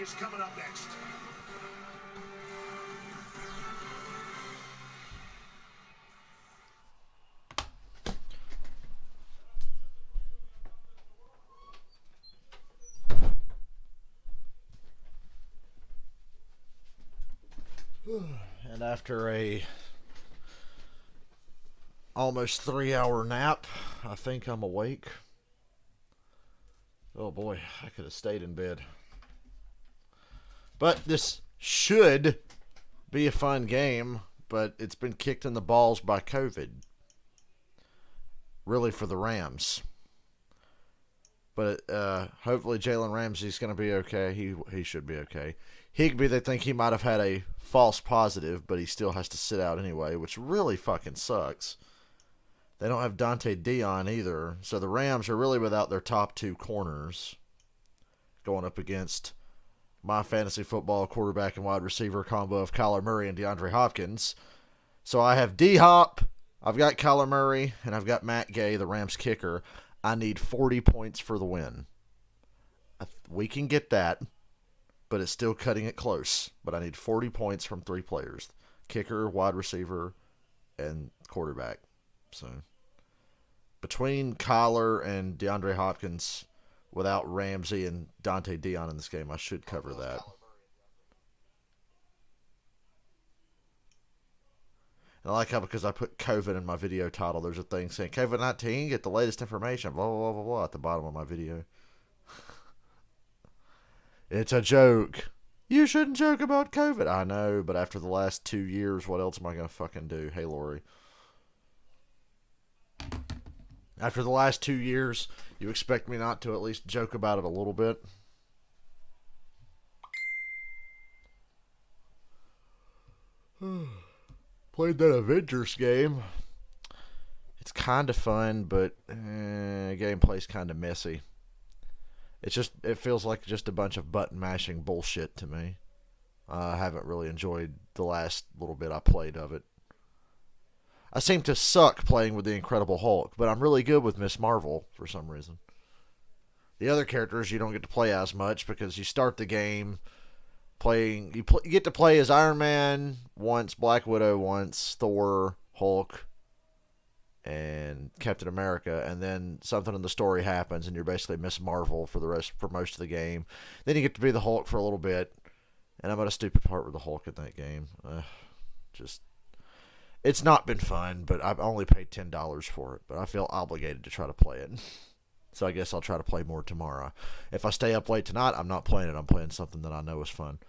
is coming up next. And after a almost 3-hour nap, I think I'm awake. Oh boy, I could have stayed in bed. But this should be a fun game, but it's been kicked in the balls by COVID. Really for the Rams. But hopefully Jalen Ramsey's going to be okay. He should be okay. Higbee, they think he might have had a false positive, but he still has to sit out anyway, which really fucking sucks. They don't have Dante Dion either, so the Rams are really without their top two corners going up against my fantasy football quarterback and wide receiver combo of Kyler Murray and DeAndre Hopkins. So I have D-Hop, I've got Kyler Murray, and I've got Matt Gay, the Rams kicker. I need 40 points for the win. We can get that, but it's still cutting it close. But I need 40 points from 3 players. Kicker, wide receiver, and quarterback. So between Kyler and DeAndre Hopkins, without Ramsey and Dante Dion in this game, I should cover that. And I like how, because I put COVID in my video title, there's a thing saying COVID-19, get the latest information, blah, blah, blah, blah, blah, at the bottom of my video. It's a joke. You shouldn't joke about COVID. I know, but after the last 2 years, what else am I going to fucking do? Hey, Lori. After the last 2 years, you expect me not to at least joke about it a little bit? Played that Avengers game. It's kind of fun, but gameplay's kind of messy. It feels like just a bunch of button mashing bullshit to me. I haven't really enjoyed the last little bit I played of it. I seem to suck playing with the Incredible Hulk, but I'm really good with Miss Marvel for some reason. The other characters you don't get to play as much because you start the game playing. You get to play as Iron Man once, Black Widow once, Thor, Hulk, and Captain America, and then something in the story happens, and you're basically Miss Marvel for most of the game. Then you get to be the Hulk for a little bit, and I'm at a stupid part with the Hulk in that game. It's not been fun, but I've only paid $10 for it, but I feel obligated to try to play it. So I guess I'll try to play more tomorrow. If I stay up late tonight, I'm not playing it. I'm playing something that I know is fun.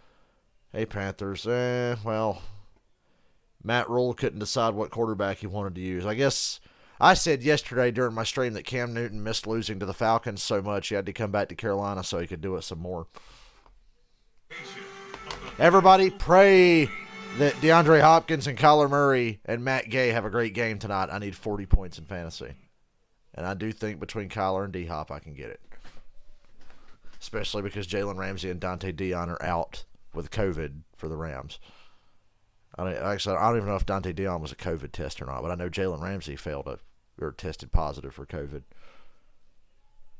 Hey, Panthers. Well, Matt Rule couldn't decide what quarterback he wanted to use. I guess I said yesterday during my stream that Cam Newton missed losing to the Falcons so much he had to come back to Carolina so he could do it some more. Everybody pray that DeAndre Hopkins and Kyler Murray and Matt Gay have a great game tonight. I need 40 points in fantasy. And I do think between Kyler and D-Hop I can get it. Especially because Jalen Ramsey and Dante Dion are out with COVID for the Rams. I don't even know if Dante Dion was a COVID test or not, but I know Jalen Ramsey tested positive for COVID.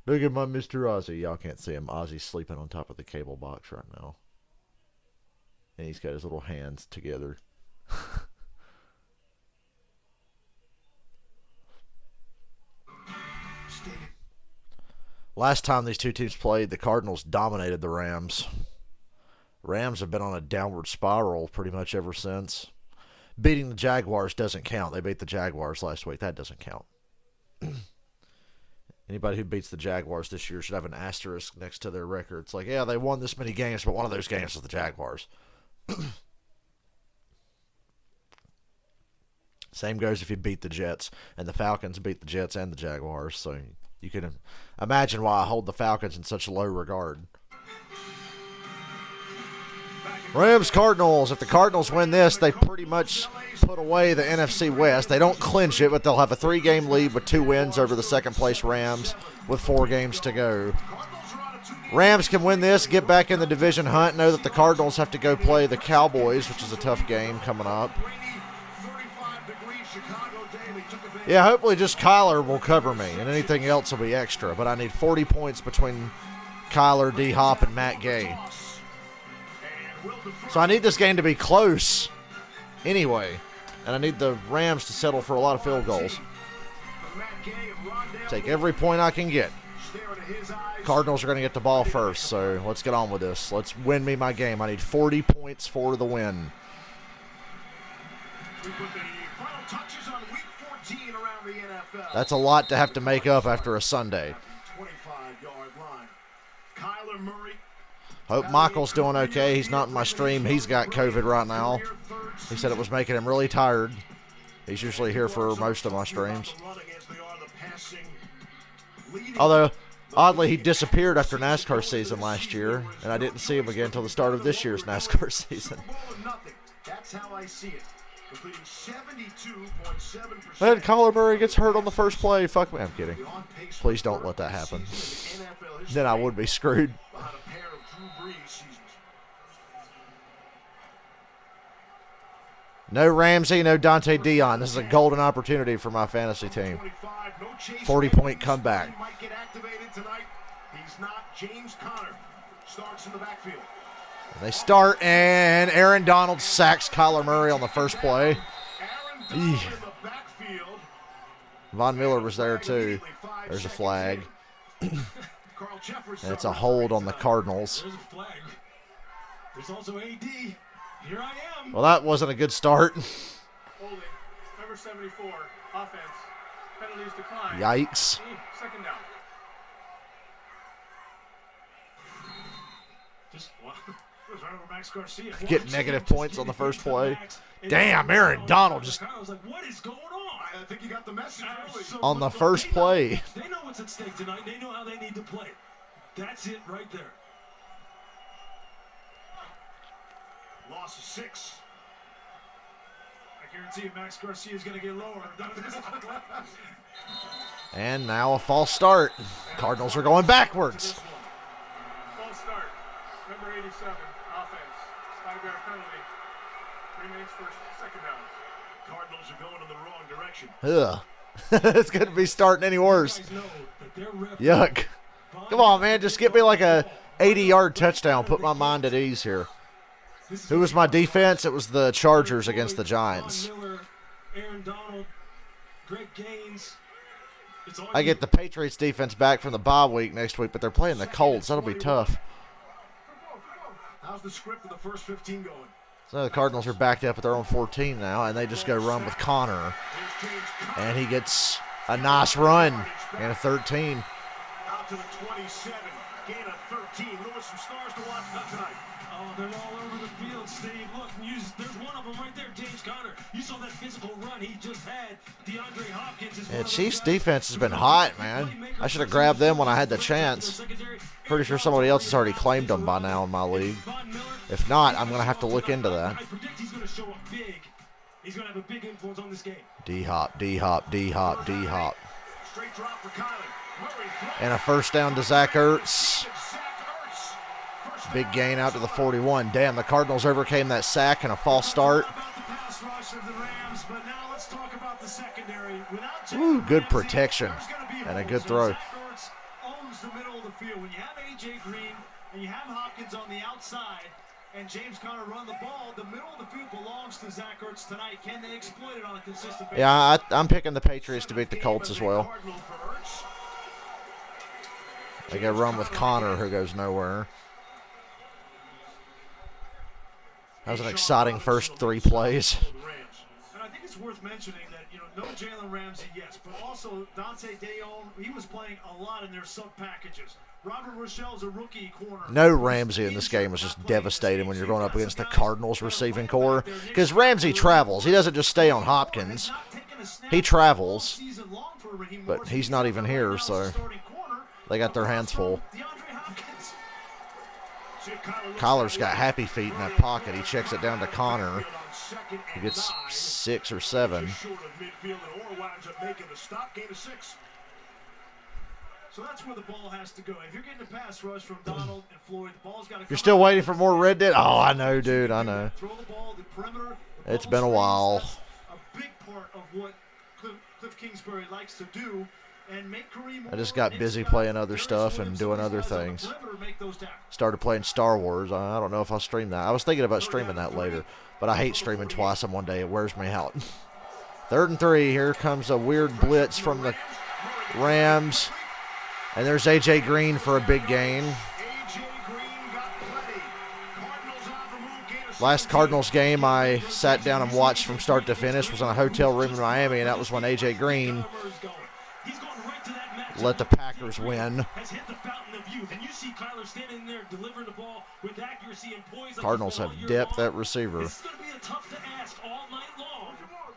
Look at my Mr. Ozzy. Y'all can't see him. Ozzy's sleeping on top of the cable box right now. And he's got his little hands together. Last time these two teams played, the Cardinals dominated the Rams. Rams have been on a downward spiral pretty much ever since. Beating the Jaguars doesn't count. They beat the Jaguars last week. That doesn't count. Anybody who beats the Jaguars this year should have an asterisk next to their record. It's like, yeah, they won this many games, but one of those games was the Jaguars. Same goes if you beat the Jets. And the Falcons beat the Jets and the Jaguars. So you can imagine why I hold the Falcons in such low regard. Rams Cardinals. If the Cardinals win this, they pretty much put away the NFC West. They don't clinch it, but they'll have a 3-game lead with 2 wins over the second-place Rams with 4 games to go. Rams can win this, get back in the division hunt, know that the Cardinals have to go play the Cowboys, which is a tough game coming up. Yeah, hopefully just Kyler will cover me, and anything else will be extra. But I need 40 points between Kyler, D-Hop, and Matt Gay. So I need this game to be close anyway. And I need the Rams to settle for a lot of field goals. Take every point I can get. Cardinals are going to get the ball first, so let's get on with this. Let's win me my game. I need 40 points for the win. That's a lot to have to make up after a Sunday. Hope Michael's doing okay. He's not in my stream. He's got COVID right now. He said it was making him really tired. He's usually here for most of my streams. Although, oddly, he disappeared after NASCAR season last year, and I didn't see him again until the start of this year's NASCAR season. That's how I see it. And Kyler Murray gets hurt on the first play. Fuck me. I'm kidding. Please don't let that happen. Then I would be screwed. No Ramsey, no Dante Dion. This is a golden opportunity for my fantasy team. 40-point comeback. They start, and Aaron Donald sacks Kyler Murray on the first play. Von Miller was there too. There's a flag. And it's a hold on the Cardinals. There's also AD. Here I am. Well, that wasn't a good start. Holding. Number 74. Offense. Penalties decline. Yikes. Second down. Just wow. Right over Max Garcia. Get negative points on the first play. Damn, Aaron Donald just I was like, what is going on? I think you got the message early. on the first play. They know what's at stake tonight. They know how they need to play. That's it right there. Loss of 6. I guarantee you Max Garcia is going to get lower. And now a false start. Cardinals are going backwards. False start. Number 87. Offense. 5-yard penalty. 3 minutes for second down. Cardinals are going in the wrong direction. Ugh. It's going to be starting any worse. Yuck. Come on, man. Just get me like a 80-yard touchdown. Put my mind at ease here. Who was my defense? It was the Chargers against the Giants. I get the Patriots defense back from the bye week next week, but they're playing the Colts. That'll be tough. How's the script of the first 15 going? So the Cardinals are backed up at their own 14 now, and they just go run with Connor. And he gets a nice run and a 13. Out to the 27, gain of 13. Lewis, some stars to watch tonight. Oh, they're all over the field, Steve. Look, there's one of them right there, James Conner. You saw that physical run he just had. DeAndre Hopkins is Chiefs defense has been hot, man. I should have grabbed them when I had the chance. Pretty sure somebody else has already claimed them by now in my league. If not, I'm going to have to look into that. I predict he's going to show up big. He's going to have a big influence on this game. D-hop, D-hop, D-hop, D-hop. Straight drop for Kyler. And a first down to Zach Ertz. Big gain out to the 41. Damn, the Cardinals overcame that sack and a false start. Ooh, good protection and a good throw. Owns the middle of the field. When you have A.J. Green and you have Hopkins on the outside and James Conner run the ball, the middle of the field belongs to Zach Ertz tonight. Can they exploit it on a consistent basis? Yeah, I'm picking the Patriots to beat the Colts as well. They go run with Connor, who goes nowhere. That was an exciting first 3 plays. And I think it's worth mentioning that, no Jalen Ramsey, yes, but also Dante Deon, he was playing a lot in their sub-packages. Robert Rochelle's a rookie corner. No Ramsey in this game was just devastating when you're going up against the Cardinals receiving core. Because Ramsey travels. He doesn't just stay on Hopkins. He travels. But he's not even here, so they got their hands full. Kyler's got happy feet in that pocket. He checks it down to Connor. He gets 6 or 7. So that's where the ball has to go. If you're getting a pass rush from Donald and Floyd, the ball's got to. You're still waiting for more Red Dead? Oh, I know, dude. I know. Throw the ball, the perimeter. It's been a while. That's a big part of what Cliff Kingsbury likes to do. and make Kareem I just got busy playing other stuff and doing other things. Started playing Star Wars. I don't know if I'll stream that. I was thinking about streaming that later, but I hate streaming twice in one day. It wears me out. 3rd and 3. Here comes a weird blitz from the Rams. And there's A.J. Green for a big gain. Last Cardinals game I sat down and watched from start to finish was in a hotel room in Miami, and that was when A.J. Green let the Packers win. Cardinals have depth at receiver.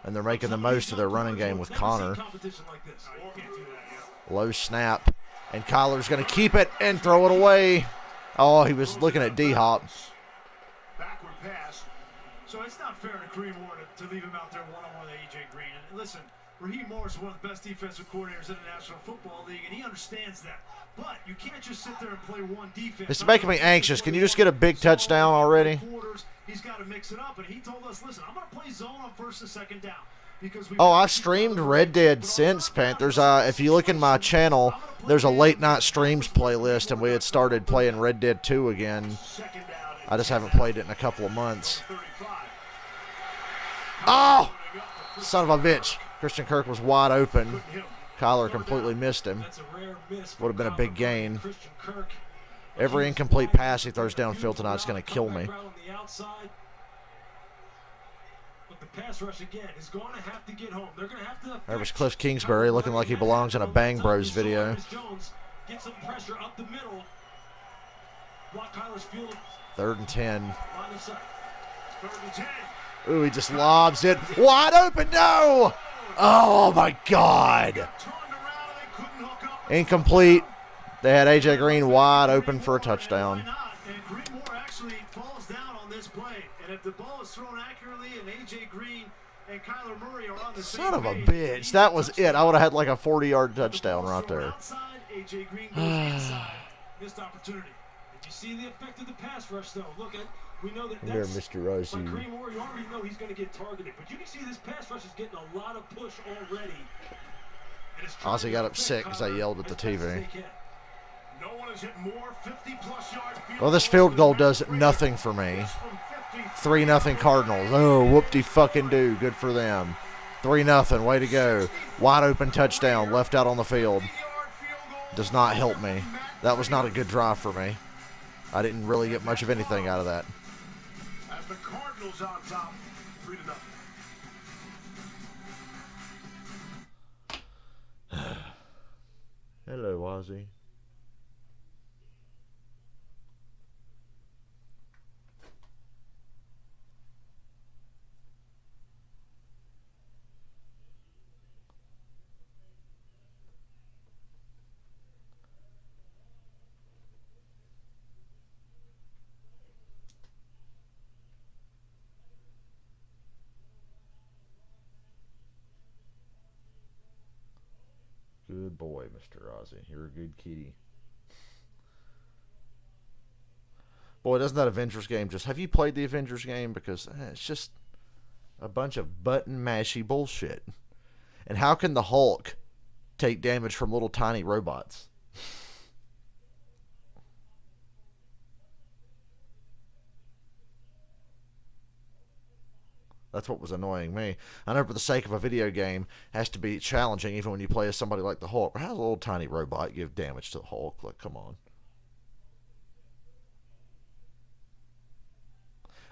And they're making the most of their running game with Connor. Low snap. And Kyler's going to keep it and throw it away. Oh, he was looking at D-Hop. Backward pass. So it's not fair to Kareem Moore to leave him out there one-on-one with A.J. Green. And listen, Raheem Morris is one of the best defensive coordinators in the National Football League, and he understands that. But you can't just sit there and play one defense. It's making me anxious. Can you just get a big touchdown already? He's got to mix it up, and he told us, listen, I'm going to play zone on 1st and 2nd down. Oh, I've streamed Red Dead since, Panthers. If you look in my channel, there's a late night streams playlist, and we had started playing Red Dead 2 again. I just haven't played it in a couple of months. Oh! Son of a bitch. Christian Kirk was wide open. Kyler completely missed him. Would have been a big gain. Every incomplete pass he throws downfield tonight is going to kill me. Pass rush again is going to have to get home. They're going to have to. There was Cliff Kingsbury looking like he belongs in a Bang Bros video. Get some pressure up the middle. Block Kyler's field. 3rd and 10. 3rd and 10. Ooh, he just lobs it. Wide open, no! Oh, my God. Incomplete. They had A.J. Green wide open for a touchdown. And Kareem Moore actually falls down on this play. And if the ball is thrown accurately and A.J. Green and Kyler Murray are on the same Son of a page, bitch. That was it. I would have had like a 40-yard touchdown right there. A.J. Green goes inside. Missed opportunity. Did you see the effect of the pass rush, though? Look, we know that Here, that's... Mr. Rossi. But Kareem Moore, you already know he's going to get targeted. But you can see this pass rush is getting a lot of push already. Ozzy got upset because I yelled at the TV. No one has hit more 50-plus yard field. Well, this field goal does nothing for me. 3-0 Cardinals. Oh, whoop-de-fucking-do. Good for them. 3-0. Way to go. Wide open touchdown. Left out on the field. Does not help me. That was not a good drive for me. I didn't really get much of anything out of that. As the Cardinals on top, 3-0. Hello, Ozzy. Good boy, Mr. Ozzy. You're a good kitty. Boy, doesn't that Avengers game just... Have you played the Avengers game? Because it's just a bunch of button mashy bullshit. And how can the Hulk take damage from little tiny robots? That's what was annoying me. I know for the sake of a video game, it has to be challenging even when you play as somebody like the Hulk. How does a little tiny robot give damage to the Hulk? Like, come on.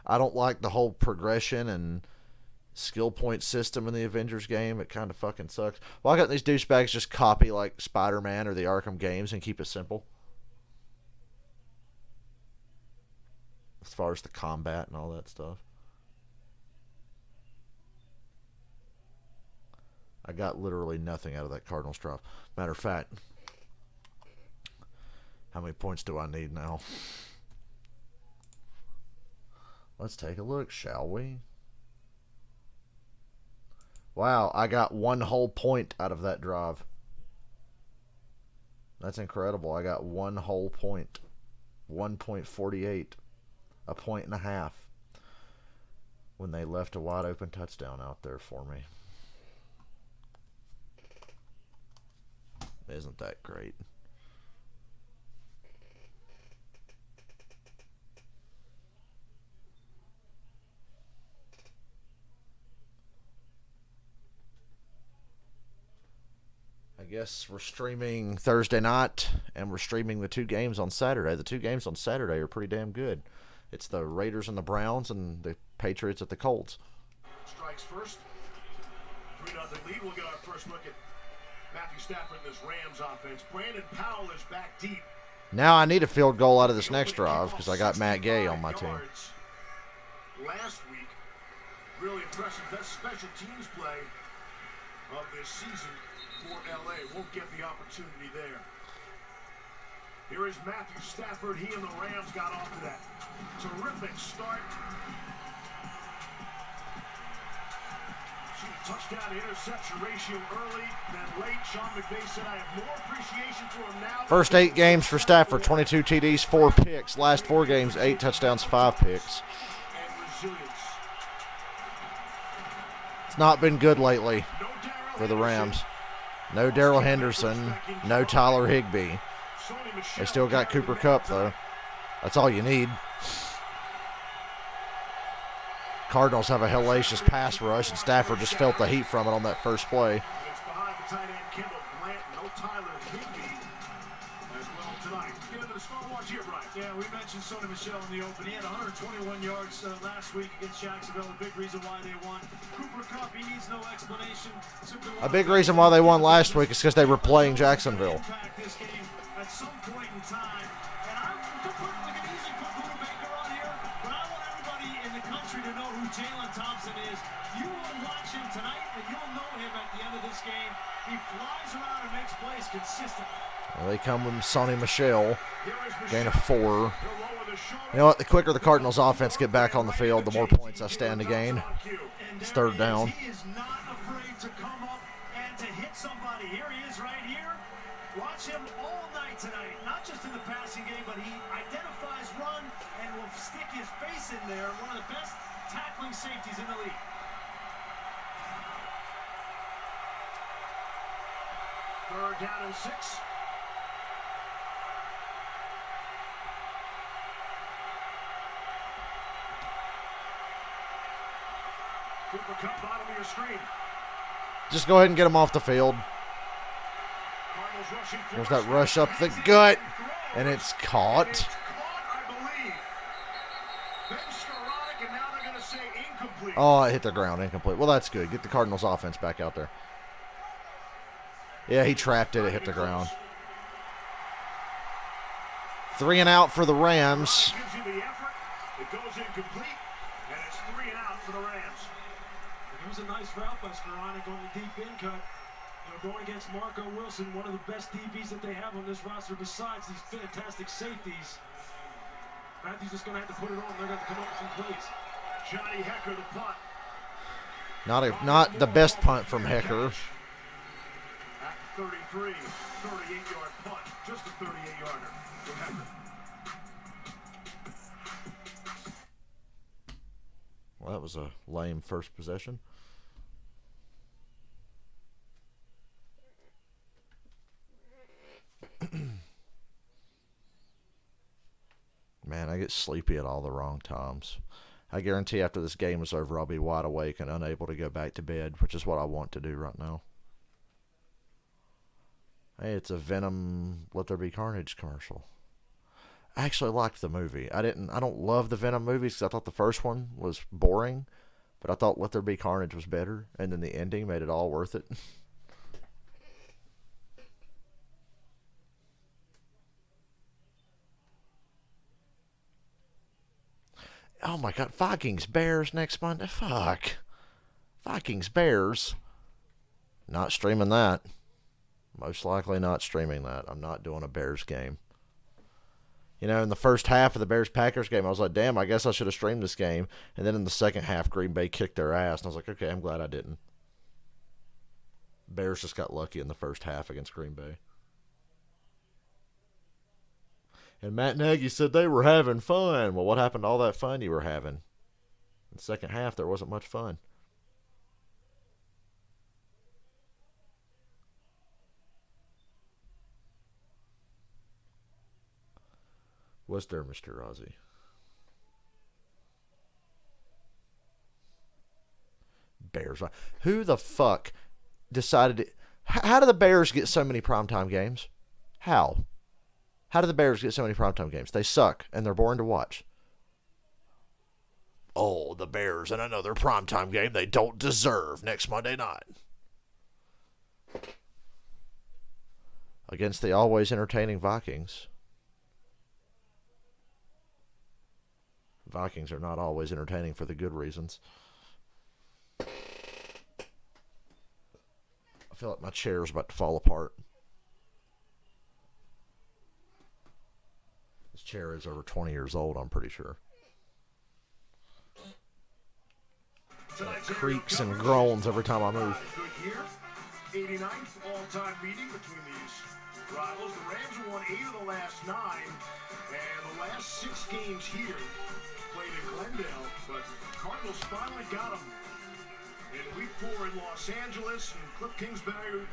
I don't like the whole progression and skill point system in the Avengers game. It kind of fucking sucks. Why can't these douchebags just copy like Spider-Man or the Arkham games and keep it simple? As far as the combat and all that stuff. I got literally nothing out of that Cardinals drive. Matter of fact, how many points do I need now? Let's take a look, shall we? Wow, I got 1 whole point out of that drive. That's incredible. I got 1 whole point. 1.48. A point and a half. When they left a wide open touchdown out there for me. isn't that great. I guess we're streaming Thursday night, and we're streaming the 2 games on Saturday. The 2 games on Saturday are pretty damn good. It's the Raiders and the Browns, and the Patriots at the Colts. Strikes first. 3-0 lead. We'll get our first look at Matthew Stafford and this Rams offense. Brandon Powell is back deep. Now I need a field goal out of this next drive because I got Matt Gay on my team. Last week, really impressive. Best special teams play of this season for LA. Won't get the opportunity there. Here is Matthew Stafford. He and the Rams got off to that terrific start. Touchdown to interception ratio early, then late. Sean McVay said, I have more appreciation for him now. First 8 games for Stafford, 22 TDs, 4 picks. Last 4 games, 8 touchdowns, 5 picks. And resilience. It's not been good lately for the Rams. No Darrell Henderson, no Tyler Higbee. They still got Cooper Kupp, though. That's all you need. Cardinals have a hellacious pass rush, and Stafford just felt the heat from it on that first play. It's behind the tight end, Kendall Blant. No Tyler Higbee as well tonight. Get into the smartwatch here, Brian. Yeah, we mentioned Sony Michel in the open. He had 121 yards last week against Jacksonville. A big reason why they won. Cooper Kupp, he needs no explanation. A big reason why they won last week is because they were playing Jacksonville. This game at some point in time. And I could put, we could easily put Buda Baker on here, but I want everybody in the country to know who Jalen Thompson is. You will watch him tonight, and you'll know him at the end of this game. He flies around and makes plays consistently. Well, they come with Sony Michel, gain of 4. You know what? The quicker the Cardinals offense get back on the field, the more points I stand to gain. It's 3rd down. He is not afraid to come up and to hit somebody. Here he is right here. Watch him all night tonight, not just in the passing game, but he identifies run and will stick his face in there. One of the best tackling safeties in the league. Third down and 6. Cooper Kupp, bottom of your screen. Just go ahead and get him off the field. There's that rush up the gut, and it's caught. Oh, it hit the ground, incomplete. Well, that's good. Get the Cardinals offense back out there. Yeah, he trapped it. It hit the ground. 3 and out for the Rams. It goes incomplete, and it's 3 and out for the Rams. It was a nice route by Skoranek on the deep in cut. Going against Marco Wilson, one of the best DBs that they have on this roster besides these fantastic safeties. Matthew's just going to have to put it on. They're going to come up with some plays. Johnny Hecker, the punt. Not the best punt from Hecker. At 33, 38-yard punt. Just a 38-yarder for Hecker. Well, that was a lame first possession. Man, I get sleepy at all the wrong times. I guarantee after this game is over, I'll be wide awake and unable to go back to bed, which is what I want to do right now. Hey, it's a Venom Let There Be Carnage commercial. I actually liked the movie. I don't love the Venom movies because I thought the first one was boring, but I thought Let There Be Carnage was better, and then the ending made it all worth it. Oh my God, Vikings Bears next Monday. Fuck. Vikings Bears. Not streaming that. Most likely not streaming that. I'm not doing a Bears game. You know, in the first half of the Bears-Packers game, I was like, damn, I guess I should have streamed this game. And then in the second half, Green Bay kicked their ass. And I was like, okay, I'm glad I didn't. Bears just got lucky in the first half against Green Bay. And Matt Nagy said they were having fun. Well, what happened to all that fun you were having? In the second half, there wasn't much fun. Was there, Mr. Ozzy? Bears. Who the fuck decided to... How do the Bears get so many primetime games? How? How do the Bears get so many primetime games? They suck, and they're boring to watch. Oh, the Bears in another primetime game they don't deserve next Monday night. Against the always entertaining Vikings. Vikings are not always entertaining for the good reasons. I feel like my chair is about to fall apart. This chair is over 20 years old, I'm pretty sure. It creaks and groans every time I move. Good year. 89th all-time meeting between these rivals. The Rams have won 8 of the last 9, and the last 6 games here played in Glendale, but Cardinals finally got them in week 4 in Los Angeles. And Cliff Kingsbury,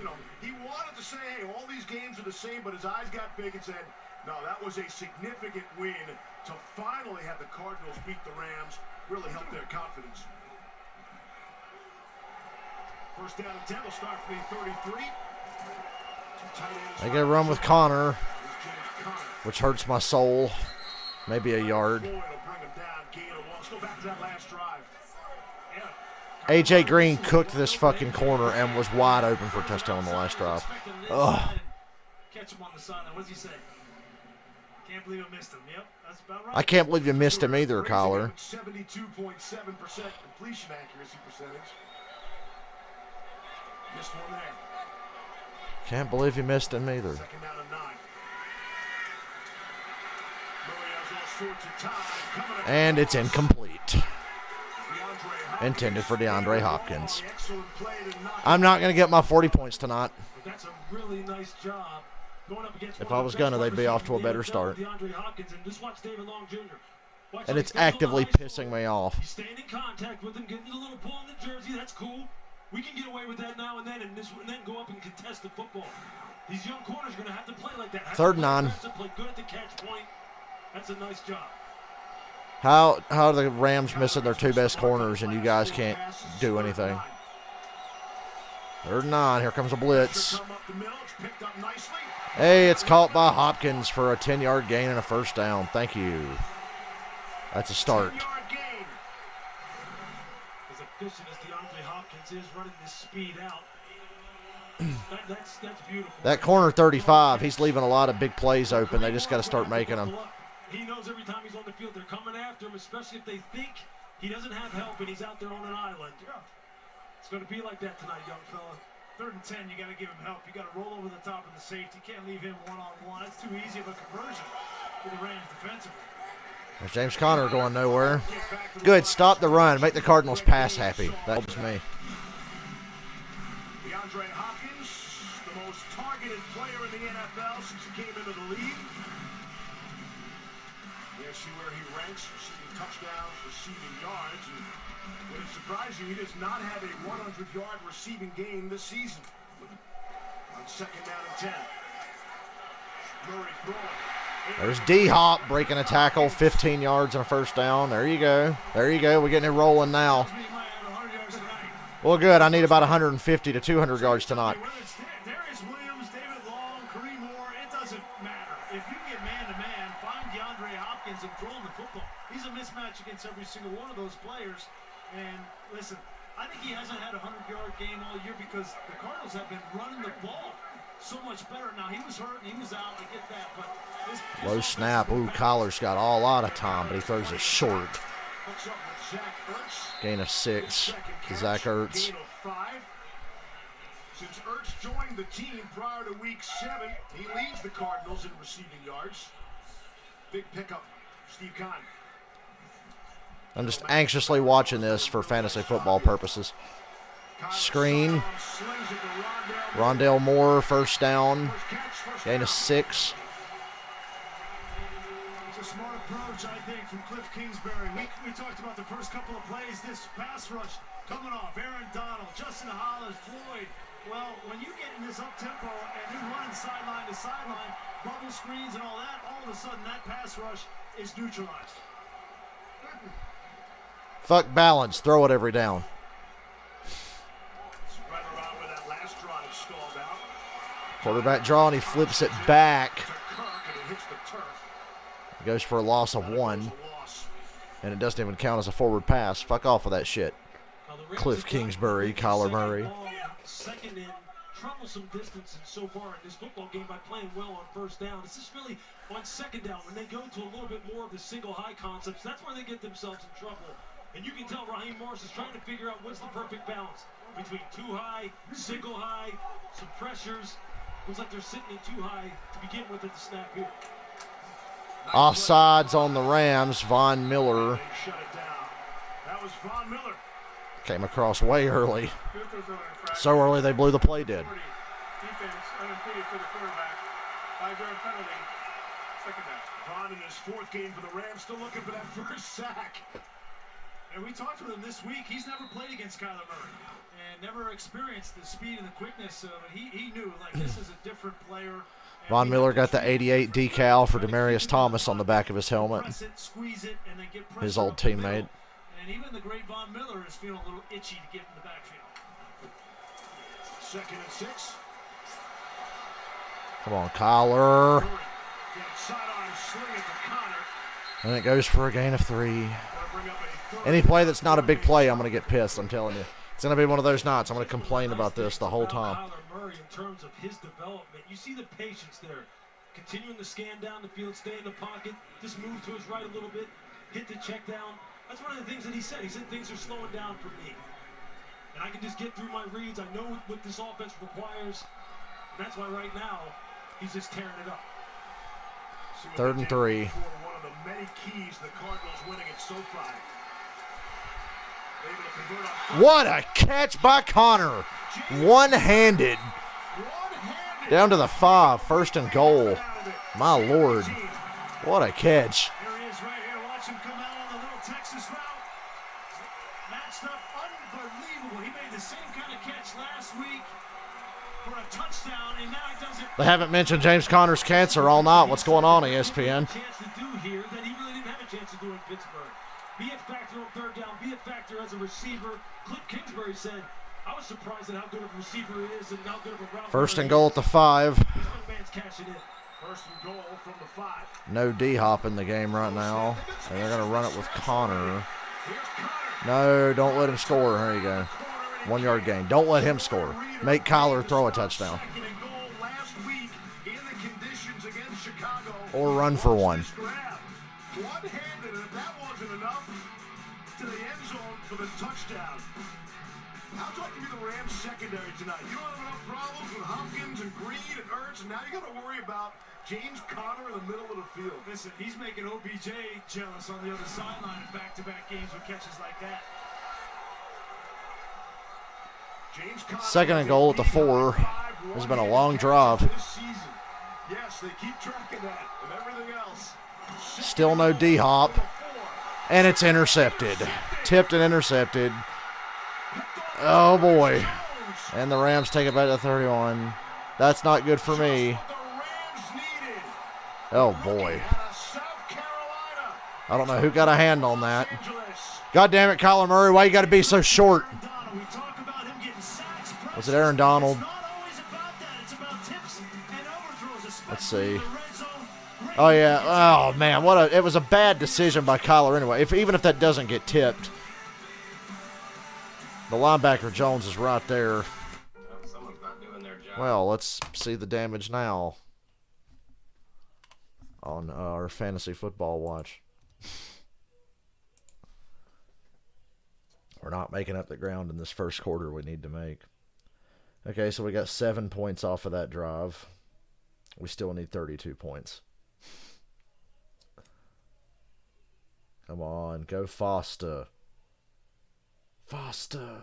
he wanted to say, hey, all these games are the same, but his eyes got big and said, no, that was a significant win to finally have the Cardinals beat the Rams. Really helped their confidence. First down and 10 will start for the 33. I get a run with Connor, which hurts my soul. Maybe a yard. A.J. Green cooked this fucking corner and was wide open for a touchdown on the last drive. Ugh. Catch him on the sideline. What does he say? Can't believe I missed him. Yep, that's about right. I can't believe you missed him either, Collar. 72.7% completion accuracy percentage. Missed one there. Can't believe you missed him either. Second down and 9. Murray has all sorts of time. And it's incomplete. Intended for DeAndre Hopkins. I'm not going to get my 40 points tonight. That's a really nice job. Going up against If I was going to, they'd be off to a better start. DeAndre Hopkins, and just watch David Long Jr. And it's actively pissing me off. He's staying in contact with him, getting a little pull in the jersey. That's cool. We can get away with that now and then, and then go up and contest the football. These young corners are going to have to play like that. Third and 9. Play good at the catch point. That's a nice job. How are the Rams missing their 2 best corners and you guys can't do anything? Third and 9. Here comes a blitz. Hey, it's caught by Hopkins for a 10-yard gain and a first down. Thank you. That's a start. As efficient as DeAndre Hopkins is running this speed out, that's beautiful. That corner 35, he's leaving a lot of big plays open. They just got to start making them. He knows every time he's on the field, they're coming after him, especially if they think he doesn't have help and he's out there on an island. Yeah. It's going to be like that tonight, young fella. 3rd and 10, you got to give him help. You got to roll over the top of the safety. You can't leave him one-on-one. It's too easy of a conversion for the Rams defensively. There's James Conner going nowhere. Good, stop the run. Make the Cardinals pass happy. That helps me. DeAndre Hopkins, the most targeted player in the NFL since he came into the league. There, see where he ranks, receiving touchdowns, receiving yards. And would it surprise you, he does not have a 100-yard receiving game this season. On 2nd down and 10. Murray throwing. There's D-Hop breaking a tackle, 15 yards and a first down. There you go. There you go. We're getting it rolling now. Well, good. I need about 150 to 200 yards tonight. Darius Williams, David Long, Kareem Moore, it doesn't matter. If you get man-to-man, find DeAndre Hopkins and throw him the football. He's a mismatch against every single one of those players. And listen, I think he hasn't had a 100-yard game all year because the Cardinals have been running the ball so much better. Now, he was hurt and he was out. I get that. But low snap. Ooh, Collar's got a lot of time, but he throws it short. Gain of 6 to Zach Ertz. Gain of 5. Since Ertz joined the team prior to week 7, he leads the Cardinals in receiving yards. Big pickup, Steve Kahn. I'm just anxiously watching this for fantasy football purposes. Screen. Rondale Moore, first down. Gain of 6. It's a smart approach, I think, from Cliff Kingsbury. We talked about the first couple of plays. This pass rush coming off. Aaron Donald, Justin Hollins, Floyd, Well, when you get in this up-tempo and you're running sideline to sideline, bubble screens and all that, all of a sudden that pass rush is neutralized. Fuck balance. Throw it every down. Right around where that last drive stalled out. Quarterback draw, and he flips it back. To Kirk, and it hits the turf. He goes for a loss of 1, A loss. and it doesn't even count as a forward pass. Fuck off with that shit. Cliff Kingsbury, Kyler Murray. Second in troublesome distance and so far in this football game by playing well on first down. This is really on second down when they go to a little bit more of the single high concepts. That's where they get themselves in trouble. And you can tell Raheem Morris is trying to figure out what's the perfect balance between too high, single high, some pressures. Looks like they're sitting in too high to begin with at the snap here. Offsides on the Rams. Von Miller They shut it down. That was Von Miller. came across way early. Fifth or zone infraction. So early they blew the play dead. 40. Defense unimpeded to the quarterback. 5-yard penalty. Second down. Von in his 4th game for the Rams, still looking for that first sack. And we talked with him this week. He's never played against Kyler Murray and never experienced the speed and the quickness of it. He knew, like, this is a different player. And Von we Miller have to got the 88 decal for Demarius Thomas on the back of his helmet. press it, squeeze it, and then get pressure His old up the teammate. middle. And even the great Von Miller is feeling a little itchy to get in the backfield. 2nd and 6. Come on, Kyler. Murray getting sidearm sling it to Connor. And it goes for a gain of 3. Gonna bring up a 3rd. Any play that's not a big play, I'm going to get pissed, I'm telling you. It's going to be one of those nights. I'm going to complain about this the whole time. Kyler Murray, in terms of his development, you see the patience there. Continuing to scan down the field, stay in the pocket, just move to his right a little bit, hit the check down. That's one of the things that he said. He said things are slowing down for me. And I can just get through my reads. I know what this offense requires. And that's why right now, he's just tearing it up. See what 3rd they and did 3. for one of the many keys the Cardinals winning at SoFi. Able to convert on What a catch by Connor. One-handed. one-handed. Down to the 5. 1st and goal. Out of it. My Lord. What a catch. There he is right here. Watch him come out on the little Texas route. Matched up unbelievable. He made the same kind of catch last week for a touchdown, and now he does it. They haven't mentioned James Conner's cancer all night. What's going on, ESPN? Chance to do here that he really didn't have a chance to do in Pittsburgh. Be a factor on 3rd down. Be a factor as a receiver. Cliff Kingsbury said, "I was surprised at how good of a receiver he is and how good of a route." 1st and runner goal he at the is." 5. This young man's cashing in. 1st and goal from the 5. No D-hop in the game right now. And they're going to run it with Connor. Here's Connor. No, don't let him score. There you go. 1-yard gain. Don't let him score. Make Kyler throw a touchdown. 2nd and goal last week in the conditions against Chicago. Or run for 1. Just grab. One-handed, and if that wasn't enough, to the end zone for the touchdown. How's that going to be the Rams secondary tonight? You don't have enough problems with Hopkins and Green and Ertz, and now you got to worry about James Conner in the middle of the field. Listen, he's making OBJ jealous on the other sideline in back-to-back games with catches like that. James Conner 2nd and goal at the 4. This has been a long drive. this season. Yes, they keep track of that and everything else. Still no D-hop. And it's intercepted. Tipped and intercepted. Oh, boy. And the Rams take it back to 31. That's not good for me. Oh, boy. I don't know who got a hand on that. God damn it, Kyler Murray. Why you got to be so short? We talk about him getting sacks. Was it Aaron Donald? It's not always about that. It's about tips and overthrows, especially Let's see. in the red zone. Oh, yeah. Oh, man. It was a bad decision by Kyler anyway. Even if that doesn't get tipped. The linebacker Jones is right there. Someone's not doing their job. Well, let's see the damage now on our fantasy football watch. We're not making up the ground in this first quarter we need to make. Okay, so we got 7 points off of that drive. We still need 32 points. Come on, go faster. Faster.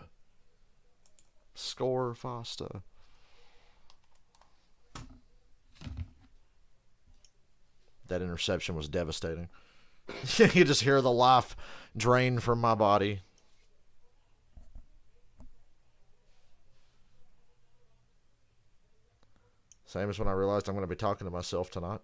Score faster. That interception was devastating. You just hear the life drain from my body. Same as when I realized I'm going to be talking to myself tonight.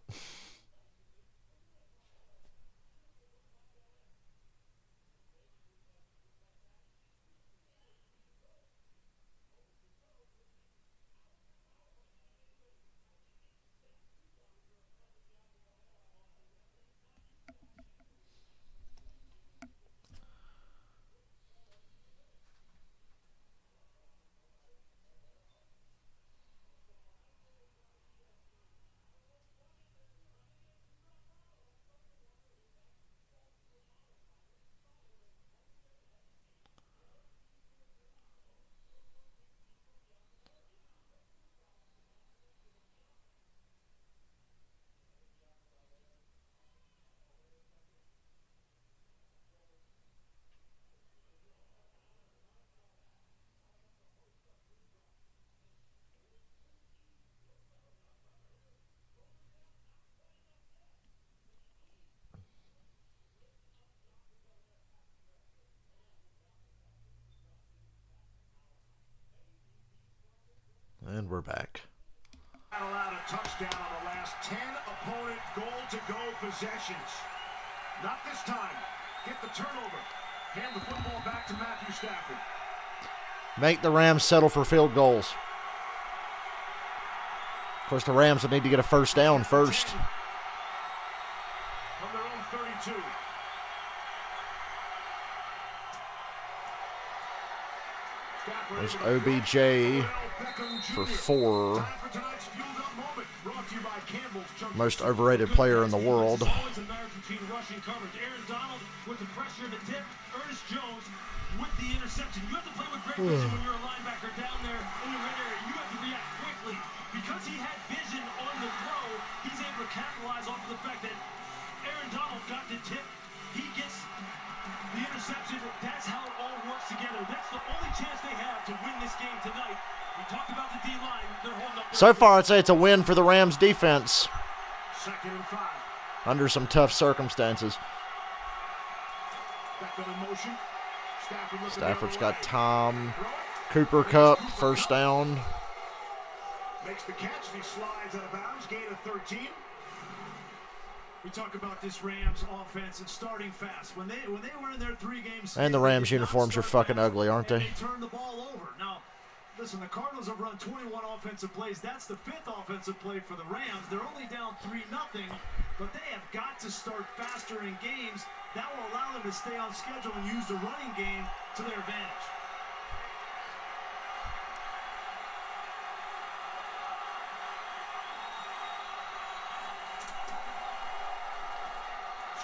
And we're back. Allowed a touchdown on the last 10 opponent goal-to-go possessions. Not this time. Get the turnover. Hand the football back to Matthew Stafford. Make the Rams settle for field goals. Of course, the Rams will need to get a first down first. From their own 32. There's OBJ for 4. Most overrated player in the world. With the pressure to tip, Ernest Jones with the interception. You have to play with great vision when you're a linebacker down there in the red area. You have to react quickly. Because he had vision on the throw, he's able to capitalize off of the fact that Aaron Donald got the tip. He gets the interception. That's how it all works together. That's the only chance they have to win this game tonight. We talked about the D-line. They're holding up. So far, I'd say it's a win for the Rams defense. 2nd and 5. Under some tough circumstances. Stafford's got Tom. Cooper Kupp, first down. Makes the catch, he slides out of bounds, gain of 13. We talk about this Rams offense and starting fast. When they were in their 3 games, And the Rams uniforms are fucking ugly, aren't they? They turned the ball over. Now, listen, the Cardinals have run 21 offensive plays. That's the 5th offensive play for the Rams. They're only down 3-0, but they have got to start faster in games. That will allow them to stay on schedule and use the running game to their advantage.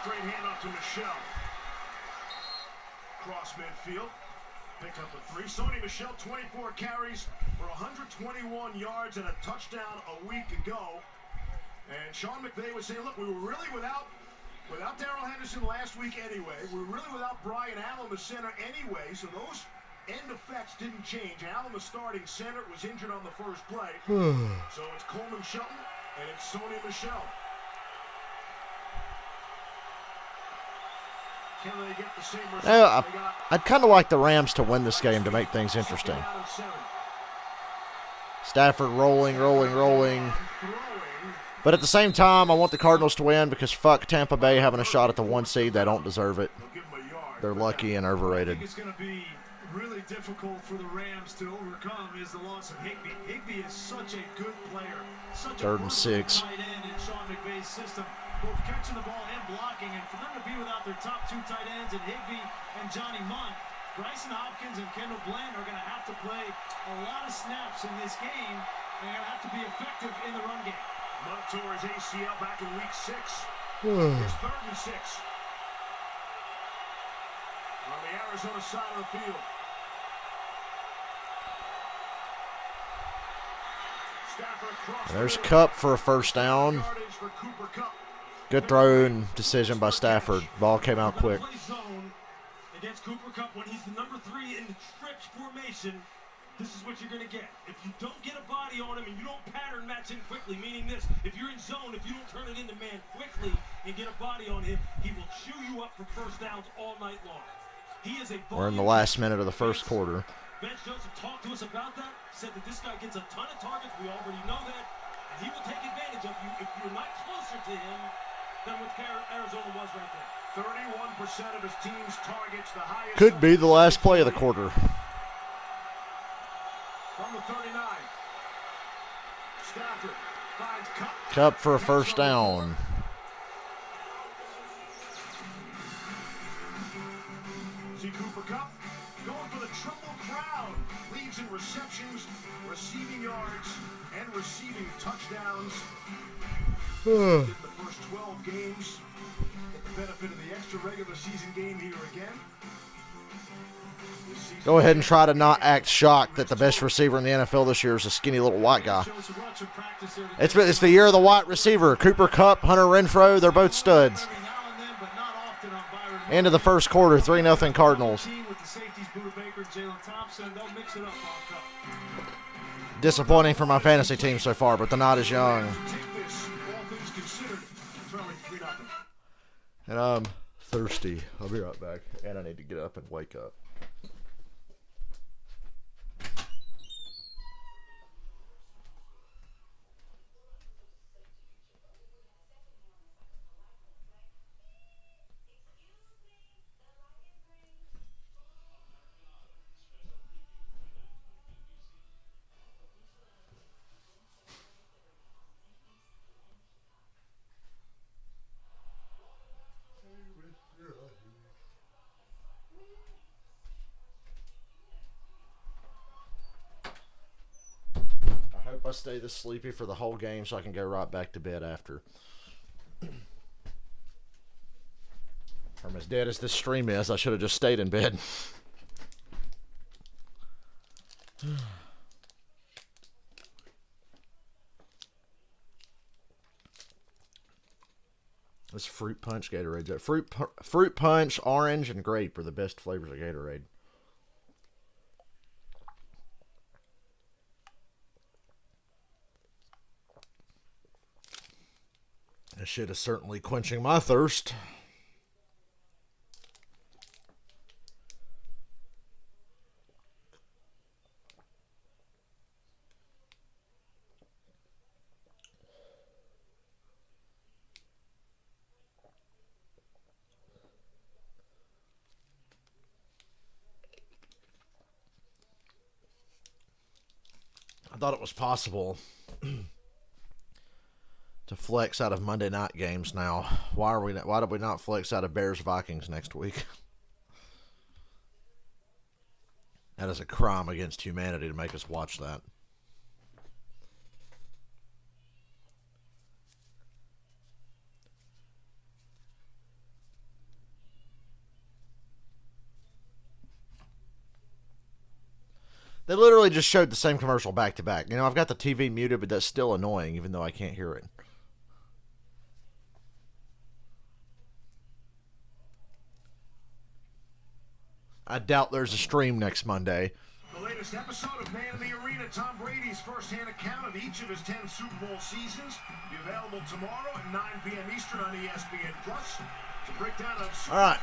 Straight hand up to Michelle. Cross midfield. Pick up a 3. Sony Michel, 24 carries for 121 yards and a touchdown a week ago. And Sean McVay was saying, look, we were really without Darrell Henderson last week anyway. We were really without Brian Allen, the center, anyway. So those end effects didn't change. Allen, the starting center, was injured on the first play. So it's Coleman Shelton and it's Sony Michel. Can they get the same result? I'd kind of like the Rams to win this game to make things interesting. Stafford rolling. But at the same time, I want the Cardinals to win because fuck Tampa Bay having a shot at the 1 seed. They don't deserve it. They're lucky and overrated. I think it's going to be really difficult for the Rams to overcome is the loss of Higbee. Higbee is such a good player. Such 3rd and 6. tight end in Sean McVay's system, both catching the ball and blocking. And for them to be without their top 2 tight ends and Higbee and Johnny Munt, Bryson Hopkins and Kendall Bland are going to have to play a lot of snaps in this game. They're going to have to be effective in the run game. Munt tore his ACL back in week 6. It's 3rd and 6. On the Arizona side of the field. And there's Kupp for a first down. Good throw and decision by Stafford. Ball came out quick. Against Cooper Kupp when he's the number 3 in the trips formation. This is what you're going to get. If you don't get a body on him and you don't pattern match him quickly, meaning this, if you're in zone, if you don't turn it into man quickly and get a body on him, he will chew you up for first downs all night long. He is a We're in the last minute of the first quarter. Ben Joseph talked to us about that, said that this guy gets a ton of targets. We already know that. And he will take advantage of you if you're not closer to him than what Arizona was right there. 31% of his team's targets, the highest. Could be the last play of the quarter. From the 39. Stafford finds Cup. Cup for a first down. See Cooper Cup going for the triple crown. Leads in receptions, receiving yards, and receiving touchdowns. In the first 12 games. Get the benefit of the extra regular season game here again. Go ahead and try to not act shocked that the best receiver in the NFL this year is a skinny little white guy. It's the year of the white receiver. Cooper Kupp, Hunter Renfrow, they're both studs. End of the first quarter, 3-0 Cardinals. Disappointing for my fantasy team so far, but the night is young. And I'm thirsty. I'll be right back. And I need to get up and wake up. I stay this sleepy for the whole game so I can go right back to bed after. I'm as dead as this stream is. I should have just stayed in bed. This fruit punch Gatorade. Fruit punch, orange, and grape are the best flavors of Gatorade. This shit is certainly quenching my thirst. I thought it was possible to flex out of Monday night games now. Why did we not flex out of Bears Vikings next week? That is a crime against humanity to make us watch that. They literally just showed the same commercial back to back. You know, I've got the TV muted, but that's still annoying, even though I can't hear it. I doubt there's a stream next Monday. The latest episode of Man in the Arena, Tom Brady's first-hand account of each of his 10 Super Bowl seasons, be available tomorrow at 9 p.m. Eastern on ESPN+. All right,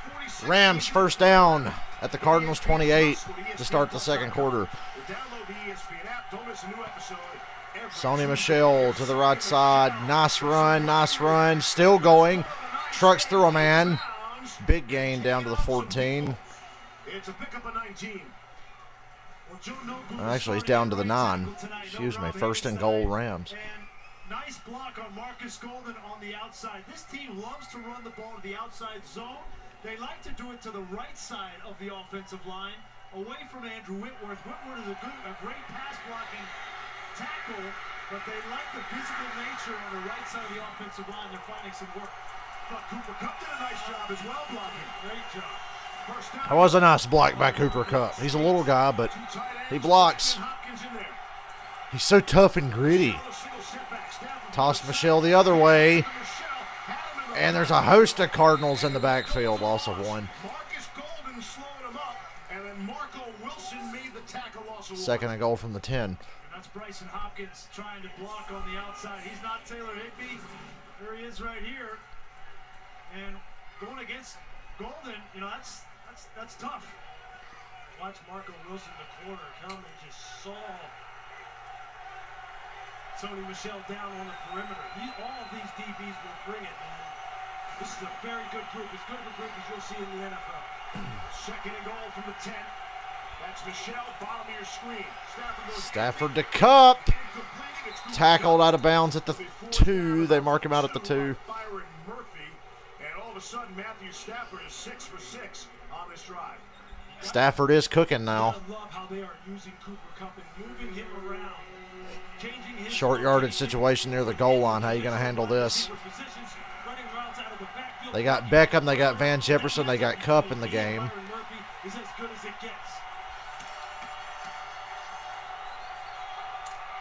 Rams first down at the Cardinals 28 to start the second quarter. Sony Michel to the right side. Nice run, still going. Trucks through a man. Big gain down to the 14. It's a pickup of 19. Actually, he's down to the 9. Excuse me, first and goal Rams. Nice block on Marcus Golden on the outside. This team loves to run the ball to the outside zone. They like to do it to the right side of the offensive line, away from Andrew Whitworth. Whitworth is a great pass blocking tackle, but they like the physical nature on the right side of the offensive line. They're finding some work. But Cooper Kupp did a nice job as well blocking. Great job. That was a nice block by Cooper Kupp. He's a little guy, but he blocks. He's so tough and gritty. Tossed Michelle the other way. And there's a host of Cardinals in the backfield, also one. Second and goal from the 10. That's Bryson Hopkins trying to block on the outside. He's not Taylor Higbee. There he is right here. And going against Golden, you know, that's tough. Watch Marco Wilson in the corner come and just Sony Michel down on the perimeter. All of these DBs will bring it, man. This is a very good group. As good of a group as you'll see in the NFL. Second and goal from the 10. That's Michel, bottom of your screen. Stafford to Cup. Tackled out of bounds at the 2. They mark him out at the 2. Byron Murphy, and all of a sudden Matthew Stafford is 6 for 6 on this drive. Stafford is cooking now. I love how they are using Cooper Kupp and moving him around. Changing his Short yardage situation near the goal line. How are you going to handle this? They got Beckham, they got Van Jefferson, they got Cup in the game. Byron Murphy is as good as it gets.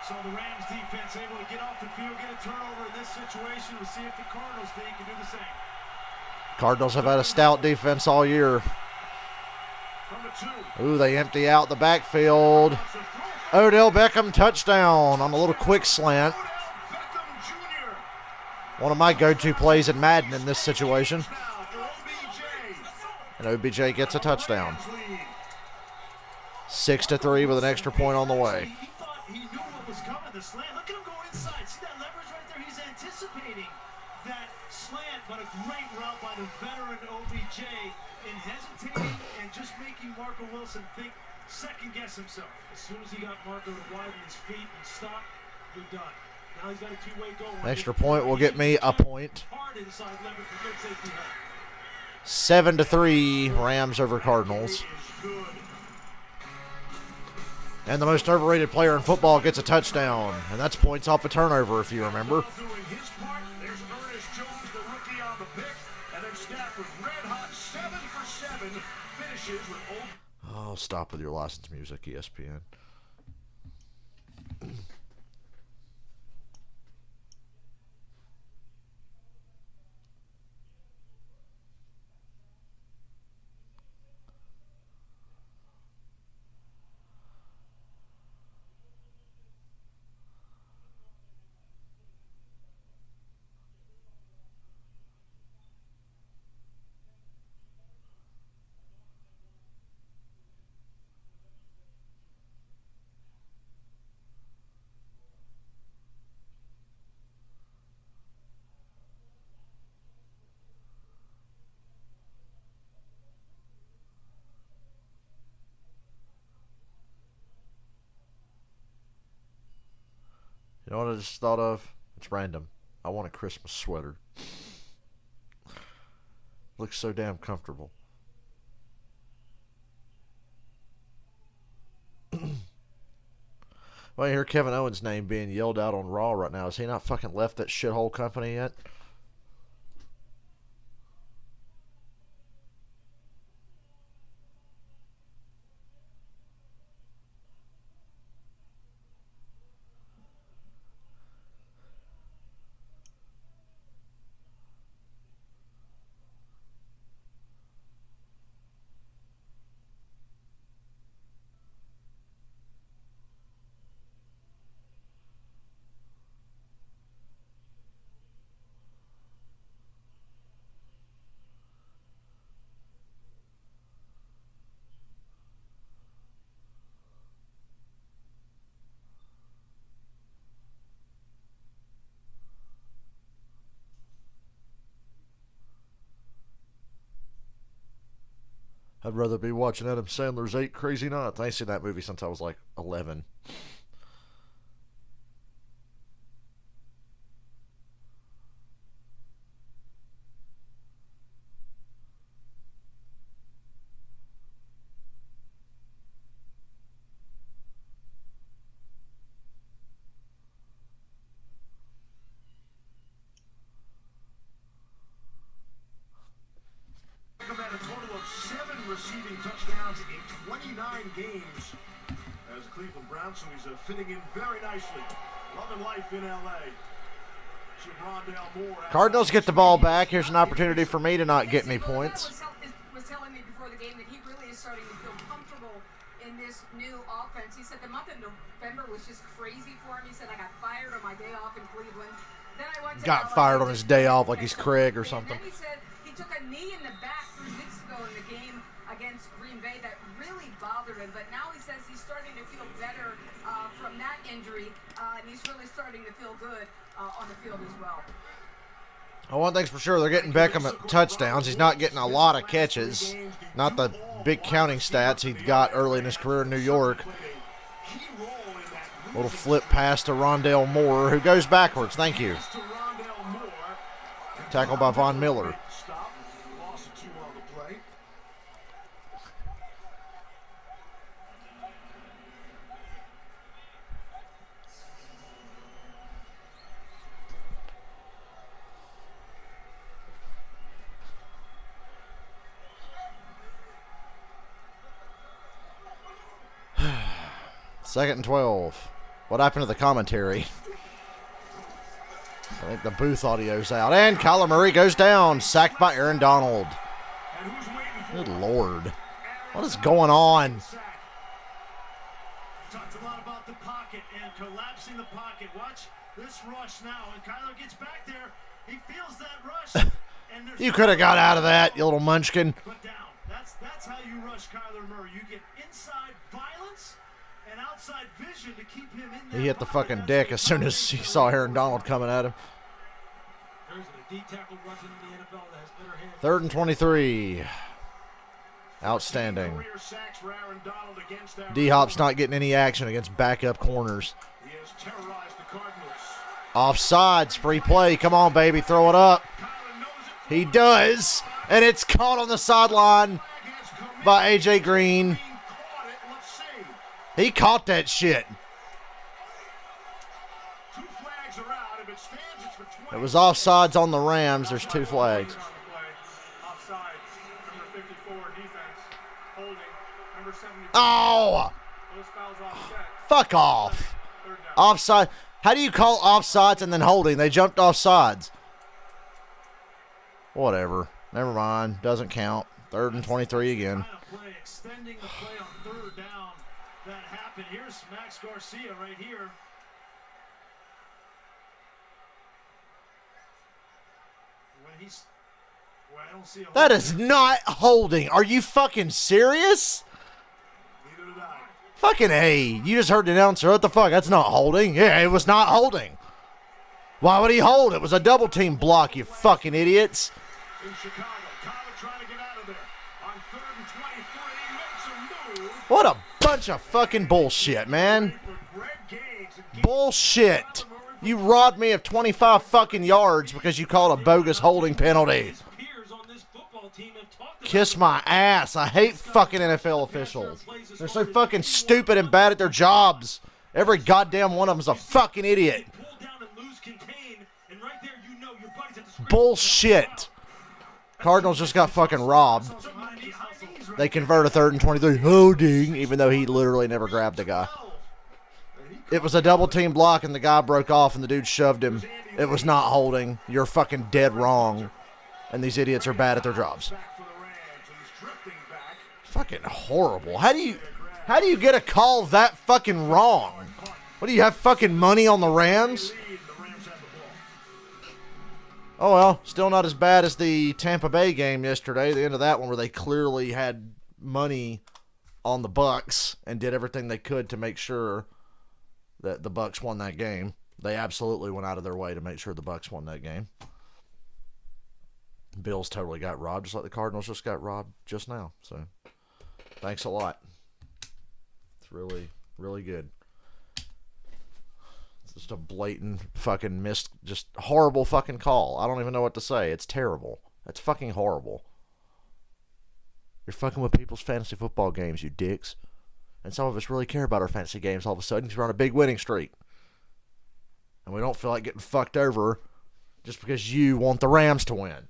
So the Rams defense able to get off the field, get a turnover in this situation. We'll see if the Cardinals can do the same. Cardinals have had a stout defense all year. From the 2. Ooh, they empty out the backfield. Odell Beckham touchdown on a little quick slant. Odell Beckham Jr. One of my go-to plays in Madden in this situation. Now for OBJ. And OBJ gets a touchdown. 6-3 with an extra point on the way. He thought he knew what was coming, the slant. Look at him go inside. See that leverage right there? He's anticipating that slant, but a great route by the veteran OBJ in hesitating and just making Marco Wilson think, second-guess himself. As soon as he got Marco to widen his feet and stop, you're done. Now he's got a two-way goal. Extra point will get me a point. Hard inside leverage for good safety help. 7-3 Rams over Cardinals. And the most overrated player in football gets a touchdown. And that's points off a turnover, if you remember. Doing his part. There's Ernest Jones, the rookie, on the pick. And then Stafford, red hot, 7 for 7, finishes with Oh, stop with your licensed music, ESPN. You know what I just thought of? It's random. I want a Christmas sweater. Looks so damn comfortable. Well, I hear Kevin Owens' name being yelled out on Raw right now. Has he not fucking left that shithole company yet? I'd rather be watching Adam Sandler's 8 Crazy Nights. I ain't seen that movie since I was like 11. Had a total of 7 receiving touchdowns in 29 games as a Cleveland Brown, so he's fitting in very nicely. Loving life in L.A. Cardinals get the ball back. Here's an opportunity for me to not get any points. Was telling me before the game that he really is starting to feel comfortable in this new offense. He said the month of November was just crazy for him. He said, I got fired on my day off in Cleveland. Then I went to Got fired on his day off like he's Craig or something. And then he said he took a knee in the back 3 weeks ago in the game against Green Bay that really bothered him. But now he says he's starting to feel better from that injury, and he's really starting to feel good on the field as well. Well, one thing's for sure, they're getting Beckham at touchdowns. He's not getting a lot of catches. Not the big counting stats he got early in his career in New York. Little flip pass to Rondale Moore, who goes backwards. Thank you. Tackled by Von Miller. Second and 12. What happened to the commentary? I think the booth audio's out. And Kyler Murray goes down, sacked by Aaron Donald. Good Lord. What is going on? Talked a lot about the pocket and collapsing the pocket. Watch this rush now. And Kyler gets back there. He feels that rush. And You could have got out of that, you little munchkin. But down. That's how you rush Kyler Murray. You get inside violence and outside vision to keep him in there. He hit the fucking deck as soon as he saw Aaron Donald coming at him. Third and 23. Outstanding. D-Hop's not getting any action against backup corners. Offsides, free play. Come on, baby, throw it up. He does, and it's caught on the sideline by A.J. Green. He caught that shit. It was offsides on the Rams. There's 2 flags. Oh! Fuck off. Offside. How do you call offsides and then holding? They jumped offsides. Whatever. Never mind. Doesn't count. Third and 23 again. Extending the play on third down that happened. Here's Max Garcia right here. I don't see that is not holding. Are you fucking serious? Fucking A. You just heard the announcer. What the fuck? That's not holding. Yeah, it was not holding. Why would he hold? It was a double team block, you fucking idiots. In Chicago, Kyler trying to get out of there. On third and 23, makes a move. What a bunch of fucking bullshit, man. Bullshit. You robbed me of 25 fucking yards because you called a bogus holding penalty. Kiss my ass. I hate fucking NFL officials. They're so fucking stupid and bad at their jobs. Every goddamn one of them's a fucking idiot. Bullshit. Cardinals just got fucking robbed. They convert a third and 23 holding, even though he literally never grabbed the guy. It was a double team block and the guy broke off and the dude shoved him. It was not holding. You're fucking dead wrong. And these idiots are bad at their jobs. Fucking horrible. How do you get a call that fucking wrong? What do you have, fucking money on the Rams? Oh well, still not as bad as the Tampa Bay game yesterday, the end of that one where they clearly had money on the Bucks and did everything they could to make sure that the Bucks won that game. They absolutely went out of their way to make sure the Bucks won that game. Bills totally got robbed, just like the Cardinals just got robbed just now. So, thanks a lot. It's really, really good. It's just a blatant fucking missed, just horrible fucking call. I don't even know what to say. It's terrible. It's fucking horrible. You're fucking with people's fantasy football games, you dicks. And some of us really care about our fantasy games all of a sudden because we're on a big winning streak. And we don't feel like getting fucked over just because you want the Rams to win.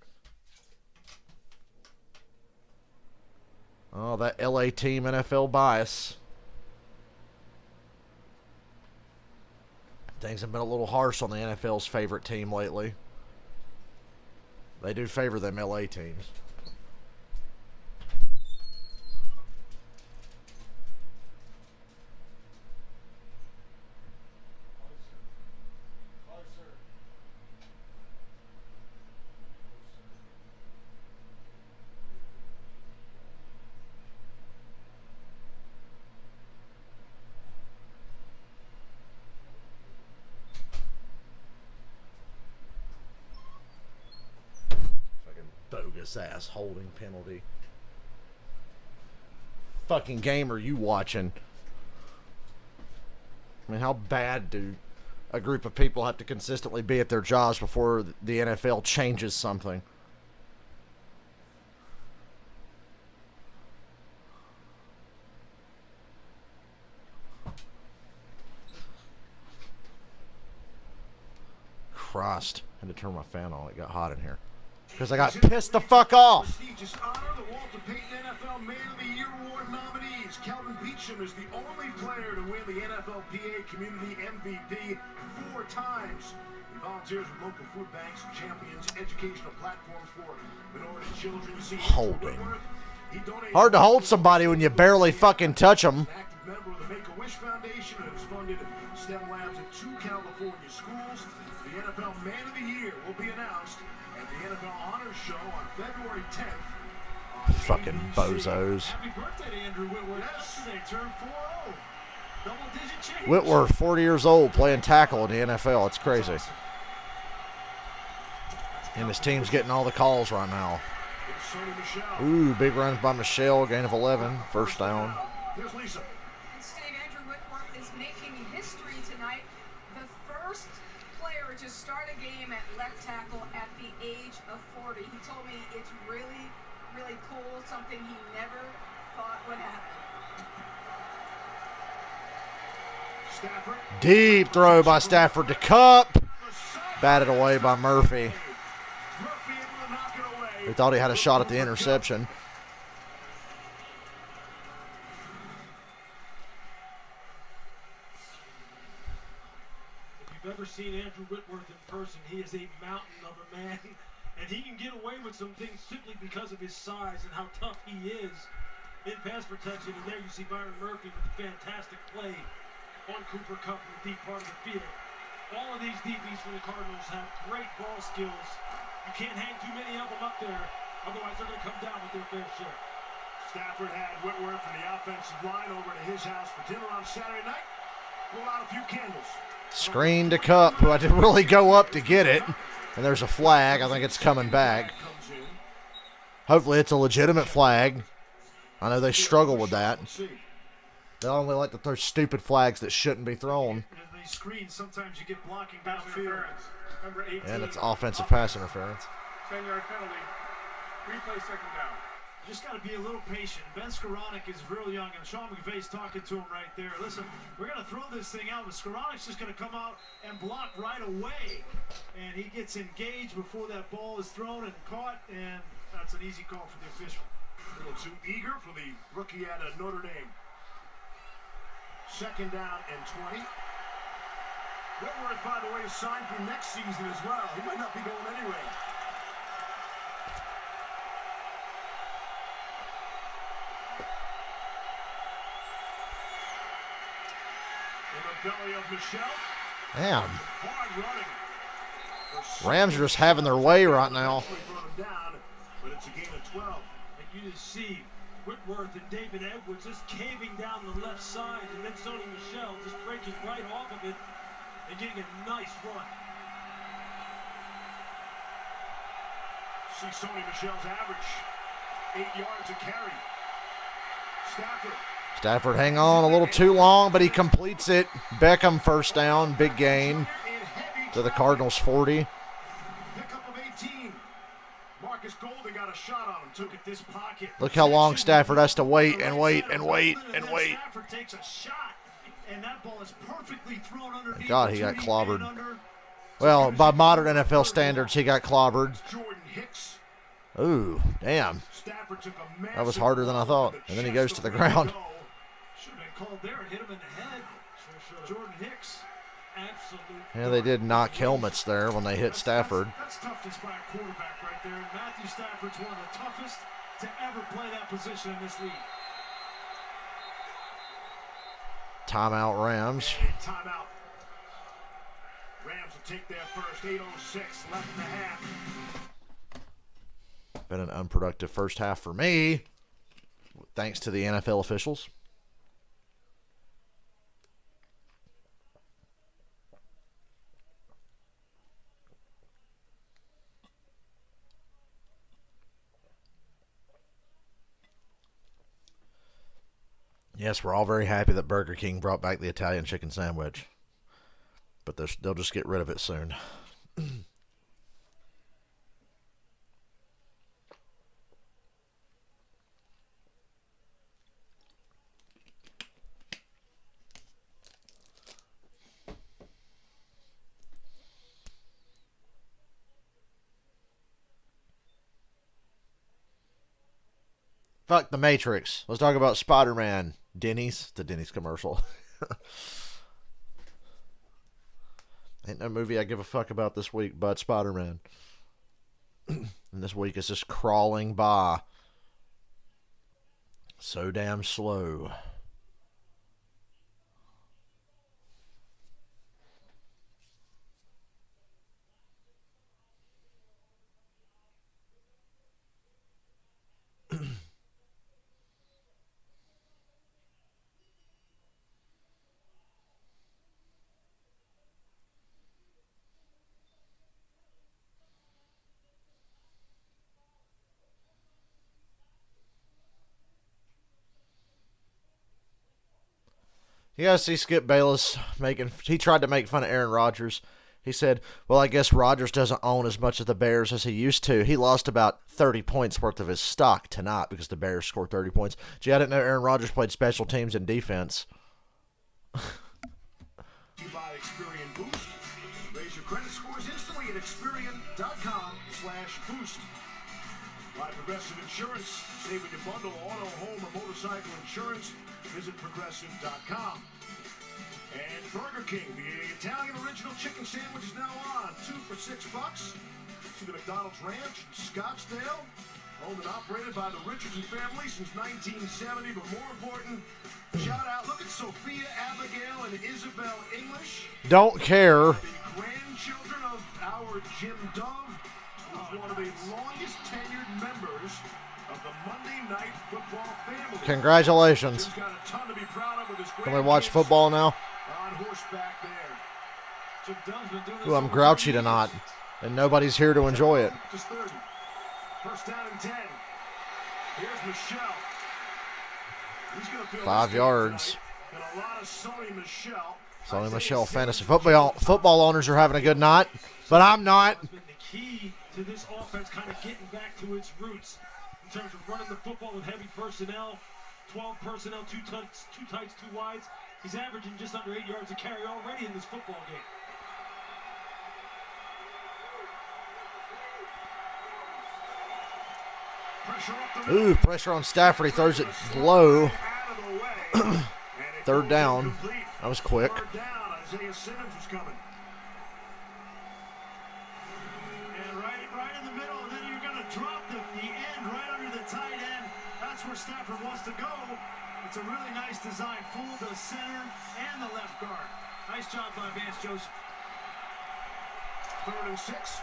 Oh, that LA team NFL bias. Things have been a little harsh on the NFL's favorite team lately. They do favor them LA teams. bogus ass holding penalty. Fucking game are you watching? I mean, how bad do a group of people have to consistently be at their jobs before the NFL changes something? Christ. I had to turn my fan on. It got hot in here. Because I got pissed the fuck off. Prestigious honor, the Walter Payton NFL Man of the Year Award nominees. Calvin Beecham is the only player to win the NFLPA Community MVP 4 times. He volunteers with local food banks and champions educational platforms for minority children. You see, holding. Hard to hold somebody when you barely fucking touch them. An active member of the Make-A-Wish Foundation and has funded STEM labs at 2 California schools. The NFL Man of the Year will be announced at the NFL Honors Show on February 10th. On Fucking ABC. bozos. Happy birthday to Andrew Whitworth. Yesterday turned 4-0. Double-digit change. Whitworth, 40 years old, playing tackle in the NFL. It's crazy. And his team's getting all the calls right now. It's Sonny Michel. Ooh, big run by Michelle. Gain of 11. First down. Here's Lisa. Steve, Andrew Whitworth is making history tonight. The first player to start a game at left tackle at the age of 40. He told me it's really, really cool, something he never thought would happen. Stafford. Deep throw by Stafford to Cup. Batted away by Murphy. Murphy able to knock it away. He thought he had a shot at the interception. If you've ever seen Andrew Whitworth in person, he is a mountain of a man. And he can get away with some things simply because of his size and how tough he is in pass protection. And there you see Byron Murphy with a fantastic play on Cooper Kupp in the deep part of the field. All of these DBs for the Cardinals have great ball skills. You can't hang too many of them up there, otherwise they're going to come down with their fair share. Stafford had Whitworth and the offensive line over to his house for dinner on Saturday night. Blow out a few candles. Screen to Cup, who had to really go up to get it. And there's a flag. I think it's coming back. Hopefully it's a legitimate flag. I know they struggle with that. They only like to throw stupid flags that shouldn't be thrown. In these screens, sometimes you get blocking downfield. Number 18. And it's offensive pass interference. 10-yard penalty. Replay second down. Just got to be a little patient. Ben Skoranek is real young, and Sean McVay's talking to him right there. Listen, we're going to throw this thing out, but Skoranek's just going to come out and block right away. And he gets engaged before that ball is thrown and caught, and that's an easy call for the official. A little too eager for the rookie at Notre Dame. Second down and 20. Whitworth, by the way, is signed for next season as well. He might not be going anywhere. In the belly of Michelle. Damn. Hard running. Rams are just having their way right now. Down, but it's a gain of 12. And you just see Whitworth and David Edwards just caving down the left side, and then Sonny Michel just breaking right off of it and getting a nice run. See Sonny Michel's average 8 yards a carry. Stafford hang on a little too long, but he completes it. Beckham first down, big gain to the Cardinals 40. Pickup of 18. Marcus Golden got a shot on him. Took it this pocket. Look how long Stafford has to wait and wait and wait and wait. Stafford takes a shot, and that ball is perfectly thrown underneath. God, he got clobbered. Well, by modern NFL standards, he got clobbered. Jordan Hicks. Ooh, damn. Stafford took a That was harder than I thought. And then he goes to the ground. Should have been called there and hit him in the head. Jordan Hicks. Absolutely. Yeah, they did knock helmets there when they hit Stafford. That's toughness by a quarterback right there. And Matthew Stafford's one of the toughest to ever play that position in this league. Timeout Rams. Timeout. Rams will take their first. 8:06 left in the half. Been an unproductive first half for me, thanks to the NFL officials. Yes, we're all very happy that Burger King brought back the Italian chicken sandwich. But they'll just get rid of it soon. Fuck the Matrix. Let's talk about Spider-Man. Denny's. The Denny's commercial. Ain't no movie I give a fuck about this week but Spider-Man. And this week is just crawling by. So damn slow. You gotta see Skip Bayless he tried to make fun of Aaron Rodgers. He said, well, I guess Rodgers doesn't own as much of the Bears as he used to. He lost about 30 points worth of his stock tonight because the Bears scored 30 points. Gee, I didn't know Aaron Rodgers played special teams and defense. You buy Experian Boost. Raise your credit scores instantly at Experian.com/boost. Buy Progressive Insurance. Save when you bundle auto, home, or motorcycle insurance. Visit Progressive.com. And Burger King, the Italian original chicken sandwich is now on. 2 for $6. See the McDonald's Ranch in Scottsdale. Owned and operated by the Richardson family since 1970. But more important, shout out, look at Sophia, Abigail, and Isabel English. Don't care. The grandchildren of our Jim Dove, who's one of the longest tenured members of the Monday Night Football family. Congratulations. He's got a ton to be proud of with his Can we watch grandkids football now? on horseback there. Jim Dunn's been doing this Ooh, I'm over grouchy 30 tonight, years. and nobody's here to enjoy it. Just 30. First down and 10. Here's Michelle. He's gonna feel 5 this yards. tonight. And a lot of Sony Michelle. Sonny Michelle fantasy football owners are having a good night, but I'm not. Has been the key to this offense kind of getting back to its roots in terms of running the football with heavy personnel, 12 personnel, two tights, two wides. He's averaging just under 8 yards a carry already in this football game. Pressure up the middle. Ooh, pressure on Stafford. He throws it low. Out of the way. And it Third goes down. incomplete. That was quick. Third down. Isaiah Simmons was coming. And right in the middle, and then you're going to drop the end right under the tight end. That's where Stafford wants to go. It's a really nice design. Fool the center and the left guard. Nice job by Vance Joseph. 3rd and 6.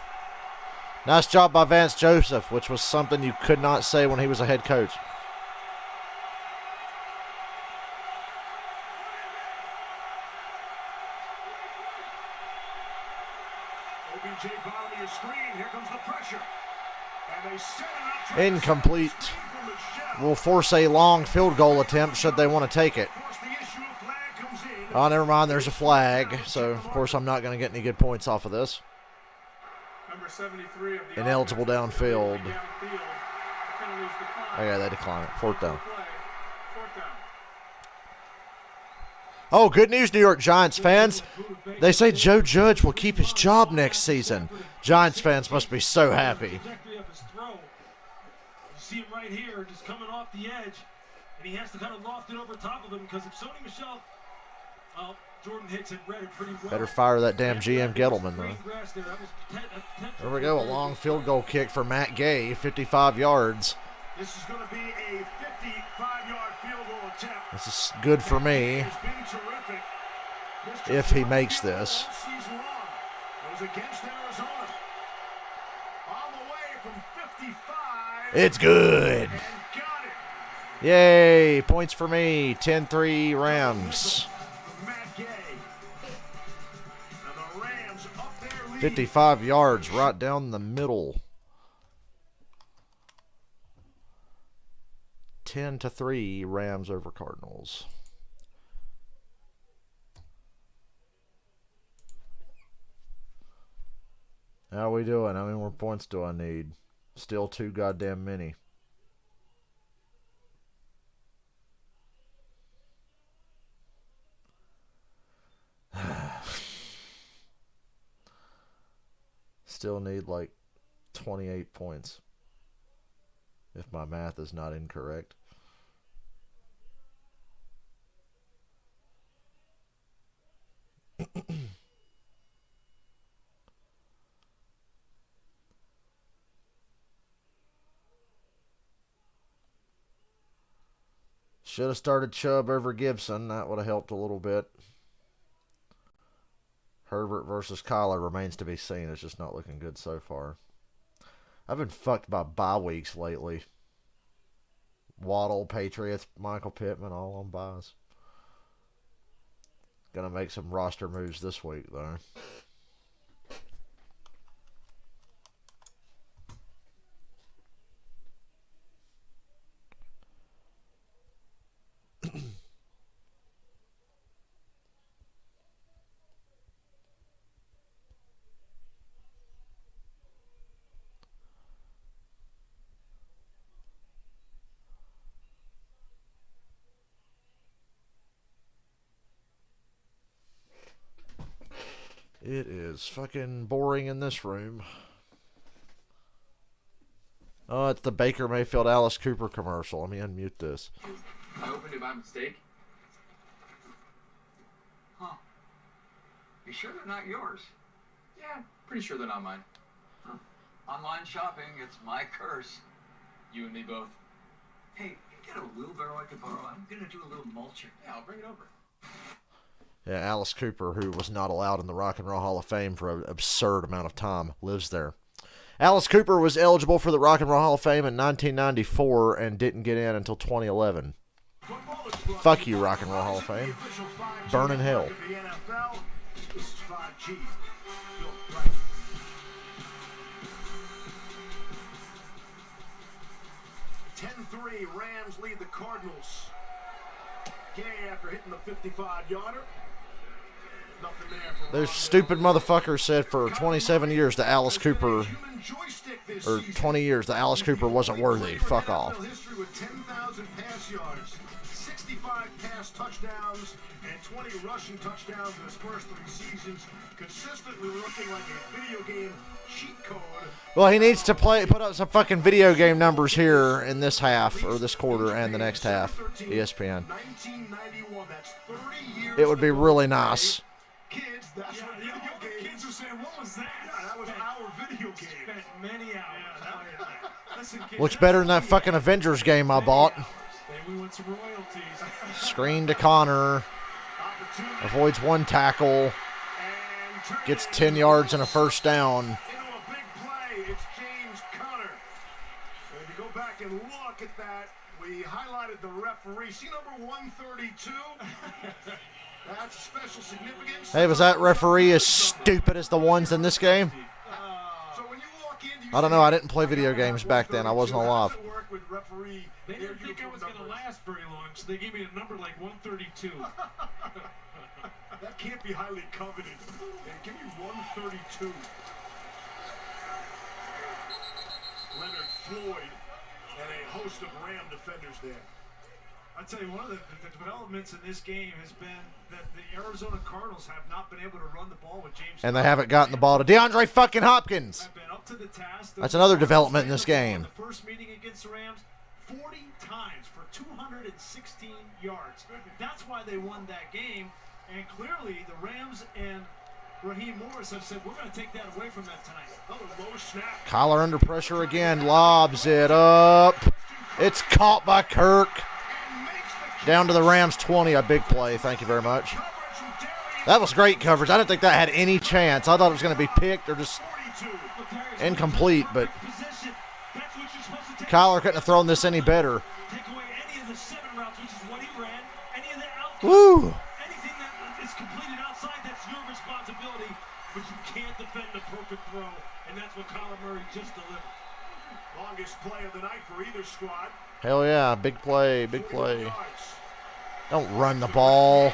Nice job by Vance Joseph, which was something you could not say when he was a head coach. OBJ bottom of your screen. Here comes the pressure. And they set it up. Incomplete. For Michelle. Will force a long field goal attempt should they want to take it. Of course, the issue of flag comes in. Oh, never mind. There's a flag. So, of course, I'm not going to get any good points off of this. Number 73 of the Ineligible offense. downfield. Downfield. The penalties decline. Oh, yeah, they decline it. 4th down. Play. 4th down. Oh, good news, New York Giants fans. They say Joe Judge will keep his job next season. Giants fans must be so happy. Trajectory of his throw. You see him right here, just coming off the edge, and he has to kind of loft it over top of him because if Sony Michelle, well, Jordan Hicks had read it pretty well. Better fire that damn GM Gettleman, though. Green grass there. That was There we go, a long field goal kick for Matt Gay, 55 yards. This is going to be a 55-yard field goal attempt. This is good for me It's been terrific. Mr. if he makes this. All season long. It was against Arizona. On the way from 55. It's good. And got it. Yay, points for me. 10-3 Rams. Matt Gay. And the Rams up their lead. 55 yards right down the middle. 10-3 Rams over Cardinals. How we doing? How many more points do I need? Still too goddamn many. Still need like 28 points. If my math is not incorrect. Should have started Chubb over Gibson. That would have helped a little bit. Herbert versus Kyler remains to be seen. It's just not looking good so far. I've been fucked by bye weeks lately. Waddle, Patriots, Michael Pittman, all on byes. Gonna make some roster moves this week, though. It is fucking boring in this room. Oh, it's the Baker Mayfield Alice Cooper commercial. Let me unmute this. I opened it by mistake. Huh. You sure they're not yours? Yeah, pretty sure they're not mine. Huh. Online shopping, it's my curse. You and me both. Hey, you got a wheelbarrow I could borrow? I'm gonna do a little mulching. Yeah, I'll bring it over. Yeah, Alice Cooper, who was not allowed in the Rock and Roll Hall of Fame for an absurd amount of time, lives there. Alice Cooper was eligible for the Rock and Roll Hall of Fame in 1994 and didn't get in until 2011. Fuck you, Rock and Roll Hall of Fame. Burn in hell. This is 5G. 10-3, Rams lead the Cardinals. Gay after hitting the 55-yarder. Nothing there for Those stupid motherfuckers said for 27 years that Alice Cooper, or 20 years, that Alice Cooper wasn't worthy. Fuck off. History with 10,000 pass yards, 65 pass touchdowns, and 20 rushing touchdowns in his first 3 seasons. Consistently looking like a video game cheat code. Well, he needs to put up some fucking video game numbers here in this half, or this quarter, and the next half. ESPN. 1991, that's 30 years It would be really nice. Kids, that's what video games. Kids are saying, what was that? Yeah, that was our video game. Spent many hours. Listen, kids, Looks better than that fucking Avengers game I bought. we want some royalties. Screen to Connor. Avoids 1 tackle. Gets 10 yards and a first down. Into a big play, it's James Conner. And if you go back and look at that, we highlighted the referee. See number 132? That's special significance. Hey, was that referee as stupid as the ones in this game? So when you walk in, I don't know. I didn't play video games back then. I wasn't alive. They didn't think I was going to last very long, so they gave me a number like 132. That can't be highly coveted. Hey, give me 132. Leonard Floyd and a host of Ram defenders there. I tell you, one of the developments in this game has been that the Arizona Cardinals have not been able to run the ball with James. And they haven't gotten the ball to DeAndre fucking Hopkins. Have been up to the task. That's another development in this game. The first meeting against the Rams, 40 times for 216 yards. That's why they won that game. And clearly, the Rams and Raheem Morris have said, we're going to take that away from them tonight. Oh, low snap. Kyler under pressure again. Lobs it up. It's caught by Kirk. Down to the Rams 20. A big play. Thank you very much. That was great coverage. I didn't think that had any chance. I thought it was going to be picked or just incomplete, but Kyler couldn't have thrown this any better. Take away any of the 7 routes, which is what he ran. Any of the out. Woo! Anything that is completed outside, that's your responsibility. But you can't defend the perfect throw, and that's what Kyler Murray just delivered. Longest play of the night for either squad. Hell yeah, big play, big play. Don't run the ball.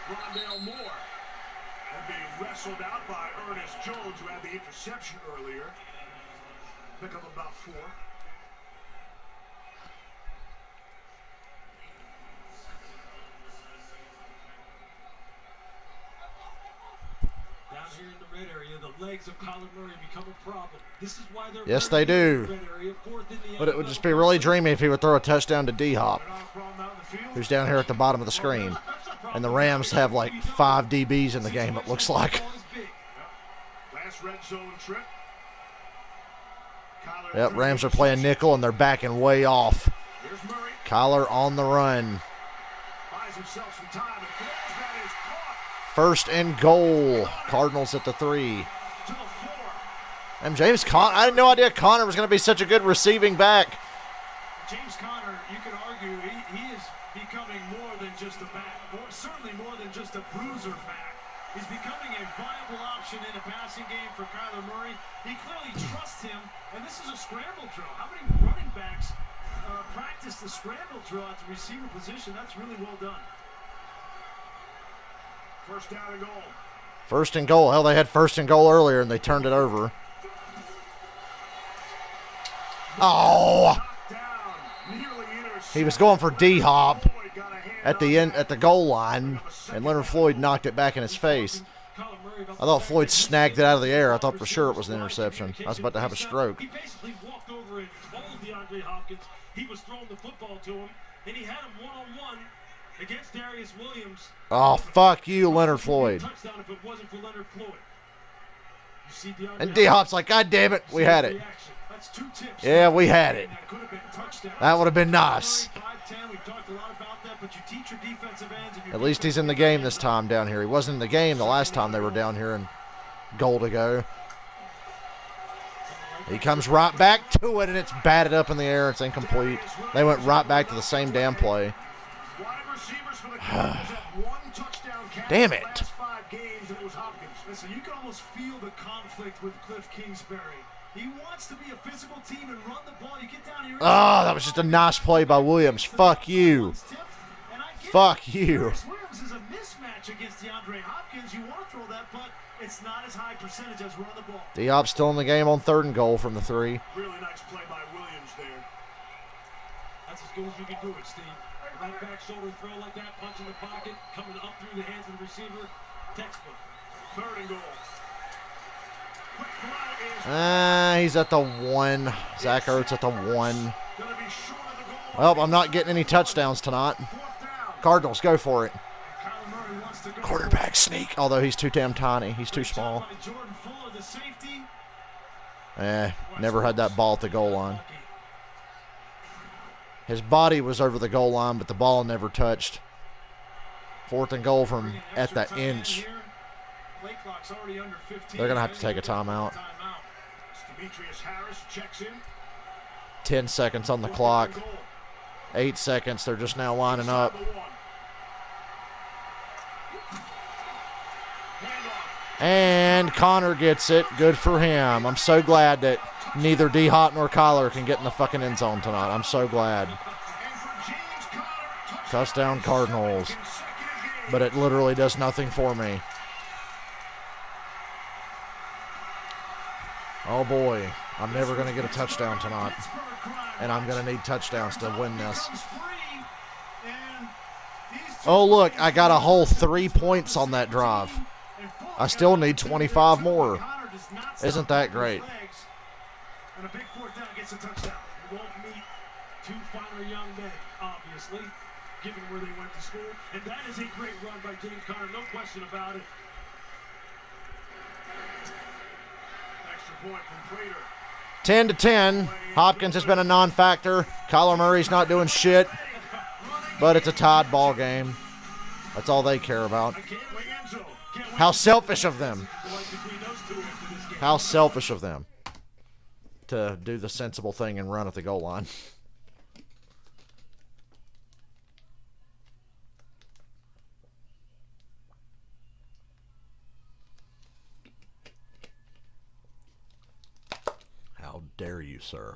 Rondale Moore. And being wrestled out by Ernest Jones, who had the interception earlier. Pick up about 4. Down here in the red area, the legs of Kyler Murray become a problem. This is why they're Yes, they do. But it would just be really dreamy if he would throw a touchdown to D-Hop, who's down here at the bottom of the screen. And the Rams have like 5 DBs in the game, it looks like. Last red zone trip. Yep, Rams are playing nickel, and they're backing way off. Kyler on the run. Buys himself some time and throws. That is caught. First and goal. Cardinals at the 3. To the 4. And James Conner, I had no idea Conner was going to be such a good receiving back. James Conner, you could argue, he is becoming more than just a back, certainly more than just a bruiser back. He's becoming a viable option in a passing game for Kyler Murray. He clearly trusts him, and this is a scramble drill. How many running backs practice the scramble drill at the receiver position? That's really well done. First down and goal. First and goal. Hell, they had first and goal earlier, and they turned it over. Oh! He was going for D-Hop at the end, at the goal line, and Leonard Floyd knocked it back in his face. I thought Floyd snagged it out of the air. I thought for sure it was an interception. I was about to have a stroke. He basically walked over and told DeAndre Hopkins he was throwing the football to him, and he had him one-on-one against Darius Williams. Oh, fuck you, Leonard Floyd. Touchdown if it wasn't for Leonard Floyd. You see DeAndre And D-Hop's like, God damn it, we had it. That's 2 tips. Yeah, we had it. That could have been touchdowns. That would have been nice. 5-10, we've talked a lot about that, but you teach your defensive ends. And your At least he's in the game this time down here. He wasn't in the game the last time they were down here in goal to go. He comes right back to it, and it's batted up in the air. It's incomplete. They went right back to the same damn play. Damn it. Listen, you can almost feel the conflict with Cliff Kingsbury. He wants to be a physical team and run the ball. You get down here. Oh, that was just a nice play by Williams. Fuck you. Fuck you. Williams is a mismatch against DeAndre Hopkins. You want to throw that, but it's not as high percentage as run the ball. D-Hop's still in the game on 3rd and goal from the 3. Really nice play by Williams there. That's as good as you can do it, Steve. Right back shoulder throw like that, punch in the pocket, coming up through the hands of the receiver. Textbook. 3rd and goal. He's at the 1. Zach Ertz at the 1. Well, I'm not getting any touchdowns tonight. Cardinals, go for it. Quarterback sneak. Although he's too damn tiny. He's too small. Never had that ball at the goal line. His body was over the goal line, but the ball never touched. 4th and goal from at the inch. They're going to have to take a timeout. 10 seconds on the clock. 8 seconds. They're just now lining up. And Connor gets it. Good for him. I'm so glad that neither D-Hop nor Kyler can get in the fucking end zone tonight. I'm so glad. Touchdown Cardinals. But it literally does nothing for me. Oh boy, I'm never going to get a touchdown tonight. And I'm going to need touchdowns to win this. Oh look, I got a whole 3 points on that drive. I still need 25 more. Isn't that great? And a big 4th down gets a touchdown. You won't meet 2 finer young men, obviously, given where they went to school. And that is a great run by James Conner, no question about it. Extra point from Prater. 10-10. Hopkins has been a non-factor. Kyler Murray's not doing shit. But it's a tied ball game. That's all they care about. How selfish of them. How selfish of them to do the sensible thing and run at the goal line. How dare you, sir?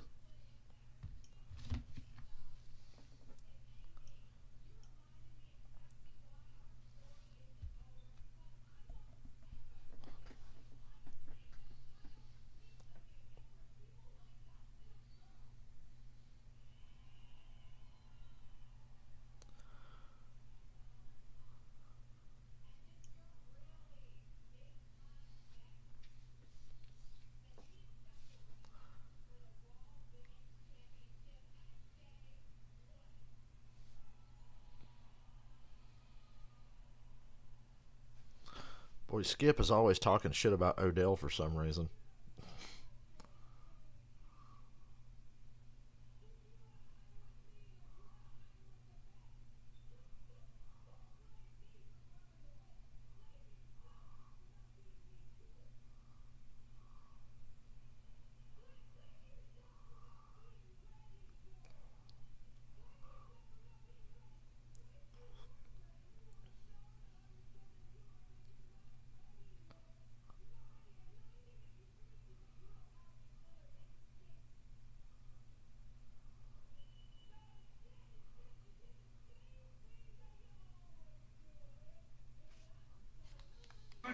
Boy, Skip is always talking shit about Odell for some reason.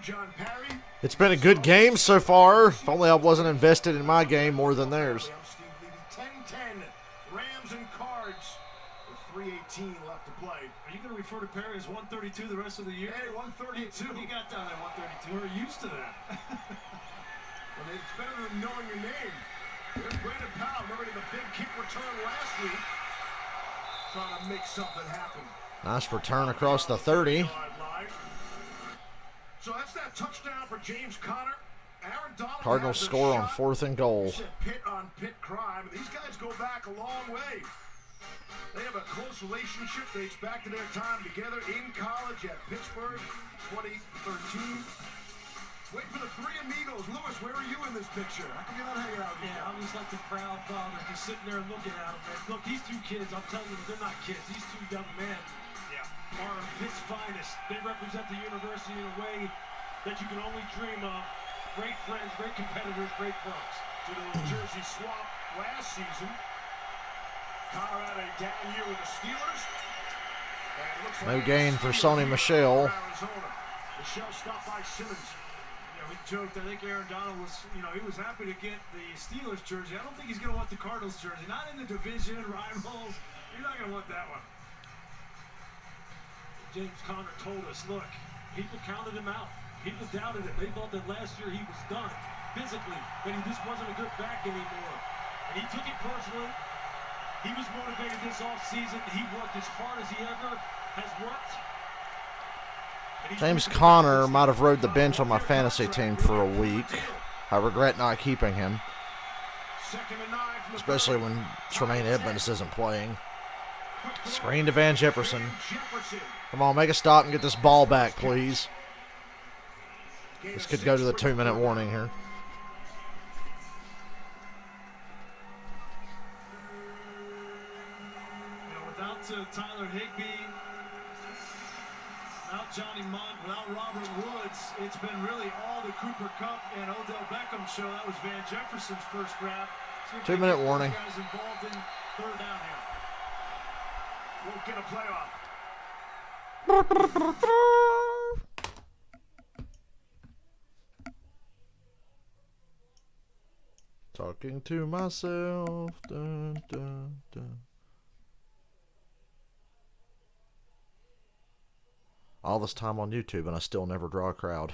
John Parry. It's been a good game so far. If only I wasn't invested in my game more than theirs. I'm Steve Levy, 10-10. Rams and Cards with 3:18 left to play. Are you going to refer to Perry as 132 the rest of the year? Hey, 132. You got down at 132. We're used to that. Well, it's better than knowing your name. There's Brandon Powell. Remember the big kick return last week. Trying to make something happen. Nice return across the 30. So that's that touchdown for James Conner. Aaron Donald Cardinals has a score on shot. 4th and goal. Pit on pit crime. These guys go back a long way. They have a close relationship. Dates back to their time together in college at Pittsburgh, 2013. Wait for the three amigos. Lewis, where are you in this picture? How come you're not hanging out with these Yeah, I'm just like the proud father, just sitting there looking at them. Man. Look, these two kids, I'm telling you, they're not kids. These two young men are Pitt's finest. They represent the university in a way that you can only dream of. Great friends, great competitors, great pros. To the Jersey swap last season. Connor had a down year with the Steelers. And it looks No like gain for Sony Michel. Arizona. Michel stopped by Simmons. We joked, I think Aaron Donald was, he was happy to get the Steelers jersey. I don't think he's going to want the Cardinals jersey. Not in the division, rivals. You're not going to want that one. James Conner told us, look, people counted him out. People doubted him. They thought that last year he was done physically, that he just wasn't a good back anymore. And he took it personally. He was motivated this offseason. He worked as hard as he ever has worked. James Conner might have rode the bench on my fantasy team for a week. I regret not keeping him, especially when Tremaine Edmonds isn't playing. Screen to Van Jefferson. Come on, make a stop and get this ball back, please. This could go to the 2-minute warning here. Without Tyler Higbee, without Johnny Munt, without Robert Woods, it's been really all the Cooper Kupp and Odell Beckham show. That was Van Jefferson's first grab. 2-minute warning. Guys involved in third down here. Won't get a playoff. Talking to myself. Dun, dun, dun. All this time on YouTube and I still never draw a crowd.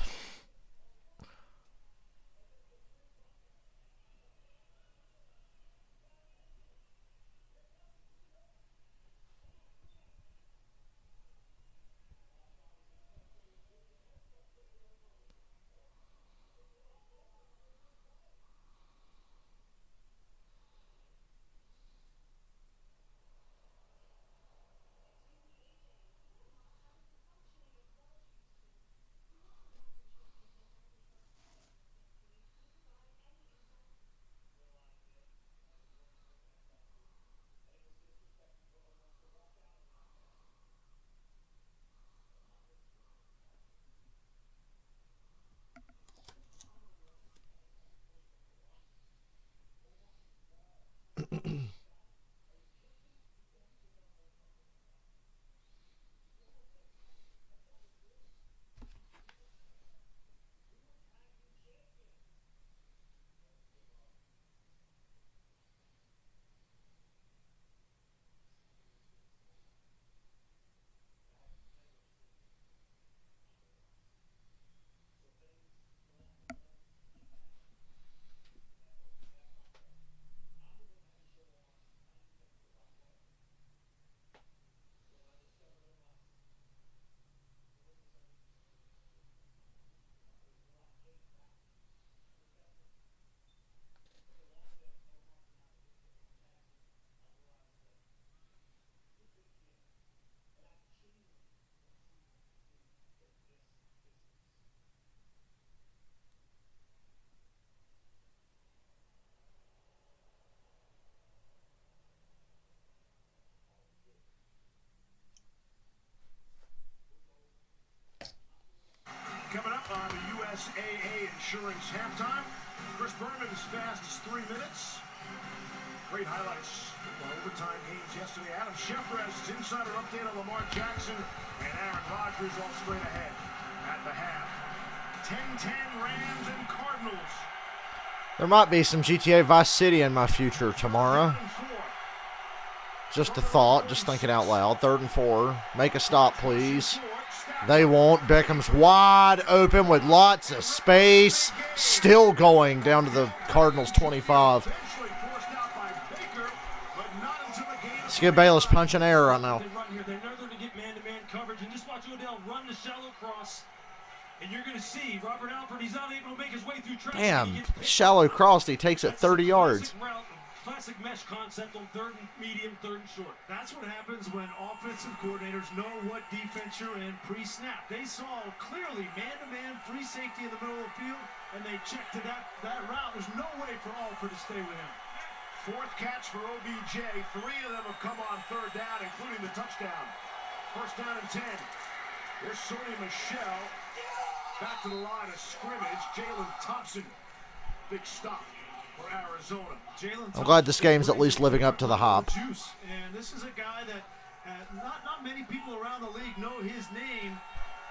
USAA Insurance halftime. Chris Berman as fast as 3 minutes. Great highlights from overtime games yesterday. Adam Schefter has his insider update on Lamar Jackson and Aaron Rodgers all straight ahead at the half. 10-10 Rams and Cardinals. There might be some GTA Vice City in my future tomorrow. Just a thought, just thinking out loud. 3rd and 4. Make a stop, please. They won't. Beckham's wide open with lots of space. Still going down to the Cardinals 25. Skip Bayless punching air right now. They know they're to get man-to-man coverage, and just watch Odell run the shallow cross, and you're going to see Robert Alford. He's not able to make his way through traffic. Damn, shallow cross. He takes it 30 yards. Classic mesh concept on 3rd and medium, 3rd and short. That's what happens when offensive coordinators know what defense you're in pre-snap. They saw clearly man-to-man free safety in the middle of the field, and they checked to that route. There's no way for Alford to stay with him. 4th catch for OBJ. 3 of them have come on 3rd down, including the touchdown. 1st down and 10. Here's Sony Michel. Back to the line of scrimmage. Jalen Thompson. Big stop for Arizona. I'm glad this game's at least living up to the hype. And this is a guy that not many people around the league know his name,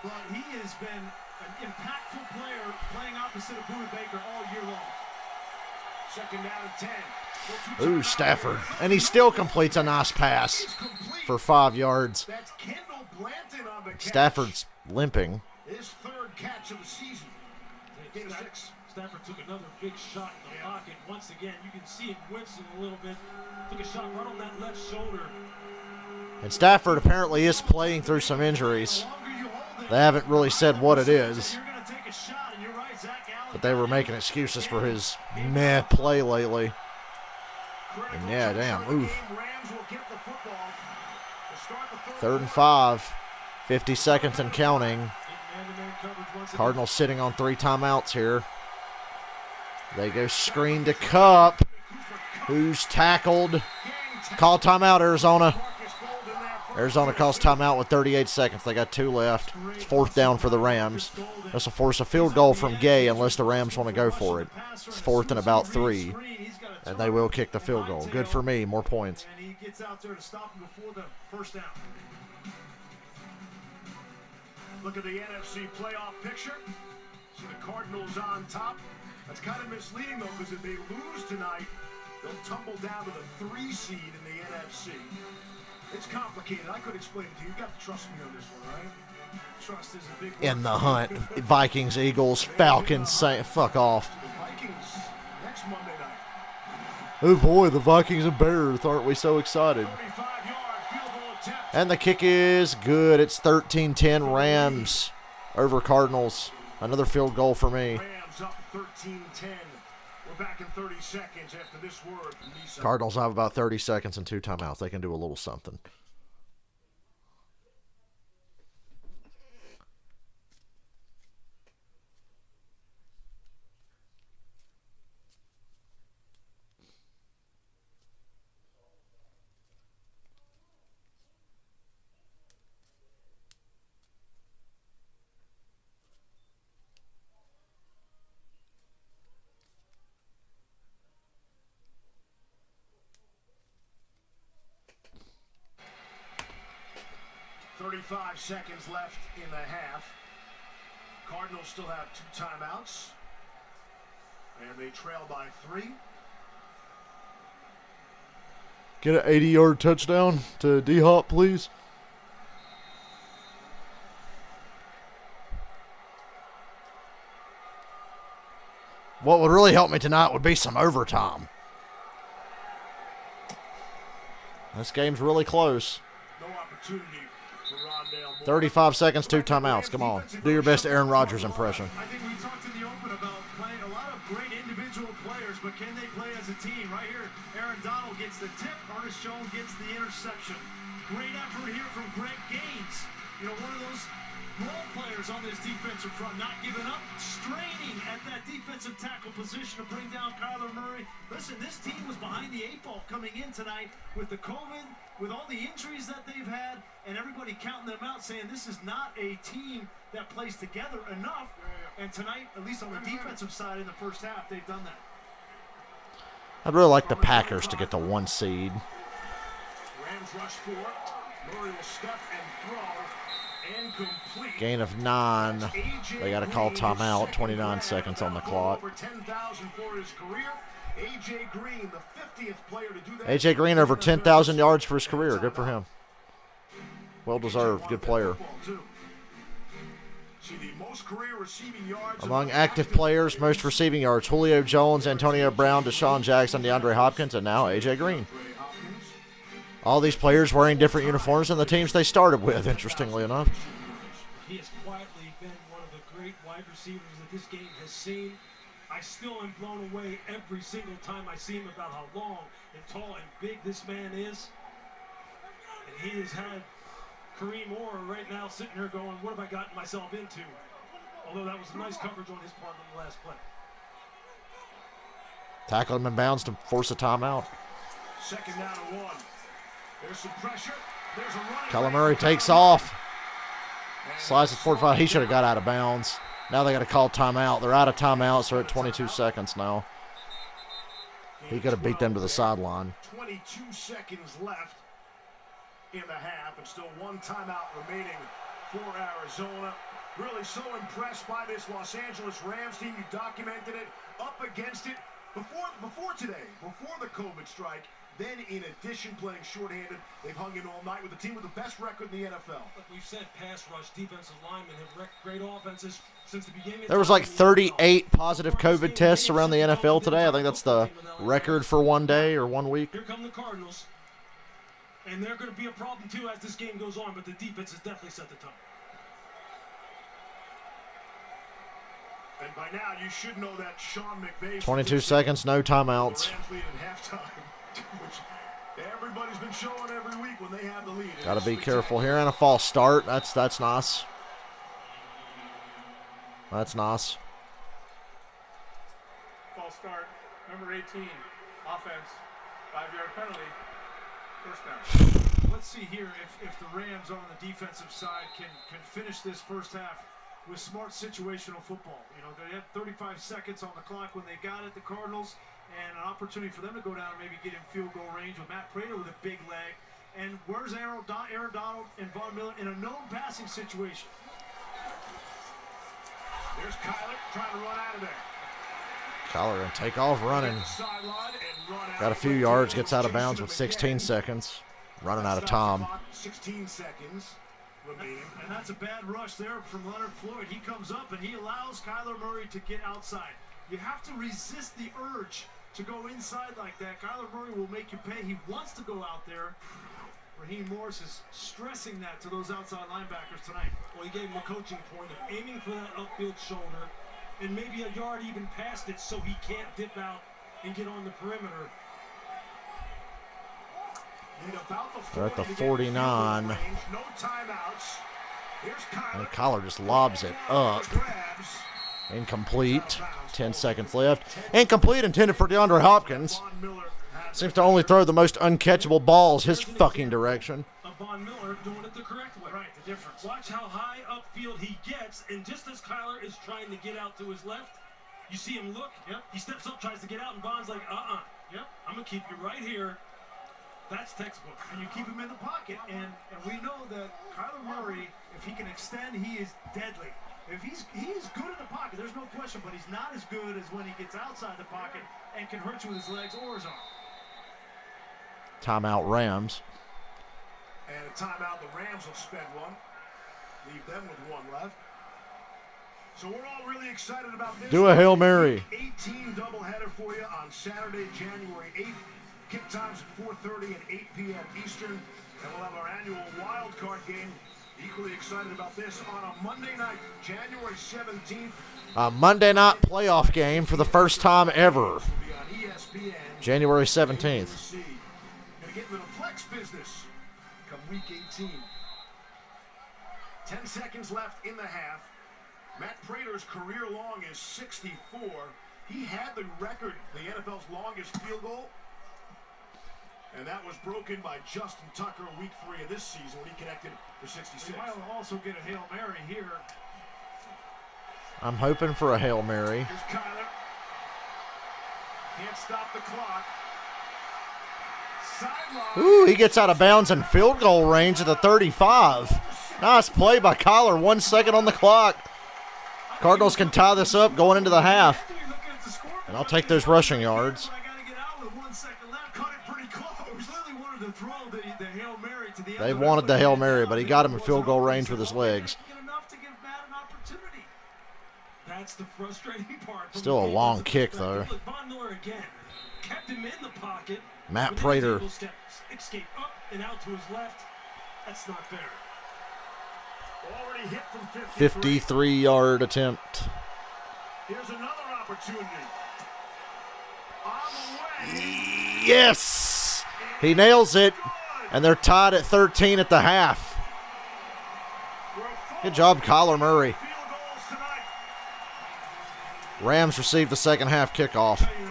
but he has been an impactful player playing opposite of Buda Baker all year long. 2nd down and 10. Ooh, Stafford. And he still completes a nice pass for 5 yards. That's Kendall Blanton on the catch. Stafford's limping. His 3rd catch of the season. Game 6. Stafford took another big shot in the pocket. Once again, you can see him wincing a little bit. Took a shot right on that left shoulder. And Stafford apparently is playing through some injuries. They haven't really said what it is, but they were making excuses for his meh play lately. And yeah, damn, oof. 3rd and 5. 50 seconds and counting. Cardinals sitting on 3 timeouts here. They go screen to Cup, who's tackled. Call timeout, Arizona. Arizona calls timeout with 38 seconds. They got 2 left. It's 4th down for the Rams. This will force a field goal from Gay unless the Rams want to go for it. It's 4th and about 3, and they will kick the field goal. Good for me, more points. And he gets out there to stop him before the 1st down. Look at the NFC playoff picture. So the Cardinals on top. That's kind of misleading, though, because if they lose tonight, they'll tumble down to the 3 seed in the NFC. It's complicated. I could explain it to you. You've got to trust me on this one, right? Trust is a big word. In the hunt. Vikings, Eagles, Falcons, fuck off. The Vikings next Monday night. Oh boy, the Vikings and Bears. Aren't we so excited? 35-yard field goal attempt. And the kick is good. It's 13-10 Rams over Cardinals. Another field goal for me. Rams up 13-10. We're back in 30 seconds after this word from Nissan. Cardinals have about 30 seconds and 2 timeouts. They can do a little something. Five seconds left in the half. Cardinals still have 2 timeouts, and they trail by 3. Get an 80-yard touchdown to D-Hop, please. What would really help me tonight would be some overtime. This game's really close. No opportunity. 35 seconds, 2 timeouts. Come on. Do your best Aaron Rodgers impression. I think we talked in the open about playing a lot of great individual players, but can they play as a team? Right here, Aaron Donald gets the tip. Ernest Jones gets the interception. Great effort here from Greg Gaines. You know, one of those role players on this defensive front, not giving up, straining at that defensive tackle position to bring down Kyler Murray. Listen, this team was behind the 8 ball coming in tonight with the COVID, with all the injuries that they've had, and everybody counting them out, saying this is not a team that plays together enough. And tonight, at least on the defensive side in the first half, they've done that. I'd really like the Packers to get the 1 seed. Rams rush 4. Murray will step and throw and complete. Gain of 9. They got to call timeout. 29 seconds on the clock. Over 10,000 for his career. AJ Green, the 50th player to do that. AJ Green over 10,000 yards for his career. Good for him. Well deserved. Good player. Among active players, most receiving yards: Julio Jones, Antonio Brown, Deshaun Jackson, DeAndre Hopkins, and now AJ Green. All these players wearing different uniforms than the teams they started with, interestingly enough. He has quietly been one of the great wide receivers that this game has seen. I still am blown away every single time I see him about how long and tall and big this man is. And he has had Kareem Orr right now sitting here going, what have I gotten myself into? Although that was a nice coverage on his part on the last play. Tackled him in bounds to force a timeout. Second down and 1. There's some pressure. There's a running. Kyler Murray takes off. Slides at 45. He should have got out of bounds. Now they got to call timeout. They're out of timeouts. They're at 22 seconds now. He could have beat them to the sideline. 22 seconds left in the half, and still 1 timeout remaining for Arizona. Really so impressed by this Los Angeles Rams team. You documented it, up against it before today, before the COVID strike. Then, in addition, playing shorthanded, they've hung in all night with the team with the best record in the NFL. Like we've said, pass rush, defensive linemen have wrecked great offenses since the beginning. There was like 38 positive COVID tests around the NFL today. I think that's the record for one day or 1 week. Here come the Cardinals, and they're going to be a problem too as this game goes on, but the defense has definitely set the tone. And by now, you should know that Sean McVay. 22 seconds, no timeouts. Which everybody's been showing every week when they have the lead. Got to be careful here. And a false start. That's nice. That's nice. False start. Number 18. Offense. 5-yard penalty. First down. Let's see here if the Rams on the defensive side can finish this first half with smart situational football. You know, they had 35 seconds on the clock when they got it, the Cardinals, and an opportunity for them to go down and maybe get in field goal range with Matt Prater with a big leg. And where's Aaron Donald and Von Miller in a known passing situation? There's Kyler trying to run out of there. Kyler going to take off running. Got a few yards, gets out of bounds with 16 seconds. Running out of time. 16 seconds remaining. And that's a bad rush there from Leonard Floyd. He comes up and he allows Kyler Murray to get outside. You have to resist the urge to go inside like that. Kyler Murray will make you pay. He wants to go out there. Raheem Morris is stressing that to those outside linebackers tonight. Well, he gave him a coaching point of aiming for that upfield shoulder and maybe a yard even past it so he can't dip out and get on the perimeter. They're at the 49. No timeouts. Here's Kyler. And Kyler just lobs it up. Incomplete. 10 seconds left. Incomplete, intended for DeAndre Hopkins. Seems to only throw the most uncatchable balls his fucking direction. Von Miller doing it the correct way. Right, the difference. Watch how high upfield he gets, and just as Kyler is trying to get out to his left, you see him look. Yep. He steps up, tries to get out, and Von's like, Yep. I'm going to keep you right here. That's textbook. And you keep him in the pocket. And we know that Kyler Murray, if he can extend, he is deadly. If he is good in the pocket, there's no question, but he's not as good as when he gets outside the pocket and can hurt you with his legs or his arm. Timeout Rams. And a timeout, the Rams will spend one. Leave them with one left. So we're all really excited about this. Do a Hail Mary. 18 doubleheader for you on Saturday, January 8th. Kick times at 4:30 and 8 p.m. Eastern. And we'll have our annual wild card game. Equally excited about this on a Monday night, January 17th. A Monday night playoff game for the first time ever. Will be on ESPN. January 17th. Gonna get into the flex business come week 18. 10 seconds left in the half. Matt Prater's career long is 64. He had the record, the NFL's longest field goal. And that was broken by Justin Tucker week 3 of this season when he connected for 66. He might also get a Hail Mary here. I'm hoping for a Hail Mary. Here's Kyler. Can't stop the clock. Sideline. Ooh, he gets out of bounds in field goal range at the 35. Nice play by Kyler. 1 second on the clock. Cardinals can tie this up going into the half. And I'll take those rushing yards. They wanted the Hail Mary, but he got him in field goal range with his legs. That's the frustrating part. Still a long kick, though. Von Miller again kept him in the pocket. Matt Prater. Escape up and out to his left. That's not fair. Already hit from 53. 53-yard attempt. Here's another opportunity. On the way. Yes! He nails it. And they're tied at 13 at the half. Good job, Kyler Murray. Rams received the second half kickoff. Hidden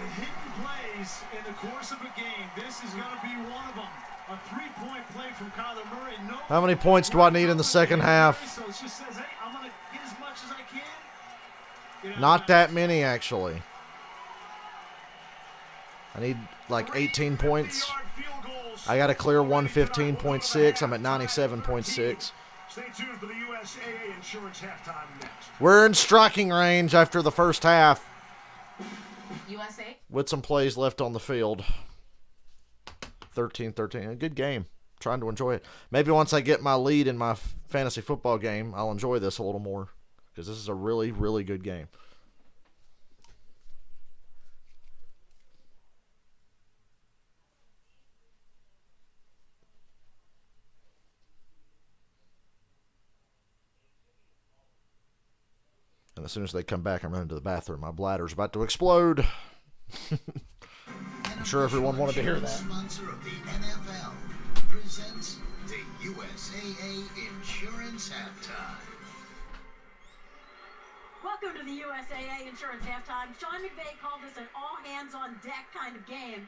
plays in the course of a game. This is going to be one of them. A three-point play from Kyler Murray. No, How many points do I need in the second half? So it just says, hey, I'm going to get as much as I can. You know, Not that many, actually. I need like 18 points. I got to clear 115.6. I'm at 97.6. Stay tuned for the USAA Insurance halftime next. We're in striking range after the first half. USA? With some plays left on the field. 13-13. A good game. Trying to enjoy it. Maybe once I get my lead in my fantasy football game, I'll enjoy this a little more. Because this is a really, really good game. And as soon as they come back, I'm running to the bathroom. My bladder's about to explode. I'm sure everyone wanted to hear that. Sponsor of the NFL presents the USAA Insurance Halftime. Welcome to the USAA Insurance Halftime. Sean McVay called this an all-hands-on-deck kind of game.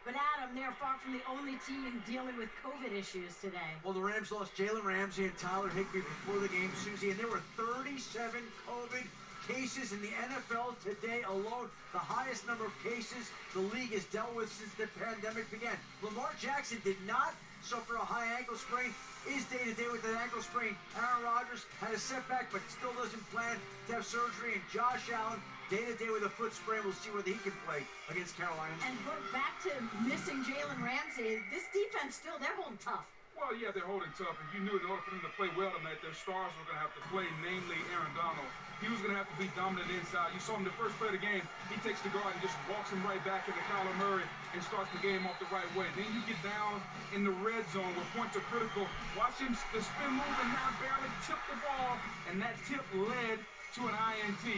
But Adam, they're far from the only team dealing with COVID issues today. Well, the Rams lost Jalen Ramsey and Tyler Higbee before the game, Susie, and there were 37 COVID cases in the NFL today alone. The highest number of cases the league has dealt with since the pandemic began. Lamar Jackson did not suffer a high ankle sprain, is day-to-day with an ankle sprain. Aaron Rodgers had a setback but still doesn't plan to have surgery, and Josh Allen day-to-day with a foot sprain. We'll see whether he can play against Carolina. And we're back to missing Jalen Ramsey. This defense still, they're holding tough. Well, yeah, they're holding tough, and you knew in order for them to play well tonight, their stars were going to have to play, namely Aaron Donald. He was going to have to be dominant inside. You saw him the first play of the game. He takes the guard and just walks him right back into Kyler Murray and starts the game off the right way. Then you get down in the red zone where points are critical. Watch him, the spin move, and now barely tip the ball, and that tip led to an INT.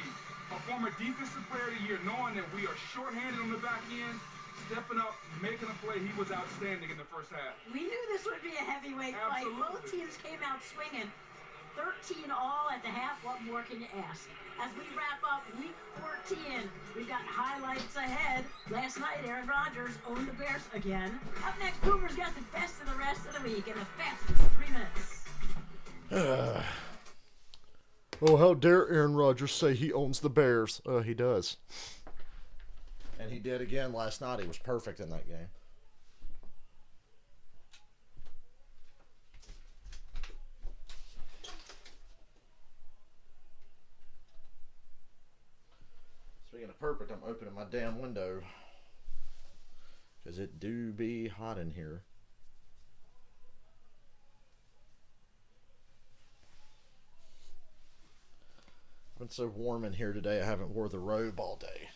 A former defensive player of the year, knowing that we are shorthanded on the back end, stepping up, making a play. He was outstanding in the first half. We knew this would be a heavyweight fight. Both teams came out swinging. 13 all at the half. What more can you ask? As we wrap up week 14, we've got highlights ahead. Last night, Aaron Rodgers owned the Bears again. Up next, Boomer's got the best of the rest of the week in the fastest 3 minutes. Oh, how dare Aaron Rodgers say he owns the Bears? He does. And he did again last night. He was perfect in that game. Speaking of perfect, I'm opening my damn window. Because it do be hot in here. It's been so warm in here today, I haven't wore the robe all day.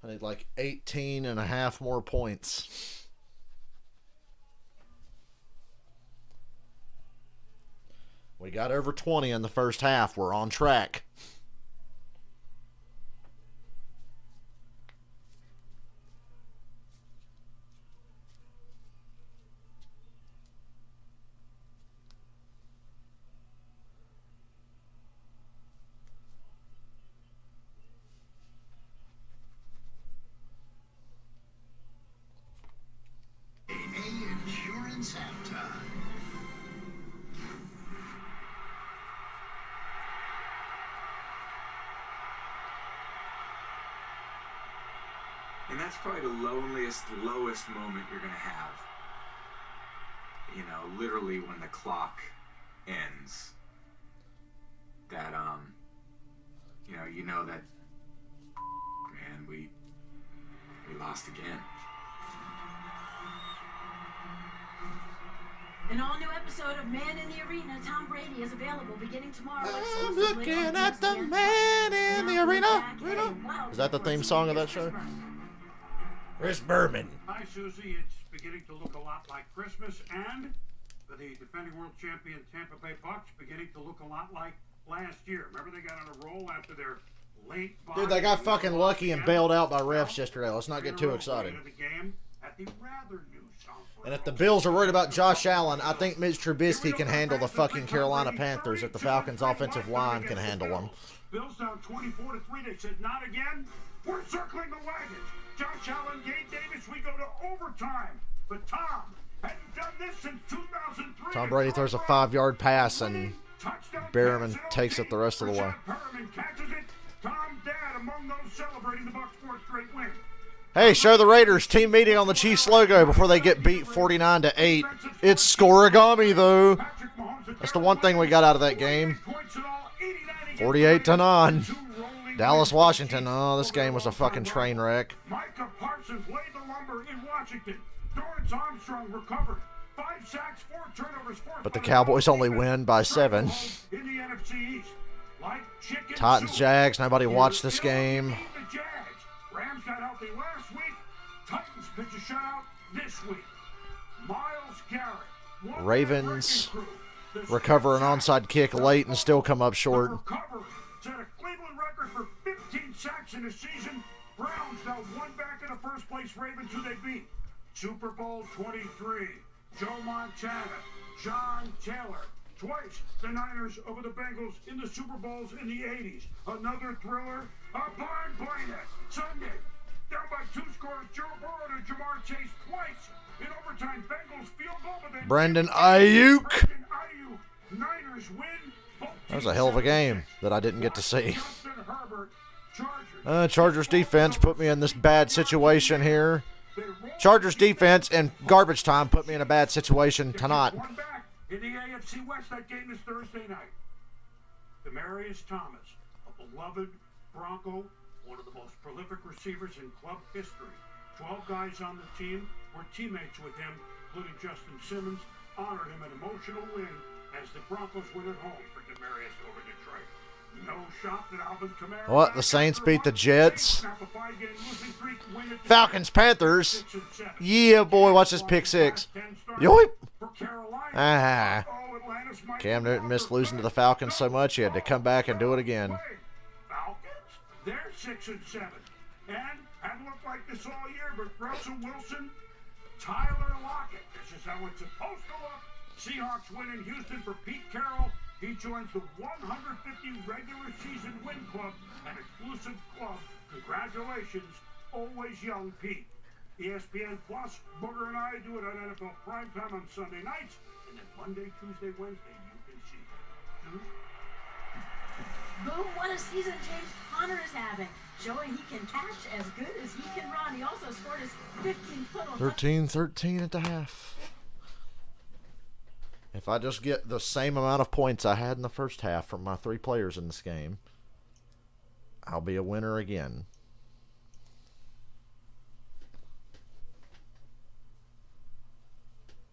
I need like 18 and a half more points. We got over 20 in the first half. We're on track. Insurance halftime. And that's probably the lowest moment you're going to have. You know, literally when the clock ends. That, you know that, man, we lost again. An all-new episode of Man in the Arena, Tom Brady, is available beginning tomorrow. I'm looking at the man in the arena. Is that the theme song of that show? Chris Berman. Hi, Susie. It's beginning to look a lot like Christmas, and for the defending world champion Tampa Bay Bucks, beginning to look a lot like last year. Remember they got on a roll after their late. Dude, they got fucking lucky and bailed out by refs yesterday. Let's not get too excited. And if the Bills are worried about Josh Allen, I think Mitch Trubisky can handle the fucking Carolina Panthers if the Falcons' offensive line can handle them. Bills down 24-3. They said, not again. We're circling the wagons. Josh Allen, Gabe Davis, we go to overtime. But Tom hadn't done this since 2003. Tom Brady throws a 5-yard pass, and Berman takes it the rest of the way. Tom Dad among those celebrating the Bucs' 4th straight win. Hey, show the Raiders team meeting on the Chiefs logo before they get beat 49-8. It's scoregami, though. That's the one thing we got out of that game. 48-9. Dallas, Washington. Oh, this game was a fucking train wreck. Micah Parsons laid the lumber in Washington. Dorrance Armstrong recovered. 5 sacks, 4 turnovers, 4 But the Cowboys only win by 7. in the NFC East. Like chicken Titans, soup. Jags. Nobody watched this game. The Jags. Rams got healthy last week. Titans pitch a shutout this week. Myles Garrett. Ravens recover an onside kick late and still come up short. Set a Cleveland record for 15 sacks in a season. Browns now one back in the first place Ravens, who they beat. Super Bowl 23. Joe Montana. John Taylor. Twice the Niners over the Bengals in the Super Bowls in the 80s. Another thriller. A barn burner. Sunday. Down by 2 scores. Joe Burrow to Jamar Chase twice. In overtime, Bengals field goal. But then Brandon Ayuk. Niners win. That was a hell of a game that I didn't get to see. Chargers defense put me in this bad situation here. Chargers defense and garbage time put me in a bad situation tonight. In the AFC West, that game is Thursday night. Demaryius Thomas, a beloved Bronco, one of the most prolific receivers in club history. 12 guys on the team were teammates with him, including Justin Simmons, honored him an emotional win as the Broncos win at home for Demaryius over Detroit. No shot that Alvin Kamara. What? The Saints beat the Jets? Falcons, Panthers. Yeah, boy, watch this pick 6. Yoip. Ah. Cam Newton missed losing to the Falcons so much he had to come back and do it again. Falcons, they're 6-7. And hadn't looked like this all year, but Russell Wilson, Tyler Lockett. This is how it's supposed to look. Seahawks win in Houston for Pete Carroll. He joins the 150 regular season win club, an exclusive club. Congratulations, always young Pete. ESPN Plus, Booger and I do it on NFL Primetime on Sunday nights, and then Monday, Tuesday, Wednesday, you can see it. Boom, what a season James Conner is having. Showing he can catch as good as he can run. He also scored his 15th total. 13 at the half. If I just get the same amount of points I had in the first half from my 3 players in this game, I'll be a winner again.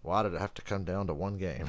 Why did it have to come down to 1 game?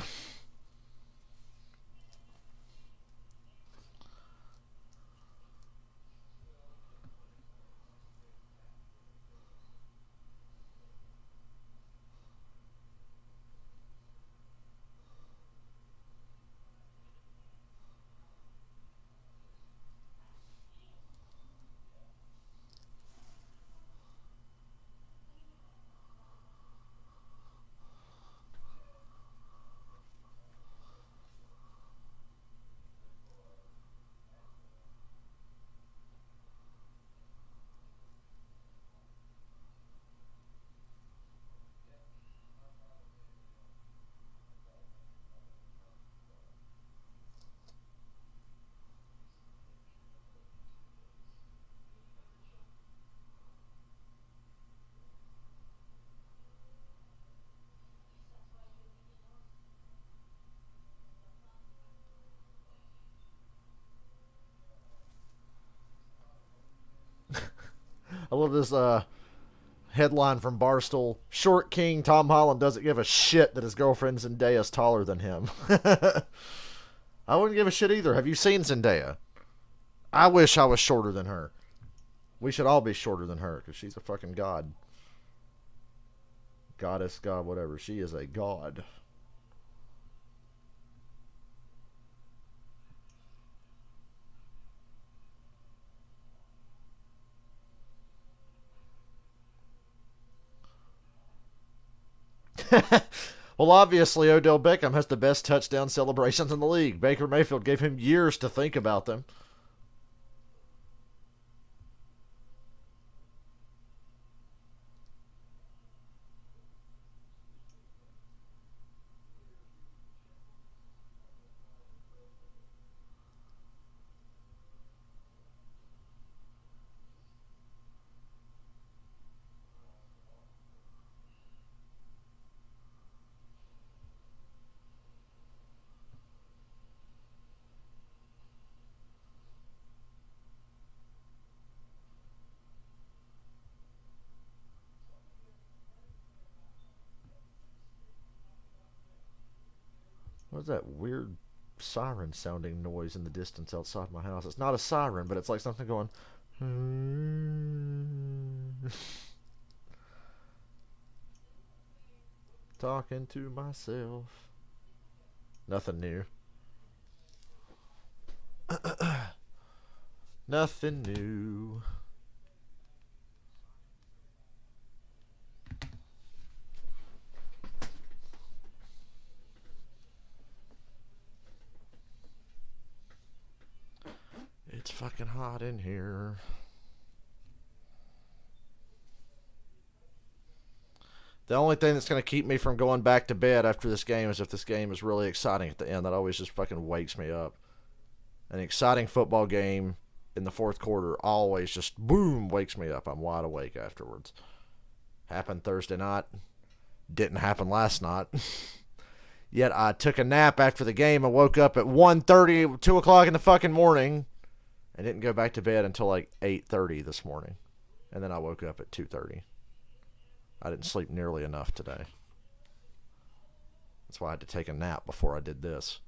I love this headline from Barstool. Short King Tom Holland doesn't give a shit that his girlfriend Zendaya is taller than him. I wouldn't give a shit either. Have you seen Zendaya? I wish I was shorter than her. We should all be shorter than her because she's a fucking god. Goddess, god, whatever. She is a god. Well, obviously, Odell Beckham has the best touchdown celebrations in the league. Baker Mayfield gave him years to think about them. What's that weird siren sounding noise in the distance outside my house? It's not a siren, but it's like something going. Talking to myself. Nothing new. Nothing new. It's fucking hot in here. The only thing that's going to keep me from going back to bed after this game is if this game is really exciting at the end. That always just fucking wakes me up. An exciting football game in the fourth quarter always just, boom, wakes me up. I'm wide awake afterwards. Happened Thursday night. Didn't happen last night. Yet I took a nap after the game and woke up at 1:30, 2 o'clock in the fucking morning. I didn't go back to bed until like 8:30 this morning. And then I woke up at 2:30. I didn't sleep nearly enough today. That's why I had to take a nap before I did this.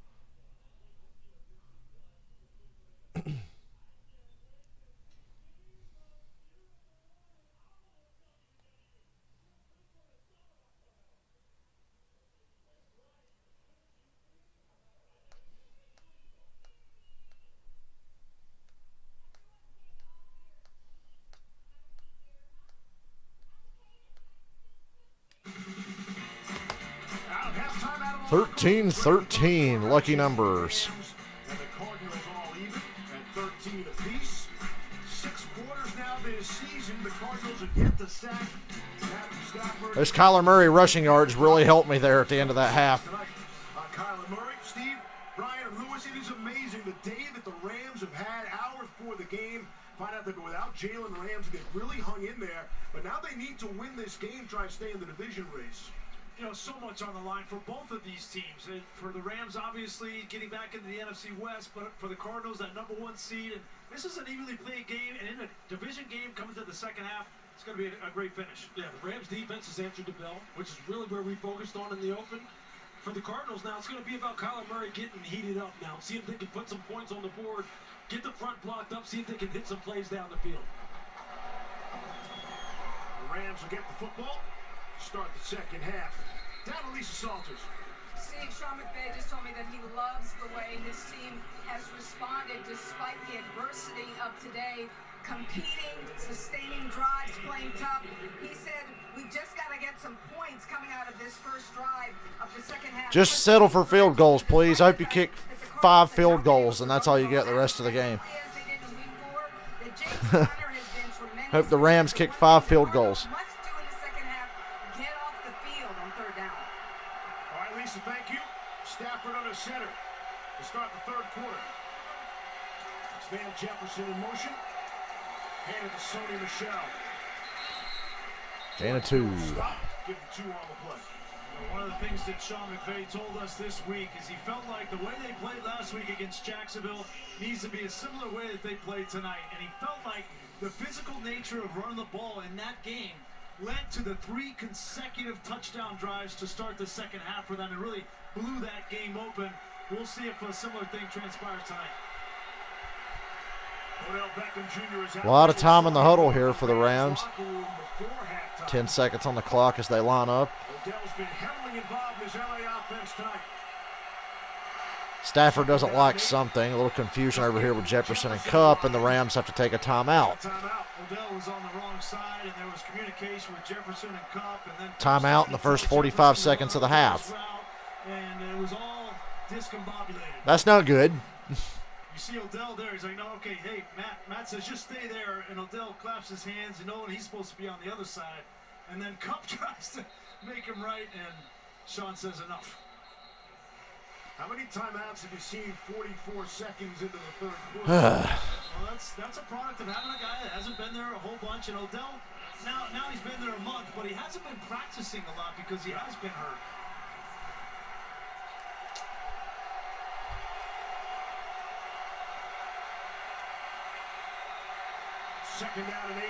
13-13, lucky numbers. And the Cardinals all even at 13 apiece. 6 quarters now this season. The Cardinals have yet to sack Matthew Stafford. Those Kyler Murray rushing yards really helped me there at the end of that half. Kyler Murray, Steve, Brian, and Lewis, it is amazing the day that the Rams have had hours before the game. Find out that without Jalen Ramsey, they've really hung in there. But now they need to win this game, try to stay in the division race. You know, so much on the line for both of these teams. And for the Rams, obviously, getting back into the NFC West, but for the Cardinals, that #1 seed. And this is an evenly played game, and in a division game coming to the second half, it's going to be a great finish. Yeah, the Rams defense has answered the bell, which is really where we focused on in the open. For the Cardinals now, it's going to be about Kyler Murray getting heated up now. See if they can put some points on the board, get the front blocked up, see if they can hit some plays down the field. The Rams will get the football, start the second half. Down to Lisa Salters. Steve, Sean McVay just told me that he loves the way his team has responded despite the adversity of today. Competing, sustaining drives, playing tough. He said, we just got to get some points coming out of this first drive of the second half. Just settle for field goals, please. I hope you kick 5 field goals, and that's all you get the rest of the game. Hope the Rams kick 5 field goals. Lisa, thank you. Stafford under center to start the third quarter. It's Van Jefferson in motion. Handed to Sony Michel. And a 2. Give him 2 on the play. One of the things that Sean McVay told us this week is he felt like the way they played last week against Jacksonville needs to be a similar way that they played tonight. And he felt like The physical nature of running the ball in that game led to the 3 consecutive touchdown drives to start the second half for them. It really blew that game open. We'll see if a similar thing transpires tonight. A lot of time in the huddle here for the Rams. 10 seconds on the clock as they line up. Odell's been heavily involved in his LA offense tonight. Stafford doesn't like something. A little confusion over here with Jefferson and Kupp, and the Rams have to take a timeout. Odell was on the wrong side, and there was communication with Jefferson and Kupp. And then timeout in the first 45 seconds of the half. And it was all discombobulated. That's not good. You see Odell there. He's like, no, okay, hey, Matt says just stay there. And Odell claps his hands, and knowing he's supposed to be on the other side. And then Kupp tries to make him right, and Sean says enough. How many timeouts have you seen 44 seconds into the third quarter? Well, that's a product of having a guy that hasn't been there a whole bunch. And Odell, now he's been there a month, but he hasn't been practicing a lot because he has been hurt. Second down and 8.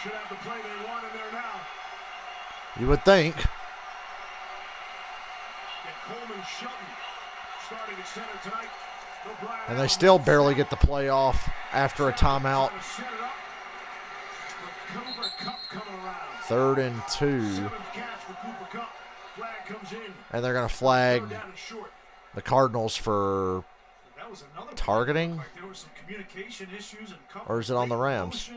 Should have the play they want in there now. You would think. Coleman Shelton starting at center tonight. And they still barely get the play off after a timeout. 3rd and 2. And they're going to flag the Cardinals for targeting. Or is it on the Rams?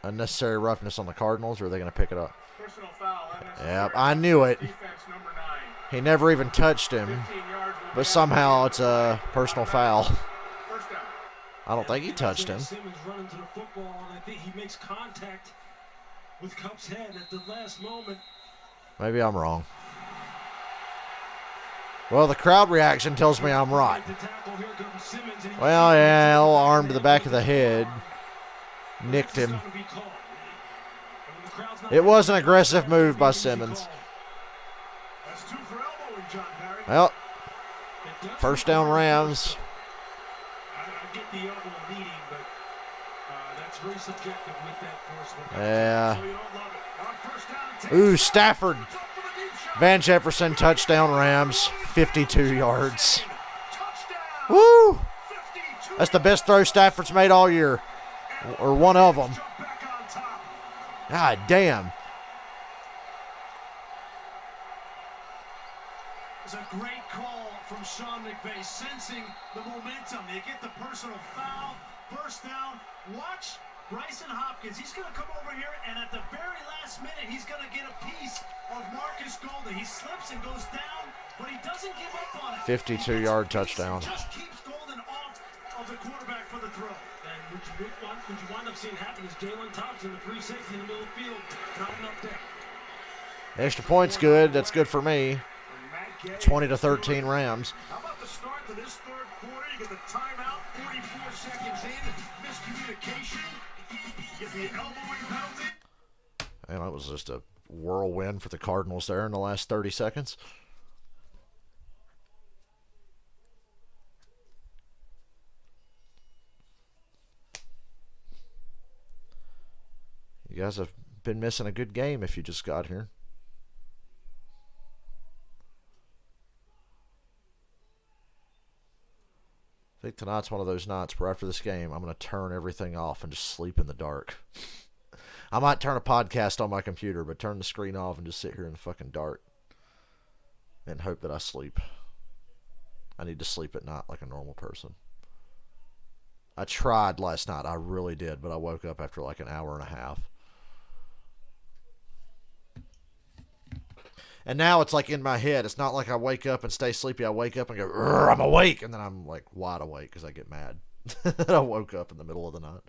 Unnecessary roughness on the Cardinals, or are they going to pick it up? Personal foul. Yep, I knew it. He never even touched him, but somehow it's a personal foul. I don't think he touched him. Simmons running to the football, and I think he makes contact with Kupp's head at the last moment. Maybe I'm wrong. Well, the crowd reaction tells me I'm right. Well, yeah, a little arm to the back of the head. Nicked him. It was an aggressive move by Simmons. Well, first down Rams. I get the elbow leading, but that's very subjective with that force. Yeah. Ooh, Stafford. Van Jefferson, touchdown Rams, 52 yards. Woo! That's the best throw Stafford's made all year, or one of them. God damn. It's a great call from Sean McVay, sensing the momentum. They get the personal foul, first down. Watch Bryson Hopkins. He's going to come over here, and at the very last minute, he's going to get a piece of Marcus Golden. He slips and goes down, but he doesn't give up on it. 52-yard touchdown. Just keeps Golden off of the quarterback for the throw. And what you wind up seeing happen is Jalen Thompson, the free safety in the middle of the field, driving up there. Extra point's good. That's good for me. 20-13 Rams. How about the start to this third quarter? You get the timeout, 44 seconds in, miscommunication. Get the elbowing penalty. And that was just a whirlwind for the Cardinals there in the last 30 seconds. You guys have been missing a good game if you just got here. I think tonight's one of those nights where after this game, I'm going to turn everything off and just sleep in the dark. I might turn a podcast on my computer, but turn the screen off and just sit here in the fucking dark and hope that I sleep. I need to sleep at night like a normal person. I tried last night. I really did, but I woke up after like an hour and a half. And now it's like in my head. It's not like I wake up and stay sleepy. I wake up and go, I'm awake. And then I'm like wide awake because I get mad that I woke up in the middle of the night.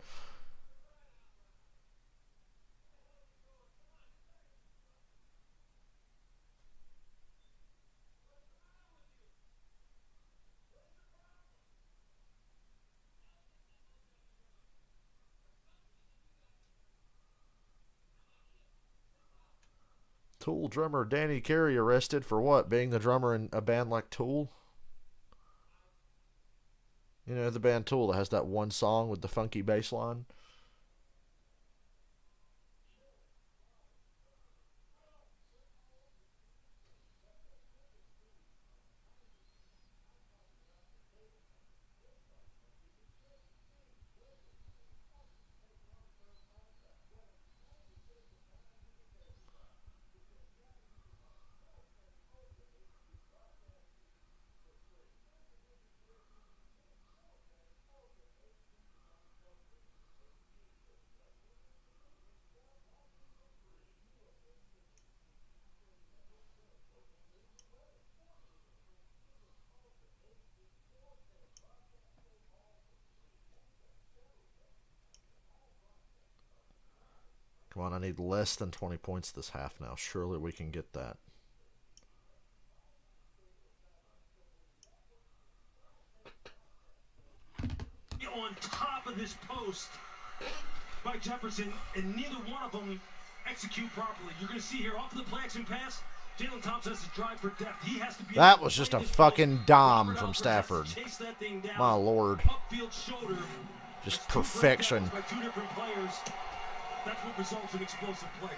Tool drummer Danny Carey arrested for what? Being the drummer in a band like Tool? You know, the band Tool that has that one song with the funky bass line. Come on, I need less than 20 points this half now. Surely we can get that. On top of this post by Jefferson, and neither one of them execute properly. You're going to see here off of the play action pass, Jalen Thompson has to drive for depth. He has to be. That was just a fucking dom from Stafford. My lord. Just perfection. By two different players. That's what results in explosive plays.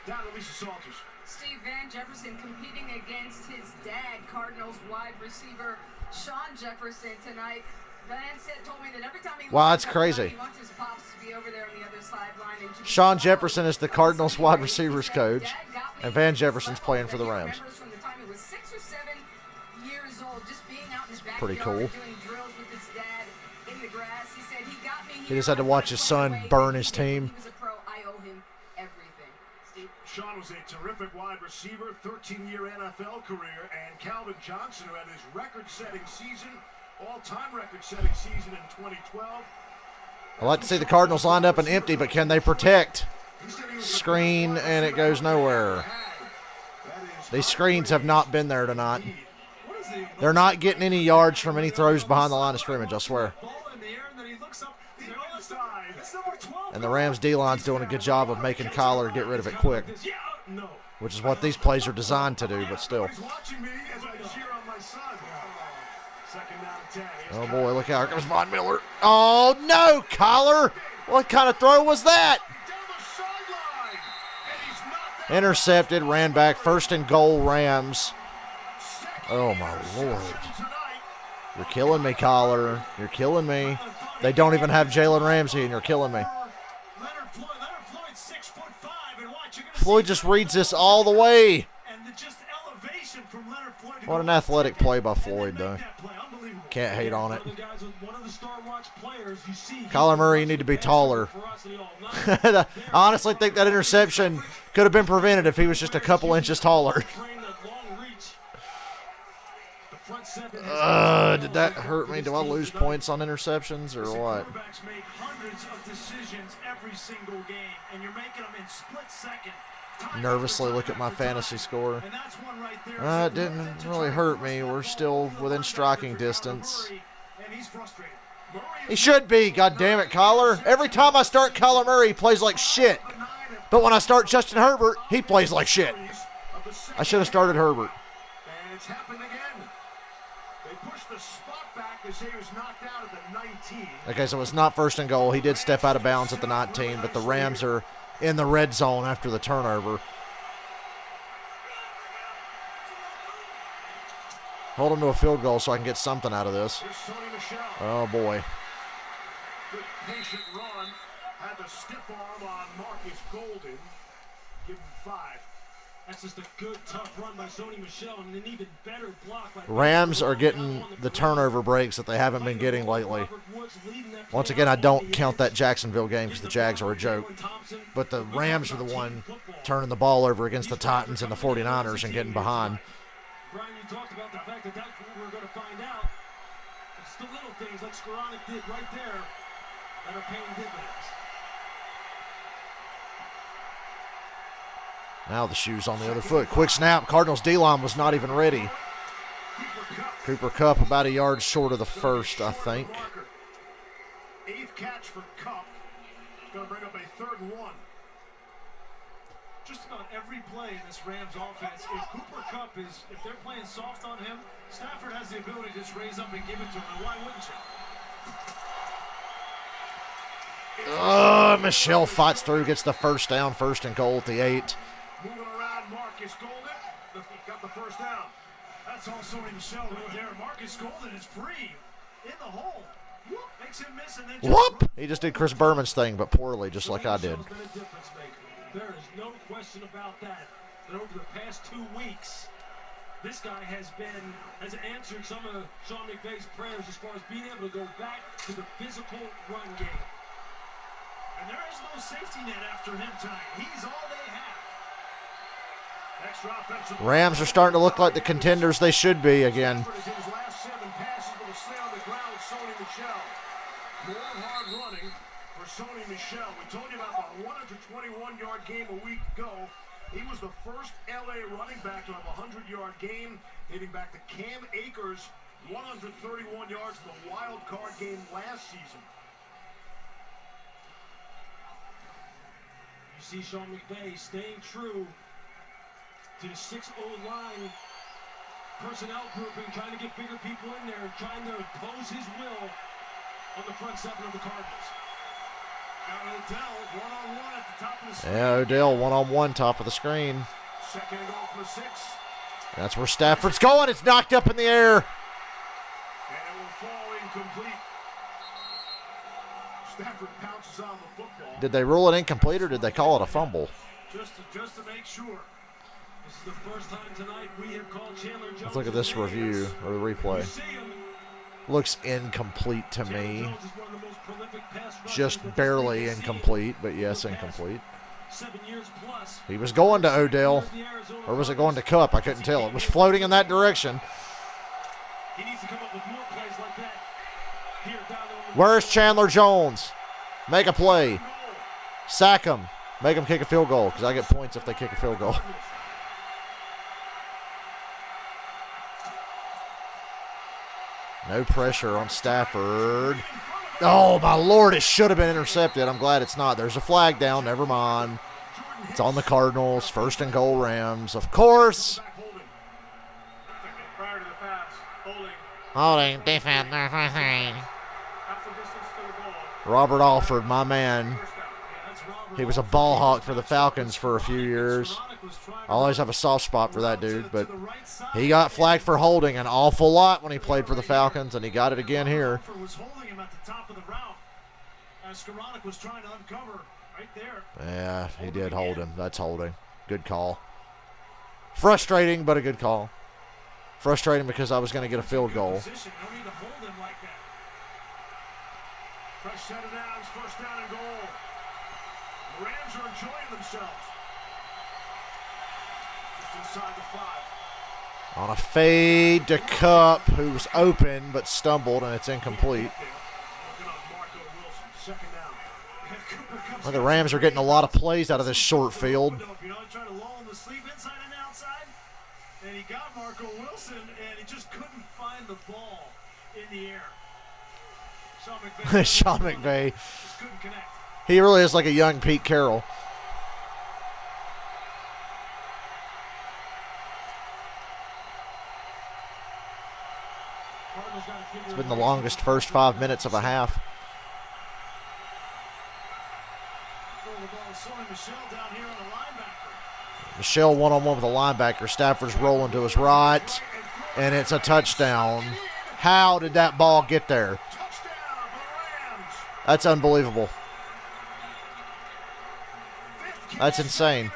Down to Lisa Salters. Steve Van Jefferson competing against his dad, Cardinals wide receiver Sean Jefferson tonight. Van told me that every time he wow, that's crazy. He wants his pops to be over there on the other sideline. Sean Jefferson is the Cardinals wide receivers coach, and Van Jefferson's playing for the Rams. From the time he was 6 or 7 years old, just being out in his backyard, pretty cool. doing drills with his dad in the grass. He said he got me here. He just had to watch his son burn his team. He was a pro. I owe him everything. Steve? Sean was a terrific wide receiver, 13-year NFL career, and Calvin Johnson, who had his record-setting season, all-time record-setting season in 2012. I like to see the Cardinals lined up and empty, but can they protect? Screen, and it goes nowhere. These screens have not been there tonight. They're not getting any yards from any throws behind the line of scrimmage, I swear. And the Rams D-line's doing a good job of making Kyler get rid of it quick, which is what these plays are designed to do, but still. Oh, boy, look out. Here comes Von Miller. Oh, no, Kyler. What kind of throw was that? Intercepted, ran back, 1st and goal, Rams. Oh, my Lord. You're killing me, Kyler. You're killing me. They don't even have Jalen Ramsey, and you're killing me. Floyd just reads this all the way. What an athletic play by Floyd, though. Can't hate on it. Kyler Murray, you need to be taller. I honestly think that interception could have been prevented if he was just a couple inches taller. Did that hurt me? Do I lose points on interceptions or what? Quarterbacks make hundreds of decisions every single game, and you're making them in split second. Nervously look at my fantasy score. It didn't really hurt me. We're still within striking distance. He should be, God damn it, Kyler. Every time I start Kyler Murray, he plays like shit. But when I start Justin Herbert, he plays like shit. I should have started Herbert. And it's happened again. They pushed the spot back as he was knocked out at the 19. Okay, so it's not 1st and goal. He did step out of bounds at the 19, but the Rams are in the red zone after the turnover. Hold him to a field goal so I can get something out of this. Oh, boy. Good patient run. Had the stiff arm on Marcus Golden. Give him 5. That's just a good, tough run by Sony Michel, and an even better block by Rams are getting the turnover breaks that they haven't been getting lately. Once again, I don't count that Jacksonville game because the Jags are a joke. But the Rams are the one turning the ball over against the Titans and the 49ers and getting behind. Brian, you talked about the fact that that's what we're going to find out. It's the little things like Skoranek did right there that are paying dividends. Now the shoe's on the other foot. Quick snap. Cardinals D-line was not even ready. Cooper Kupp about a yard short of the first, I think. 8th catch for Kupp. Going to bring up a 3rd and 1. just about every play in this Rams offense. If Cooper Kupp if they're playing soft on him, Stafford has the ability to just raise up and give it to him. And why wouldn't you? Michelle fights through, gets the first down, 1st and goal at the 8. Moving around, Marcus Golden. Got the first down. That's also in Michelle right there. Marcus Golden is free in the hole. Whoop, makes him miss and then Whoop! He just did Chris Berman's thing, but poorly, just like I did. There is no question about that. That over the past 2 weeks, this guy has answered some of Sean McVay's prayers as far as being able to go back to the physical run game. And there is no safety net after him tonight. He's all they have. Extra offensive. Rams are starting to look like the contenders they should be again. His last 7 passes will stay on the ground with Sony Michel. More hard running for Sony Michel. We told you about the 121-yard game a week ago. He was the first LA running back to have a 100-yard game, dating back to Cam Akers' 131 yards in the wild card game last season. You see Sean McVay staying true to the 6-0 line personnel grouping, trying to get bigger people in there, trying to impose his will on the front 7 of the Cardinals. Got Odell one-on-one at the top of the screen. Yeah, Odell one-on-one, top of the screen. 2nd and goal from the 6. That's where Stafford's going. It's knocked up in the air. And it will fall incomplete. Stafford pounces on the football. Did they rule it incomplete or did they call it a fumble? Just to make sure. This is the first time tonight we have called Chandler Jones. Let's look at this review or the replay. Looks incomplete to me. Just barely incomplete, but yes, incomplete. 7 years plus. He was going to Odell, or was it going to Kupp? I couldn't tell. It was floating in that direction. He needs to come up with more plays like that. Here, down there. Where's Chandler Jones? Make a play. Sack him. Make him kick a field goal, because I get points if they kick a field goal. No pressure on Stafford. Oh, my Lord, it should have been intercepted. I'm glad it's not. There's a flag down. Never mind. It's on the Cardinals. 1st and goal Rams. Of course. Prior to the pass, Holding defender for 3. Robert Alford, my man. He was a ball hawk for the Falcons for a few years. I always have a soft spot for that dude, but he got flagged for holding an awful lot when he played for the Falcons, and he got it again here. Was holding him at the top of the route. Skoranek was trying to uncover right there. Yeah, he did hold him. That's holding. Good call. Frustrating, but a good call. Frustrating because I was going to get a field goal. No need to hold him like that. Fresh set of downs, 1st down and goal. The Rams are enjoying themselves. Just inside the 5. On a fade to Kupp, who was open but stumbled, and it's incomplete. Well, the Rams are getting a lot of plays out of this short field. You know, trying to lull him to sleep inside and outside. And he got Marco Wilson, and he just couldn't find the ball in the air. Sean McVay. Just couldn't connect. He really is like a young Pete Carroll. It's been the longest first 5 minutes of a half. Michelle one-on-one with a linebacker. Stafford's rolling to his right, and it's a touchdown. How did that ball get there? That's unbelievable. That's insane.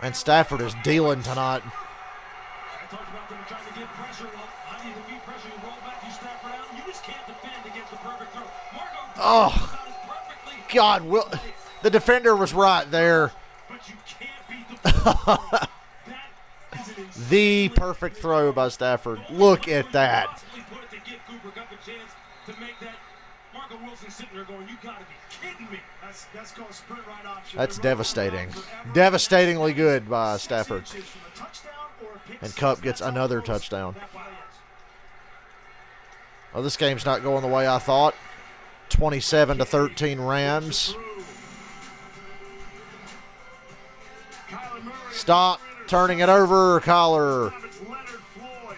And Stafford is dealing tonight. I talked about them trying to get pressure. Well, how do you beat pressure? You roll back, you Stafford out. You just can't defend against the perfect throw. Oh, God. The defender was right there. But you can't beat the The perfect throw by Stafford. Look at that. That's devastating. Devastatingly good by Stafford. And Kupp gets another touchdown. Oh, this game's not going the way I thought. 27-13 Rams. Kyler Murray. Stop turning it over, Kyler. It's Leonard Floyd.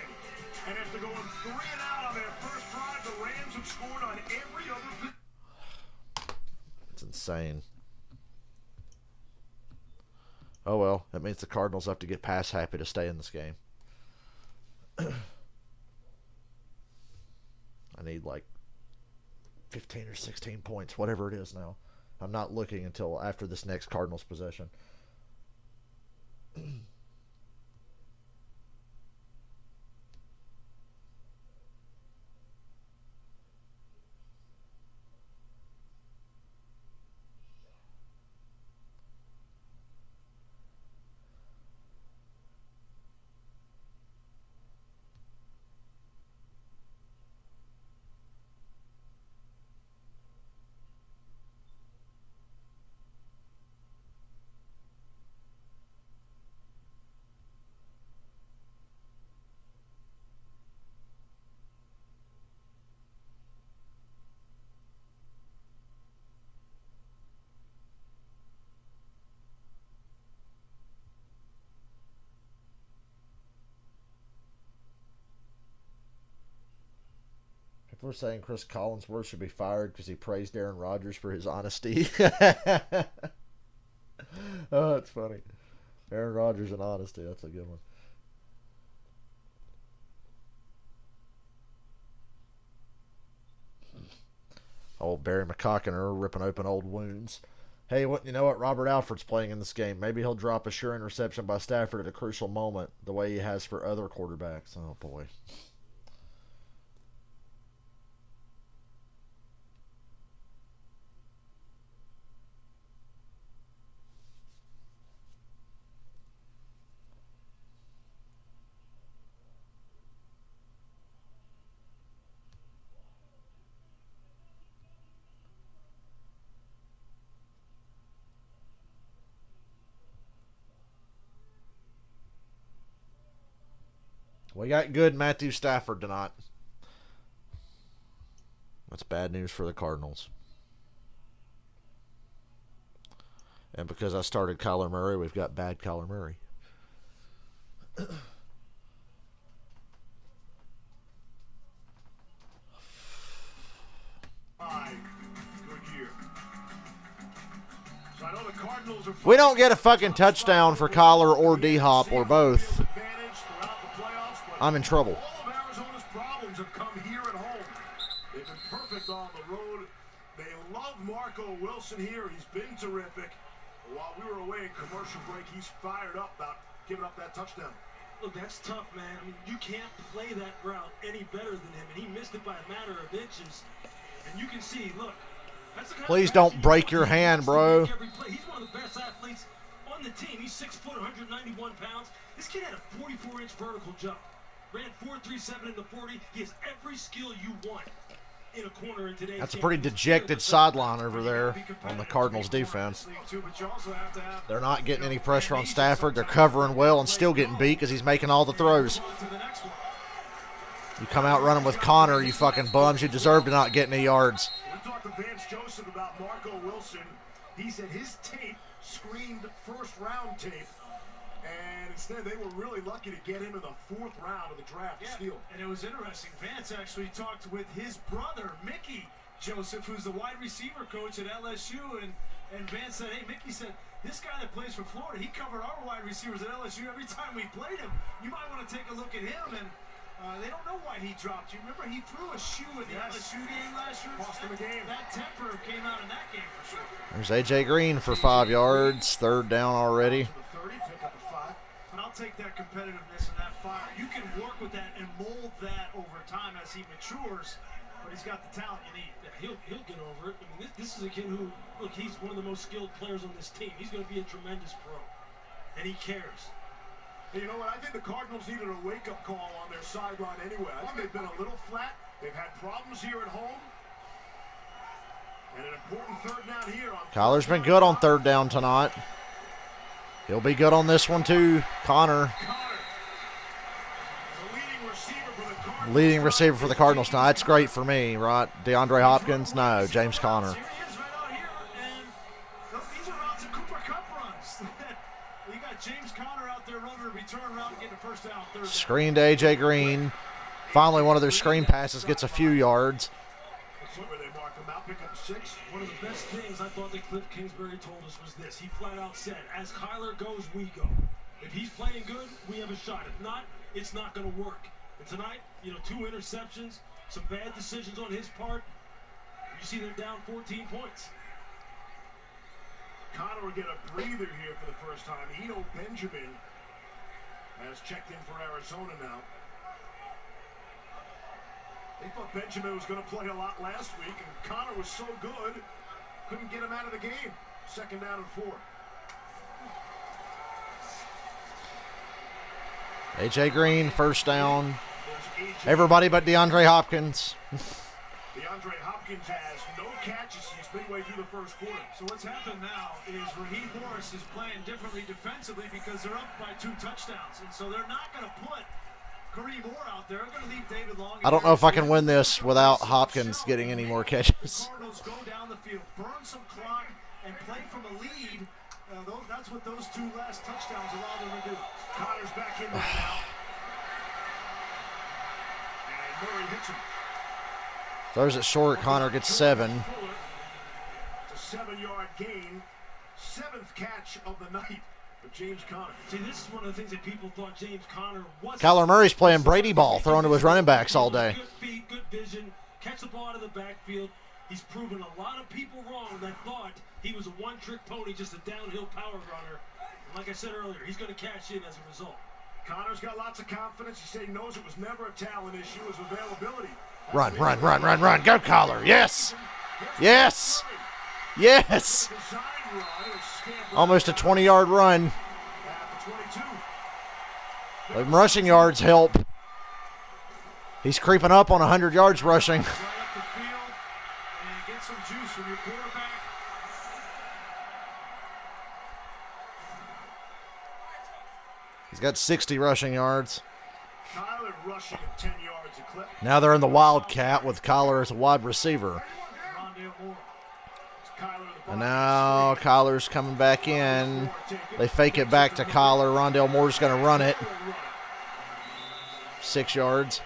And after going 3 and out on their first drive, the Rams have scored on every other. It's insane. Oh well, that means the Cardinals have to get pass happy to stay in this game. I need like 15 or 16 points, whatever it is now. I'm not looking until after this next Cardinals possession. People are saying Chris Collinsworth should be fired because he praised Aaron Rodgers for his honesty. Oh, that's funny. Aaron Rodgers and honesty. That's a good one. Old Barry McCockiner ripping open old wounds. Hey, you know what? Robert Alford's playing in this game. Maybe he'll drop a sure interception by Stafford at a crucial moment, the way he has for other quarterbacks. Oh, boy. We got good Matthew Stafford tonight. That's bad news for the Cardinals. And because I started Kyler Murray, we've got bad Kyler Murray. We don't get a fucking touchdown for Kyler or D-Hop or both. I'm in trouble. All of Arizona's problems have come here at home. They've been perfect on the road. They love Marco Wilson here. He's been terrific. While we were away in commercial break, he's fired up about giving up that touchdown. Look, that's tough, man. I mean, you can't play that route any better than him, and he missed it by a matter of inches. And you can see, look, that's the kind Please of don't break your hand, bro. He's one of the best athletes on the team. He's 6 foot, 191 pounds. This kid had a 44-inch vertical jump. Ran 4.37 in the 40. He has every skill you want in a corner in today's game. That's a pretty dejected sideline over there on the Cardinals defense. They're not getting any pressure on Stafford. They're covering well and still getting beat because he's making all the throws. You come out running with Connor, you fucking bums. You deserve to not get any yards. We talked to Vance Joseph about Marco Wilson. He said his tape screamed first-round tape. And instead, they were really lucky to get him in the 4th round of the draft. Yeah, and it was interesting. Vance actually talked with his brother, Mickey Joseph, who's the wide receiver coach at LSU. And Vance said, hey, Mickey said, this guy that plays for Florida, he covered our wide receivers at LSU every time we played him. You might want to take a look at him. And they don't know why he dropped. You remember he threw a shoe in the LSU game last year? Cost him a game. That temper came out in that game for sure. There's A.J. Green for 5 yards. 3rd down already. I'll take that competitiveness and that fire. You can work with that and mold that over time as he matures, but he's got the talent you need. Yeah, he'll get over it. I mean, this is a kid who, look, he's one of the most skilled players on this team. He's going to be a tremendous pro, and he cares. Hey, you know what? I think the Cardinals needed a wake-up call on their sideline anyway. I think they've been a little flat. They've had problems here at home. And an important 3rd down here. Kyler's been good on 3rd down tonight. He'll be good on this one, too. Connor. Leading receiver for the Cardinals tonight. That's great for me, right? DeAndre Hopkins? No, James Conner. Here he is right out here, and these are routes that Cooper Kupp runs. You got James Conner out there running a return route and getting a first down. Third down. Screen to A.J. Green. Finally, one of their screen passes gets a few yards. Where they mark him out, pick up 6. One of the best things I thought that Cliff Kingsbury told us was this. He flat out said, as Kyler goes, we go. If he's playing good, we have a shot. If not, it's not going to work. And tonight, 2 interceptions, some bad decisions on his part. You see they're down 14 points. Connor will get a breather here for the first time. Eno Benjamin has checked in for Arizona now. They thought Benjamin was going to play a lot last week, and Connor was so good, couldn't get him out of the game. 2nd down and 4. A.J. Green, first down. Everybody but DeAndre Hopkins. DeAndre Hopkins has no catches since midway through the first quarter. So what's happened now is Raheem Morris is playing differently defensively because they're up by 2 touchdowns. And so they're not going to put Kareem Moore out there. They're going to leave David Long. I don't know if I can win this without Hopkins getting any more catches. Cardinals go down the field, burn some clock, and play from a lead. That's what those 2 last touchdowns allow them to do. Connor's back in there now. And Murray hits him. Throws it short. Connor gets 7. It's a 7-yard gain. 7th catch of the night for James Conner. See, this is one of the things that people thought James Conner was. Kyler Murray's playing Brady ball, throwing to his running backs all day. Good feet, good vision, catch the ball out of the backfield. He's proven a lot of people wrong that thought he was a one-trick pony, just a downhill power runner. And like I said earlier, he's going to cash in as a result. Connor's got lots of confidence. He said he knows it was never a talent issue, it was availability. Run. Go, Kyler. Yes. Yes. Yes. Almost a 20-yard run. The rushing yards help. He's creeping up on 100 yards rushing. He's got 60 rushing yards. Kyler rushing at 10 yards a clip. Now they're in the Wildcat with Kyler as a wide receiver. And now Kyler's coming back in. They fake it back to Kyler. Rondale Moore's going to run it. 6 yards.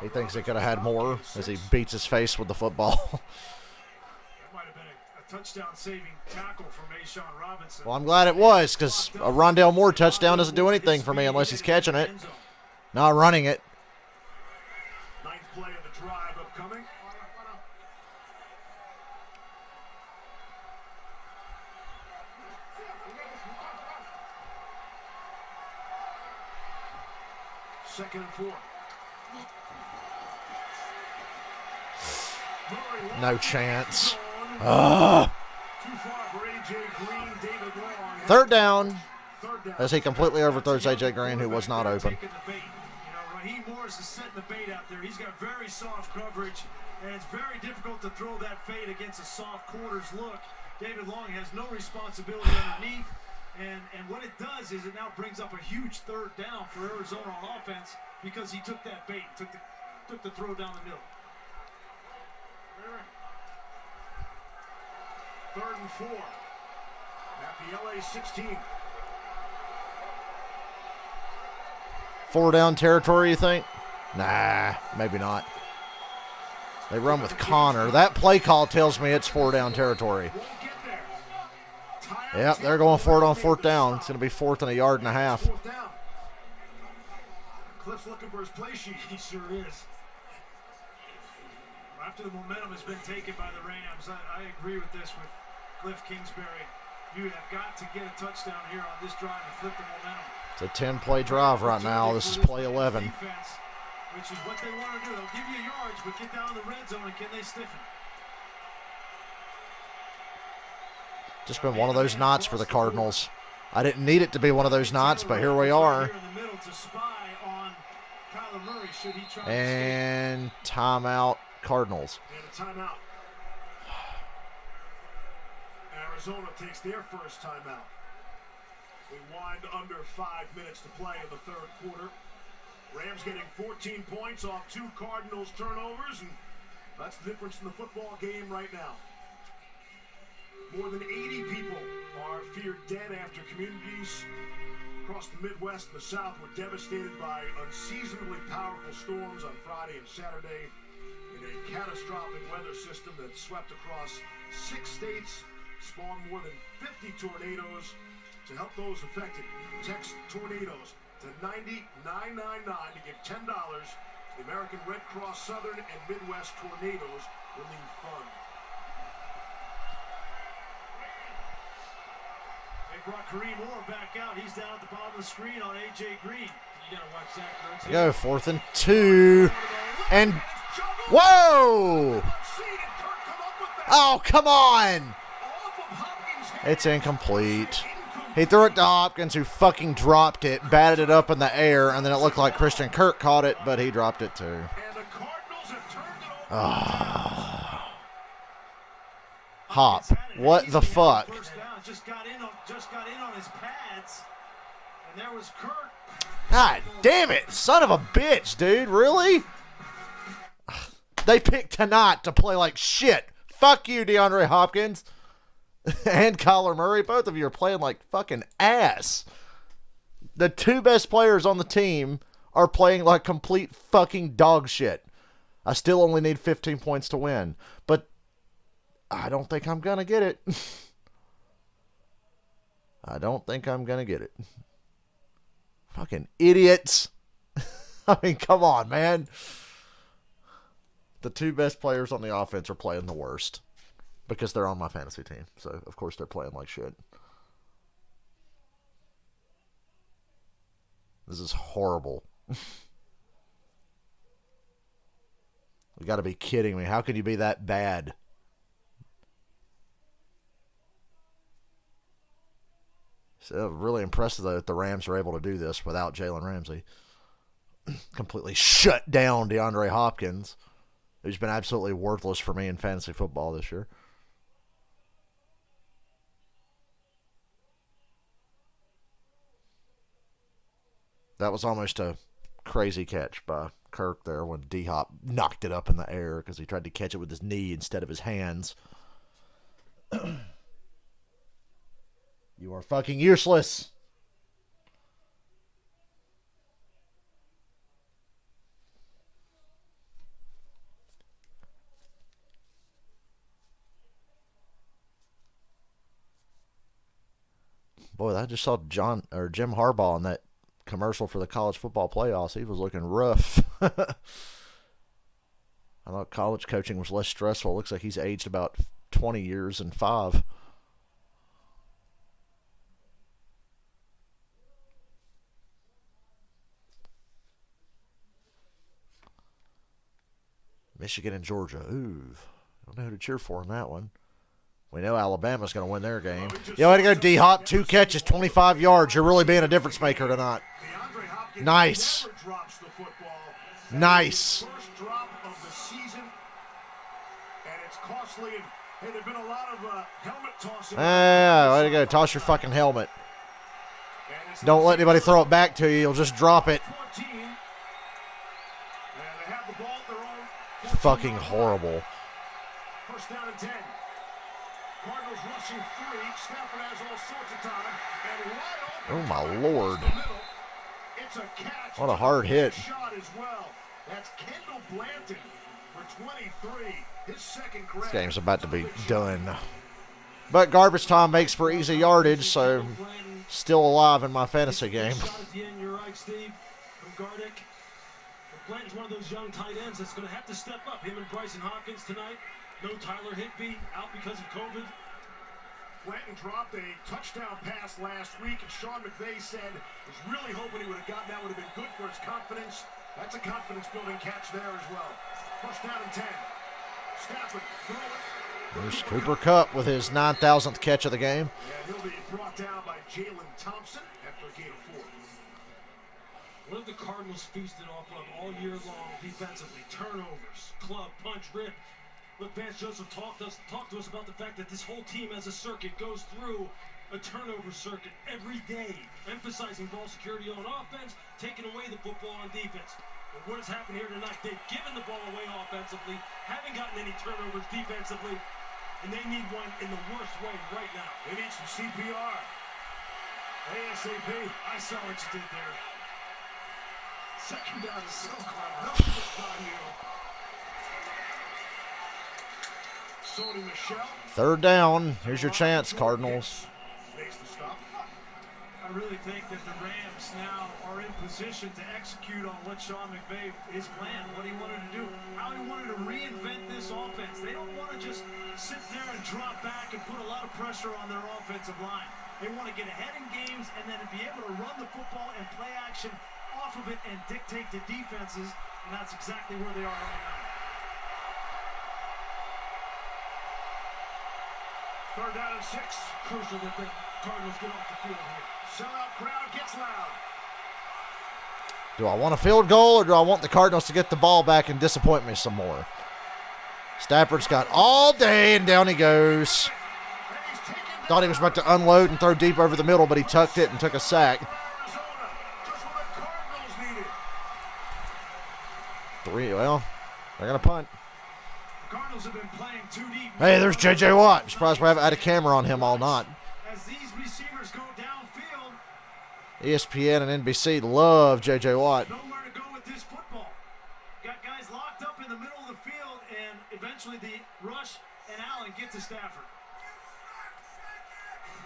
He thinks they could have had more as he beats his face with the football. That might have been a touchdown-saving tackle from Ashawn Robinson. Well, I'm glad it was, because a Rondale Moore touchdown doesn't do anything for me unless he's catching it. Not running it. 9th play of the drive upcoming. Second and 4. No chance. Too far for A.J. Green. David Long. 3rd down. As he completely overthrows A.J. Green, who was not open. Raheem Morris is setting the bait out there. He's got very soft coverage, and it's very difficult to throw that fade against a soft quarters look. David Long has no responsibility underneath, and what it does is it now brings up a huge 3rd down for Arizona on offense because he took that bait, took the throw down the middle. 3rd and 4 at the LA 16. 4 down territory, you think? Nah, maybe not. They run with Connor. That play call tells me it's 4 down territory. Yep, they're going for it on 4th down. It's going to be 4th and a yard and a half. Cliff's looking for his play sheet. He sure is. After the momentum has been taken by the Rams, I agree with this with Cliff Kingsbury. You have got to get a touchdown here on this drive and flip the momentum. It's a 10-play drive right now. This is play 11. Defense, which is what they want to do. They'll give you yards, but get down in the red zone and can they stiffen? Just been one of those nights for the Cardinals. I didn't need it to be one of those nights, but here we are. And timeout, Cardinals. And a timeout. Arizona takes their first timeout. We wind under 5 minutes to play in the 3rd quarter. Rams getting 14 points off 2 Cardinals turnovers, and that's the difference in the football game right now. More than 80 people are feared dead after communities across the Midwest and the South were devastated by unseasonably powerful storms on Friday and Saturday in a catastrophic weather system that swept across 6 states, spawned more than 50 tornadoes. To help those affected, text tornadoes to 90999 to give $10 to the American Red Cross Southern and Midwest Tornadoes Relief Fund. They brought Kareem Moore back out. He's down at the bottom of the screen on A.J. Green. You got to watch that, Kurt. Go 4th and 2. And whoa! Oh, come on! It's incomplete. He threw it to Hopkins, who fucking dropped it, batted it up in the air, and then it looked like Christian Kirk caught it, but he dropped it too. Hop. What the fuck? Just got in on his pads, and there was Kirk. God damn it, son of a bitch, dude. Really? They picked tonight to play like shit. Fuck you, DeAndre Hopkins. And Kyler Murray, both of you are playing like fucking ass. The 2 best players on the team are playing like complete fucking dog shit. I still only need 15 points to win, but I don't think I'm gonna get it. I don't think I'm gonna get it. Fucking idiots. I mean, come on, man. The 2 best players on the offense are playing the worst. Because they're on my fantasy team. So, of course, they're playing like shit. This is horrible. You got to be kidding me. How can you be that bad? So, really impressive, though, that the Rams are able to do this without Jalen Ramsey. Completely shut down DeAndre Hopkins, who's been absolutely worthless for me in fantasy football this year. That was almost a crazy catch by Kirk there when D-Hop knocked it up in the air because he tried to catch it with his knee instead of his hands. You are fucking useless. Boy, I just saw Jim Harbaugh in that commercial for the college football playoffs. He was looking rough. I thought college coaching was less stressful. Looks like he's aged about 20 years and 5. Michigan and Georgia. Ooh, I don't know who to cheer for in that one. We know Alabama's going to win their game. You know, way to go, D-Hop. 2 catches, 25 yards. You're really being a difference maker tonight. Nice. Nice. First drop of the season, and it's costly. And hey, there've been a lot of helmet tossing. Way to go. Toss your fucking helmet. Don't let anybody throw it back to you. You'll just drop it. Fucking horrible. First down and 10. Cardinals rushing 3. Stafford has all sorts of time. And Oh, my Lord. It's a catch. What a hard hit. Shot as well. That's Kendall Blanton for 23. His second career. This game's about to be done. But garbage time makes for easy yardage, so still alive in my fantasy game. You're right, Steve. From Gardick. Blanton's one of those young tight ends that's going to have to step up. Him and Bryson Hopkins tonight. No Tyler Higbee, out because of COVID. Blanton dropped a touchdown pass last week, and Sean McVay said was really hoping he would have gotten that. Would have been good for his confidence. That's a confidence-building catch there as well. First down and 10. Stafford throwing. There's Cooper Kupp with his 9,000th catch of the game. And he'll be brought down by Jalen Thompson after a gain of 4. What have the Cardinals feasted off of all year long defensively? Turnovers, club, punch, rip. Look, Vance Joseph talked to us about the fact that this whole team as a circuit goes through a turnover circuit every day, emphasizing ball security on offense, taking away the football on defense. But what has happened here tonight? They've given the ball away offensively, haven't gotten any turnovers defensively. and they need one in the worst way right now. They need some CPR. ASAP. I saw what you did there. Second down is so clever. Nothing was done here. Sony Michel. Third down. Here's your chance, Cardinals. Makes the stop. I really think that the Rams now are in position to execute on what Sean McVay, his plan, what he wanted to do, how he wanted to reinvent this offense. They don't want to just sit there and drop back and put a lot of pressure on their offensive line. They want to get ahead in games and then be able to run the football and play action off of it and dictate the defenses, and that's exactly where they are right now. Third down and 6. Crucial that the Cardinals get off the field here. Sellout crowd gets loud. Do I want a field goal or do I want the Cardinals to get the ball back and disappoint me some more? Stafford's got all day, and down he goes. Thought he was about to unload and throw deep over the middle, but he tucked it and took a sack. Well, they're going to punt. Cardinals have been playing too deep. Hey, there's J.J. Watt. I'm surprised we haven't had a camera on him all night. As these receivers go downfield, ESPN and NBC love J.J. Watt. nowhere to go with this football. Got guys locked up in the middle of the field, and eventually the Rush and Allen get to Stafford.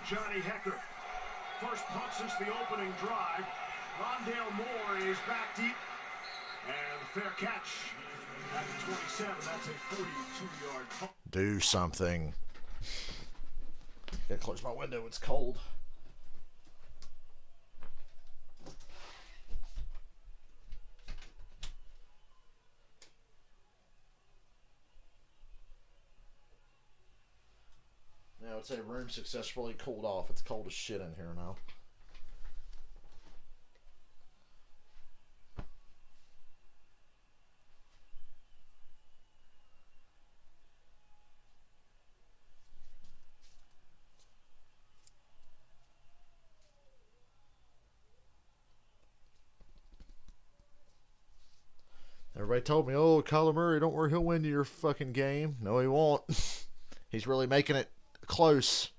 Johnny Hecker. First punt since the opening drive. Rondale Moore is back deep. And fair catch at the 27. That's a 42-yard punt. Do something. Gotta close my window. It's cold. Now it's a room successfully cooled off. It's cold as shit in here now. Everybody told me, oh, Kyler Murray, don't worry, he'll win your fucking game. No, he won't. He's really making it close.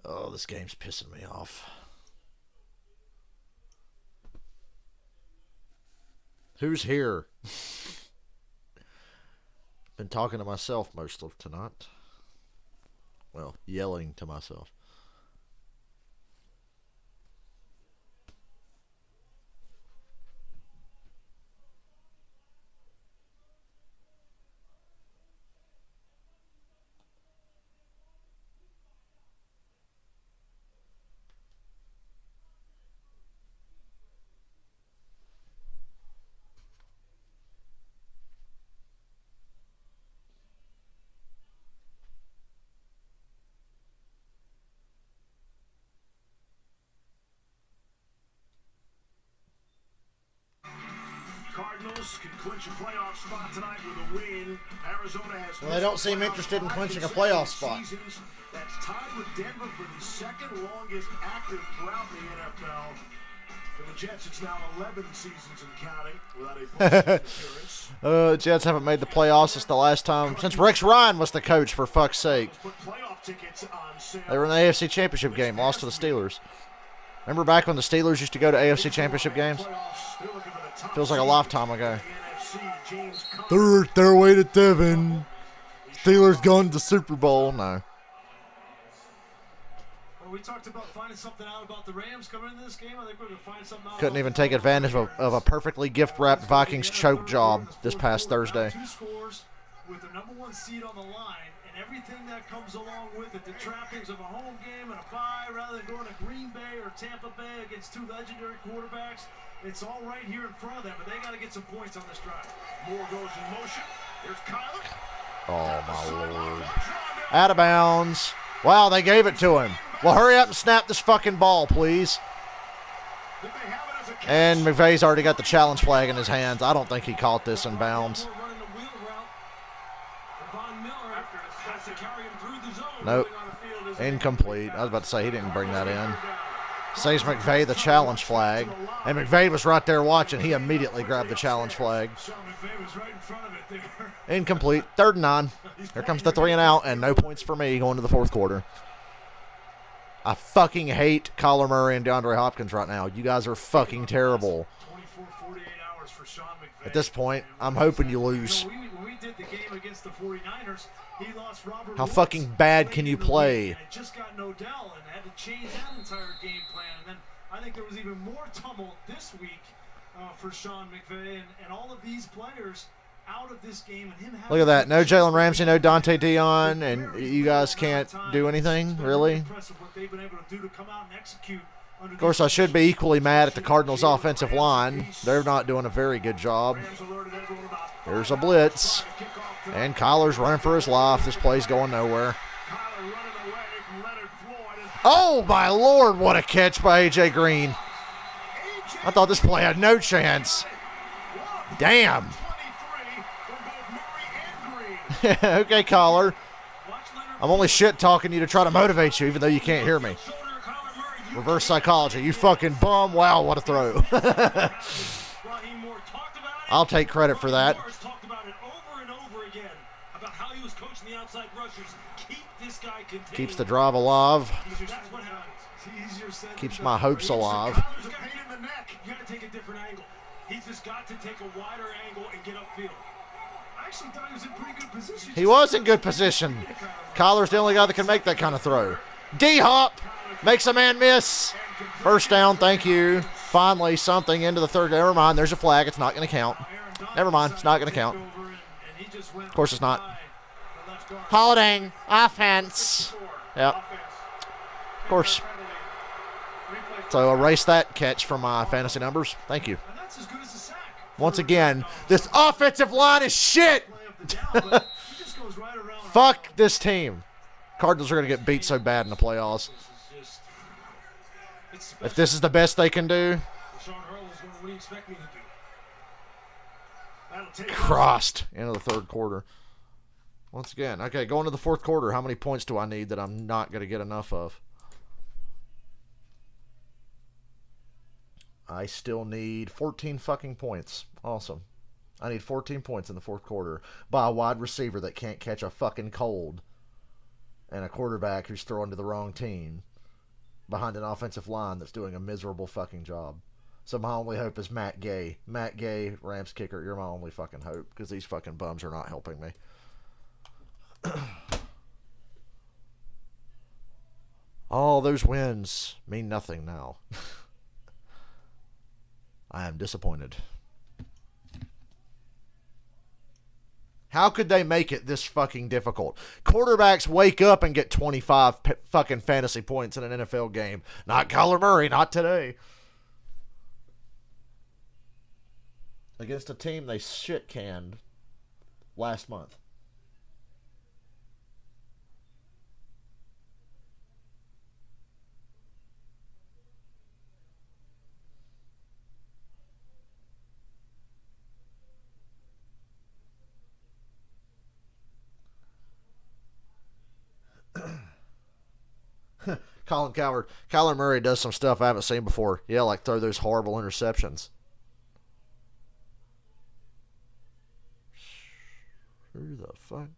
Oh, this game's pissing me off. Who's here? Been talking to myself most of tonight. Well, yelling to myself. Cardinals can clinch a playoff spot tonight with a win. Arizona has. Well, they don't seem interested in clinching a playoff spot. That's tied with Denver for the second longest active drought in the NFL. For the Jets, it's now 11 seasons and counting without a postseason appearance. Jets haven't made the playoffs since the last time, since Rex Ryan was the coach, for fuck's sake. They were in the AFC Championship game, lost to the Steelers. Remember back when the Steelers used to go to AFC Championship games? Feels like a lifetime ago. They're their way to Devin. Steelers going to Super Bowl. No. Well, we talked about finding something out about the Rams coming into this game. I think we're going to find something out. Couldn't even take advantage of a perfectly gift-wrapped Vikings choke job this past Thursday. Two scores with the number one seed on the line, and and everything that comes along with it, the trappings of a home game and a bye, rather than going to Green Bay or Tampa Bay against two legendary quarterbacks, it's all right here in front of them, but they got to get some points on this drive. Moore goes in motion. There's Kyler. Oh, my Lord. Out of bounds. Wow, they gave it to him. Well, hurry up and snap this fucking ball, please. And McVay's already got the challenge flag in his hands. I don't think he caught this in bounds. Nope. Incomplete. I was about to say he didn't bring that in. Saves McVay the challenge flag. And McVay was right there watching. He immediately grabbed the challenge flag. Incomplete. 3rd and 9. Here comes the 3 and out, and no points for me going to the 4th quarter. I fucking hate Kyler Murray and DeAndre Hopkins right now. You guys are fucking terrible. 24-48 hours for Sean McVay. At this point, I'm hoping you lose. When we did the game against the 49ers, he lost Robert How Woods fucking bad can you late in the play? week, and it just got Odell and had to change that entire game plan. And then I think there was even more tumult this week for Sean McVay and all of these players out of this game. And him Look at that. No Jalen Ramsey, no Dante Dion, and you guys can't do anything, really? Of course, I should be equally mad at the Cardinals' offensive line. They're not doing a very good job. There's a blitz. And Kyler's running for his life. This play's going nowhere. Oh, my Lord, what a catch by A.J. Green. I thought this play had no chance. Damn. Okay, Kyler. I'm only shit-talking you to try to motivate you, even though you can't hear me. Reverse psychology. You fucking bum. Wow, what a throw. I'll take credit for that. Keeps the drive alive. Keeps my hopes alive. You got to take a different angle. He's just got to take a wider angle and get upfield. I actually thought he was in pretty good position. He was in good position. Kyler's the only guy that can make that kind of throw. D-Hop makes a man miss. First down, thank you. Finally, something into the 3rd. Never mind, there's a flag. It's not going to count. Never mind, it's not going to count. Of course it's not. Holding. Offense. Yep. Of course. So erase that catch from my fantasy numbers. Thank you. Once again, this offensive line is shit. Fuck this team. Cardinals are going to get beat so bad in the playoffs. If this is the best they can do. Crossed into the 3rd quarter. Once again. Okay, going to the 4th quarter. How many points do I need that I'm not going to get enough of? I still need 14 fucking points. Awesome. I need 14 points in the 4th quarter by a wide receiver that can't catch a fucking cold and a quarterback who's throwing to the wrong team behind an offensive line that's doing a miserable fucking job. So my only hope is Matt Gay. Matt Gay, Rams kicker, you're my only fucking hope because these fucking bums are not helping me. All those wins mean nothing now. I am disappointed. How could they make it this fucking difficult? Quarterbacks wake up and get 25 fucking fantasy points in an NFL game. Not Kyler Murray, not today. Against a team they shit-canned last month. Colin Coward. Kyler Murray does some stuff I haven't seen before. Yeah, like throw those horrible interceptions. Who the fuck?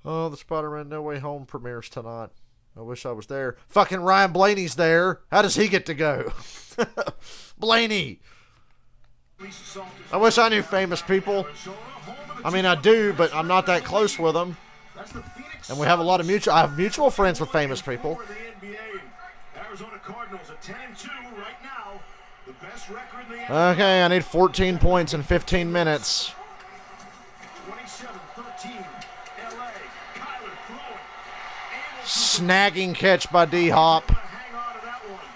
Oh, the Spider-Man No Way Home premieres tonight. I wish I was there. Fucking Ryan Blaney's there. How does he get to go? Blaney. I wish I knew famous people. I mean, I do, but I'm not that close with them. And we have a lot of mutual. I have mutual friends with famous people. Arizona Cardinals at 10-2 right now. The best record in the Okay, I need 14 points in 15 minutes. 27-13. LA. Kyler throwing. Snagging catch by D-Hop.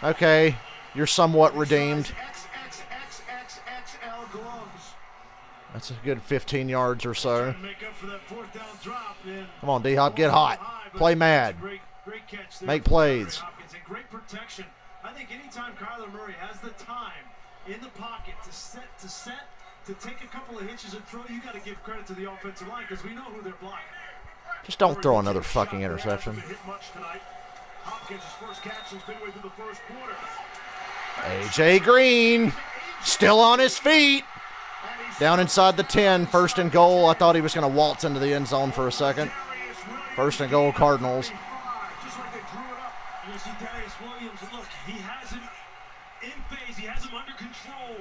Okay, you're somewhat redeemed. XXXXL gloves. That's a good 15 yards or so. Make up for that fourth down drop. Come on, D-Hop, get hot. Play mad. Great catch there. Make plays. Great protection. I think anytime Kyler Murray has the time in the pocket to take a couple of hitches and throw, you got to give credit to the offensive line because we know who they're blocking. Just don't throw another fucking interception. AJ Green still on his feet. Down inside the 10, first and goal. I thought he was going to waltz into the end zone for a second. First and goal, Cardinals. You see Darius Williams, look, he has him in phase, he has him under control,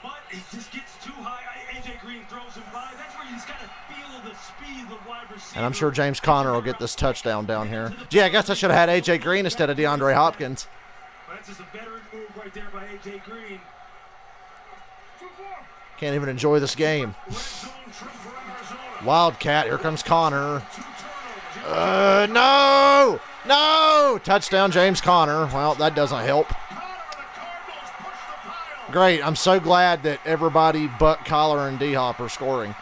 but he just gets too high. AJ Green throws him by. That's where he's got to feel the speed of the wide receiver. And I'm sure James Conner will get this touchdown down here. Gee, I guess I should have had AJ Green instead of DeAndre Hopkins. That's just a veteran move right there by AJ Green. Can't even enjoy this game. Wildcat, here comes Conner. No! No! Touchdown, James Conner. Well, that doesn't help. Great. I'm so glad that everybody but Kyler and D-Hop are scoring.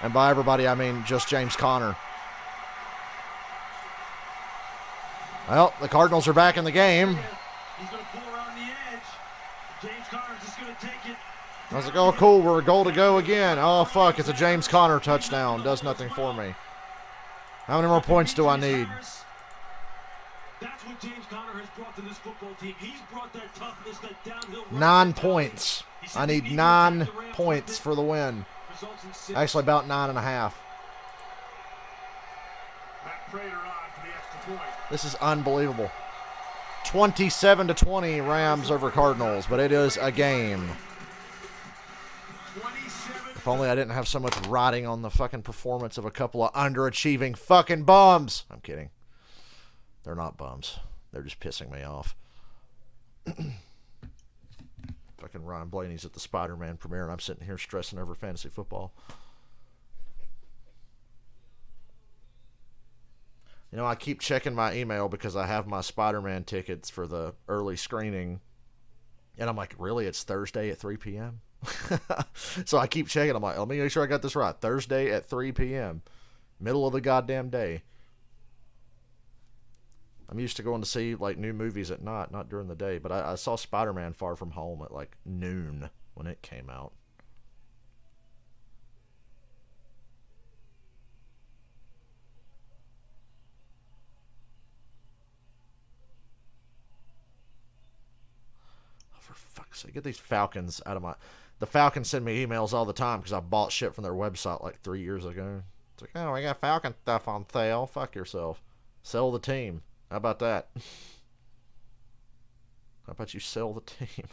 And by everybody, I mean just James Conner. Well, the Cardinals are back in the game. He's going to pull around the edge. James Conner's just going to take it. I was like, oh, cool. We're a goal to go again. Oh, fuck. It's a James Conner touchdown. Does nothing for me. How many more points do I need? That's what James Conner has brought to this football team. He's brought that toughness, that downhill. 9 points. I need 9 points for the win. Actually, about 9.5. This is unbelievable. 27-20 Rams over Cardinals, but it is a game. If only I didn't have so much riding on the fucking performance of a couple of underachieving fucking bums. I'm kidding. They're not bums. They're just pissing me off. Fucking Ryan Blaney's at the Spider-Man premiere, and I'm sitting here stressing over fantasy football. You know, I keep checking my email because I have my Spider-Man tickets for the early screening. And I'm like, really? It's Thursday at 3 p.m.? So I keep checking. I'm like, let me make sure I got this right. Thursday at 3 p.m. Middle of the goddamn day. I'm used to going to see like new movies at night, not during the day. But I saw Spider-Man Far From Home at like noon when it came out. Oh, for fuck's sake, get these Falcons out of my... The Falcons send me emails all the time because I bought shit from their website like 3 years ago. It's like, oh, we got Falcon stuff on sale. Fuck yourself. Sell the team. How about that? How about you sell the team?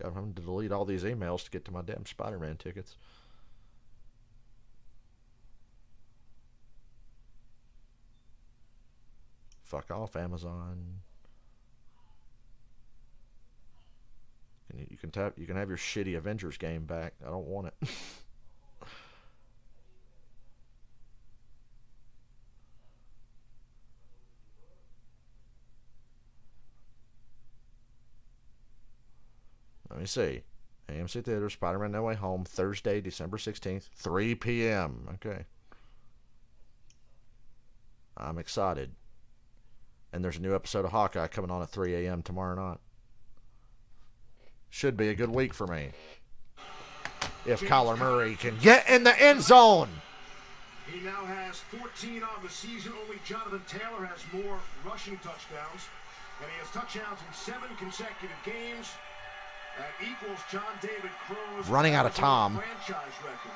God, I'm having to delete all these emails to get to my damn Spider-Man tickets. Fuck off, Amazon. You can have your shitty Avengers game back. I don't want it. Let me see. AMC Theater, Spider-Man No Way Home, Thursday, December 16th, 3 p.m. Okay. I'm excited. And there's a new episode of Hawkeye coming on at 3 a.m. tomorrow night. Should be a good week for me. If Kyler Murray can get in the end zone. He now has 14 on the season. Only Jonathan Taylor has more rushing touchdowns. And he has touchdowns in 7 consecutive games. That equals John David Crow's running out of time. franchise record.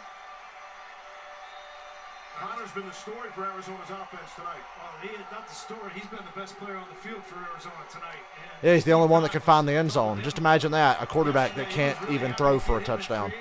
Connor's been the story for Arizona's offense tonight. Well, he is not the story. He's been the best player on the field for Arizona tonight. And Yeah, he's the only one that can find the end zone. Just imagine that, a quarterback that can't even throw for a touchdown.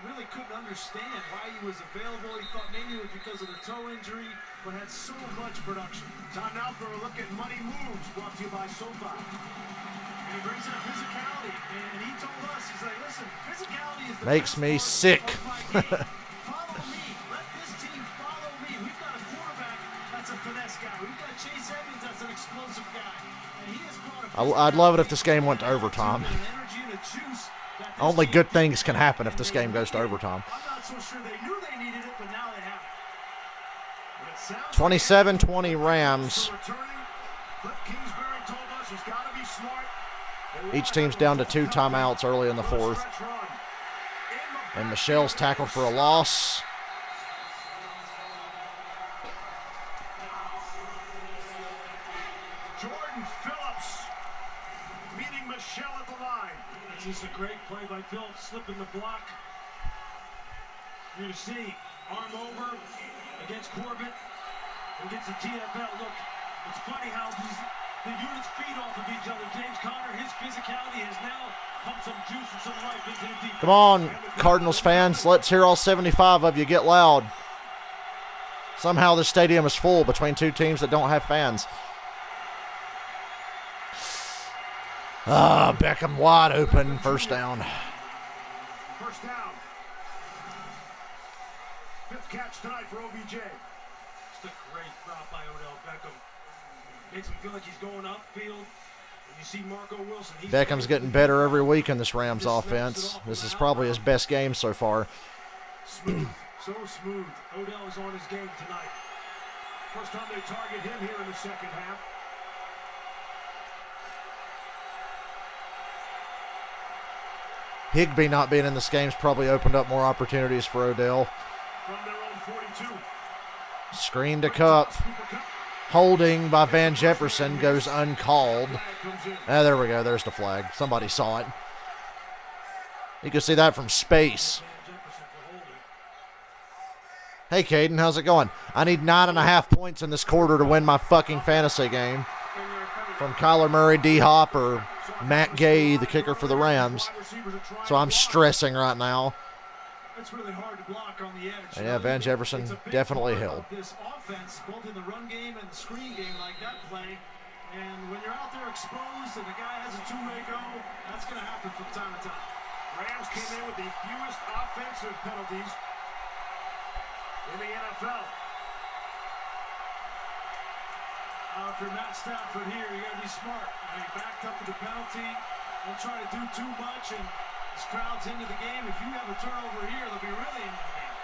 Really couldn't understand why he was available. He thought maybe it was because of the toe injury, but had so much production. Time now for a look at Money Moves, brought to you by SoFi. And he brings that physicality. And he told us, he's like, listen, physicality is the Makes best me part sick. of my game. Follow me. Let this team follow me. We've got a quarterback that's a finesse guy. We've got Chase Edmonds that's an explosive guy. And he has brought I'd love it if this game went to overtime. Only good things can happen if this game goes to overtime. I'm not so sure they knew they needed it, but now they have it. 27-20 Rams. Each team's down to 2 timeouts early in the 4th. And Michelle's tackled for a loss. Jordan Phillips meeting Michelle at the line. This is a great play by Phillips, slipping the block. You're going to see arm over against Corbett, against the TFL. Look, it's funny how the units feed off of each other. James Conner, his physicality has now pumped some juice and some life into the defense. Come on, Cardinals fans. Let's hear all 75 of you get loud. Somehow this stadium is full between 2 teams that don't have fans. Beckham wide open, first down. First down. 5th catch tonight for OBJ. Just a great route by Odell Beckham. Makes him feel like he's going upfield. And you see Marco Wilson. Beckham's getting better every week in this Rams offense. This is probably his best game so far. Smooth, so smooth. Odell is on his game tonight. First time they target him here in the second half. Higbee not being in this game's probably opened up more opportunities for Odell. From their own 42. Screen to Cup. Holding by Van Jefferson goes uncalled. There we go. There's the flag. Somebody saw it. You can see that from space. Hey, Caden, how's it going? I need 9.5 points in this quarter to win my fucking fantasy game. From Kyler Murray, D-Hop, or Matt Gay, the kicker for the Rams. So I'm stressing right now. It's really hard to block on the edge. Yeah, Van Jefferson definitely held. This offense, both in the run game and the screen game, like that play. And when you're out there exposed and the guy has a 2-way go, that's going to happen from time to time. Rams came in with the fewest offensive penalties in the NFL. If you're Matt Stafford here, you got to be smart. He backed up to the penalty. Don't try to do too much, and this crowd's into the game. If you have a turnover here, they'll be really into the game.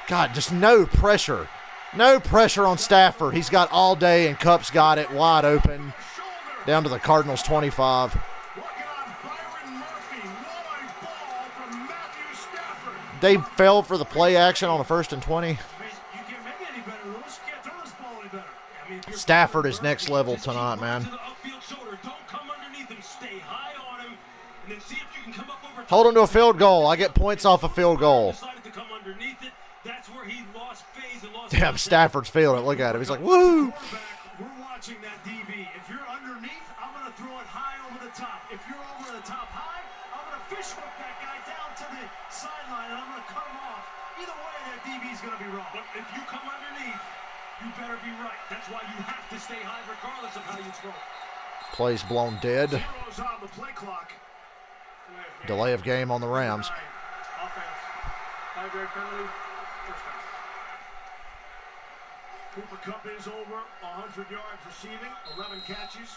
God, just no pressure. No pressure on Stafford. He's got all day, and Kupp's got it wide open. Down to the Cardinals 25. They fell for the play action on a 1st and 20. Stafford is next level tonight, man. Hold him to a field goal. I get points off a field goal. Damn, Stafford's feeling it. Look at him. He's like, woo! We're watching that DB. If you're underneath, I'm going to throw it high over the top. If you're over the top high, I'm going to fish hook that guy down to the sideline, and I'm going to cut him off. Either way, that DB's going to be wrong. But if you come underneath, you better be right. That's why you have to stay high regardless of how you throw. Plays blown dead. Zero's on the play clock. Delay of game on the Rams. Offense. 5-yard penalty. First down. Cooper Kupp is over 100 yards receiving, 11 catches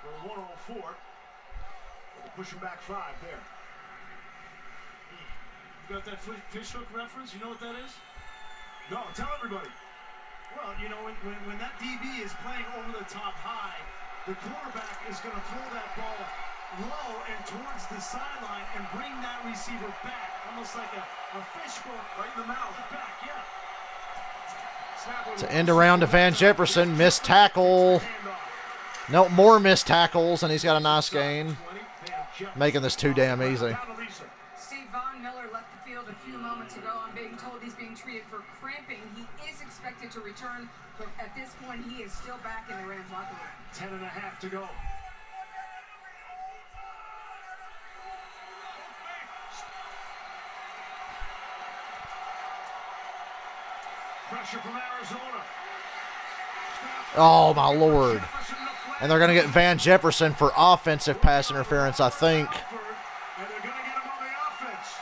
for 104. We'll push him back 5 there. You got that fish hook reference? You know what that is? No, tell everybody. Well, you know, when that DB is playing over the top high, the quarterback is going to throw that ball low and towards the sideline and bring that receiver back. Almost like a fish hook right in the mouth. Back, yeah. To end around to Van Jefferson. Missed tackle. No, more missed tackles, and he's got a nice gain. Making this too damn easy. Steve Von Miller left the field a few moments ago. I'm being told he's being treated for cramping. He is expected to return, but at this point, he is still back in the Rams locker room. 10.5 to go. Pressure from Arizona. Oh, my Lord. And they're going to get Van Jefferson for offensive pass interference, I think. And they're going to get him on the offense.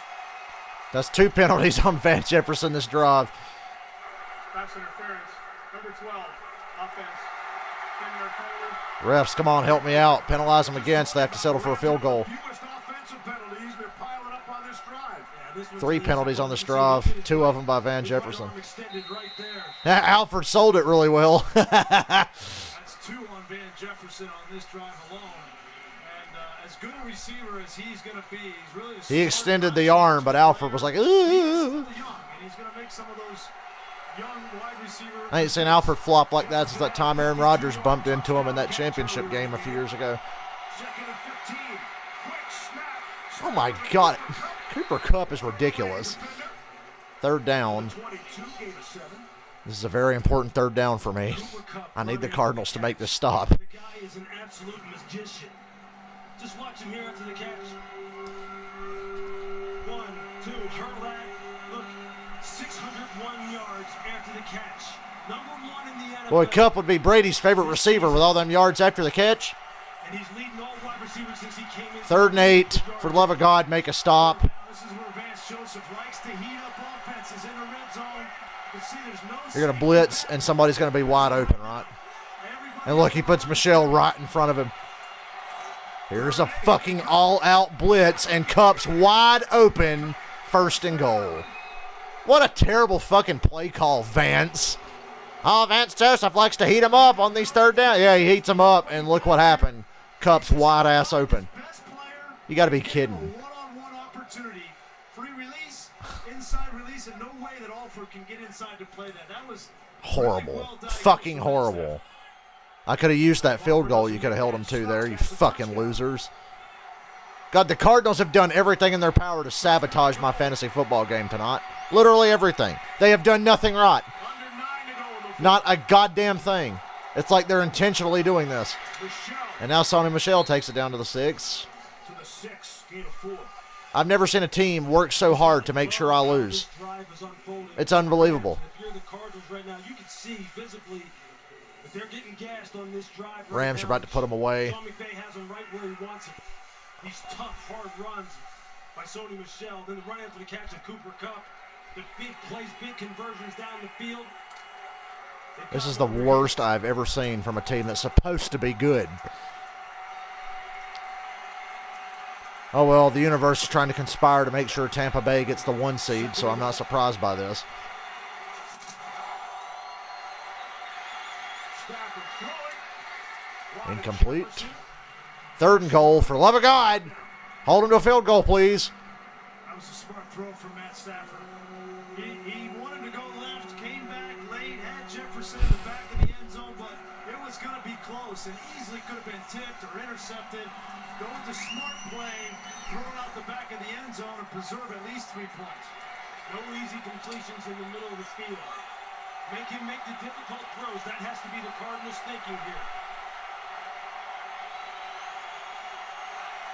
That's 2 penalties on Van Jefferson this drive. Pass interference. Number 12. Offense. 10-yard penalty. Refs, come on, help me out. Penalize them again, so they have to settle for a field goal. Fewest offensive penalties. They're piling up on this drive. 3 penalties on this drive, 2 of them by Van Jefferson. Right there. Alfred sold it really well. That's 2 on Van Jefferson on this drive alone. And as good a receiver as he's going to be, he's really He extended the arm, but Alfred was like, ooh. And he's going to make some of those young wide receivers. I ain't seen Alfred flop like that since that time Aaron Rodgers bumped into him in that championship game a few years ago. Second and 15. Quick snap. Oh, my God. Cooper Kupp is ridiculous. 3rd down. 22, gain of 7. This is a very important 3rd down for me. I need the Cardinals to make this stop. The guy is an absolute magician. Just watch him here after the catch. 1, 2, hurl that. Look, 601 yards after the catch. Number 1 in the NFL. Boy, Kupp would be Brady's favorite receiver with all them yards after the catch. And he's leading all wide receivers since he came in. 3rd and 8. For the love of God, make a stop. This is where Vance Joseph likes to heat up offenses in the red zone. You see, there's no You're going to blitz, and somebody's going to be wide open, right? And look, he puts Michelle right in front of him. Here's a fucking all-out blitz, and Kupp's wide open, 1st and goal. What a terrible fucking play call, Vance. Oh, Vance Joseph likes to heat him up on these 3rd down. Yeah, he heats him up, and look what happened. Kupp's wide ass open. You got to be kidding. One-on-one opportunity. Free release, inside release, and no way that Alford can get inside to play that. That was Horrible. really well done. Fucking horrible. I could have used that field goal. You could have held them to there, you fucking losers. God, the Cardinals have done everything in their power to sabotage my fantasy football game tonight. Literally everything. They have done nothing right. Not a goddamn thing. It's like they're intentionally doing this. And now Sonny Michel takes it down to the 6. To the 6, gain of 4. I've never seen a team work so hard to make sure I lose. It's unbelievable. If you're the Cardinals right now, you can see visibly that they're getting gassed on this drive. Rams are about to put them away. Sean McVay has them right where he wants them. These tough, hard runs by Sonny Michel. Then the run after the catch of Cooper Kupp. The big plays, big conversions down the field. This is the worst I've ever seen from a team that's supposed to be good. Oh, well, the universe is trying to conspire to make sure Tampa Bay gets the 1 seed, so I'm not surprised by this. Incomplete. 3rd and goal. For the love of God, hold him to a field goal, please. That was a smart throw from Matt Stafford. He wanted to go left, came back late, had Jefferson in the back of the end zone, but it was going to be close and easily could have been tipped or intercepted. Going to smart play, throwing out the back of the end zone and preserve at least 3 points. No easy completions in the middle of the field. Make him make the difficult throws. That has to be the Cardinals' thinking here.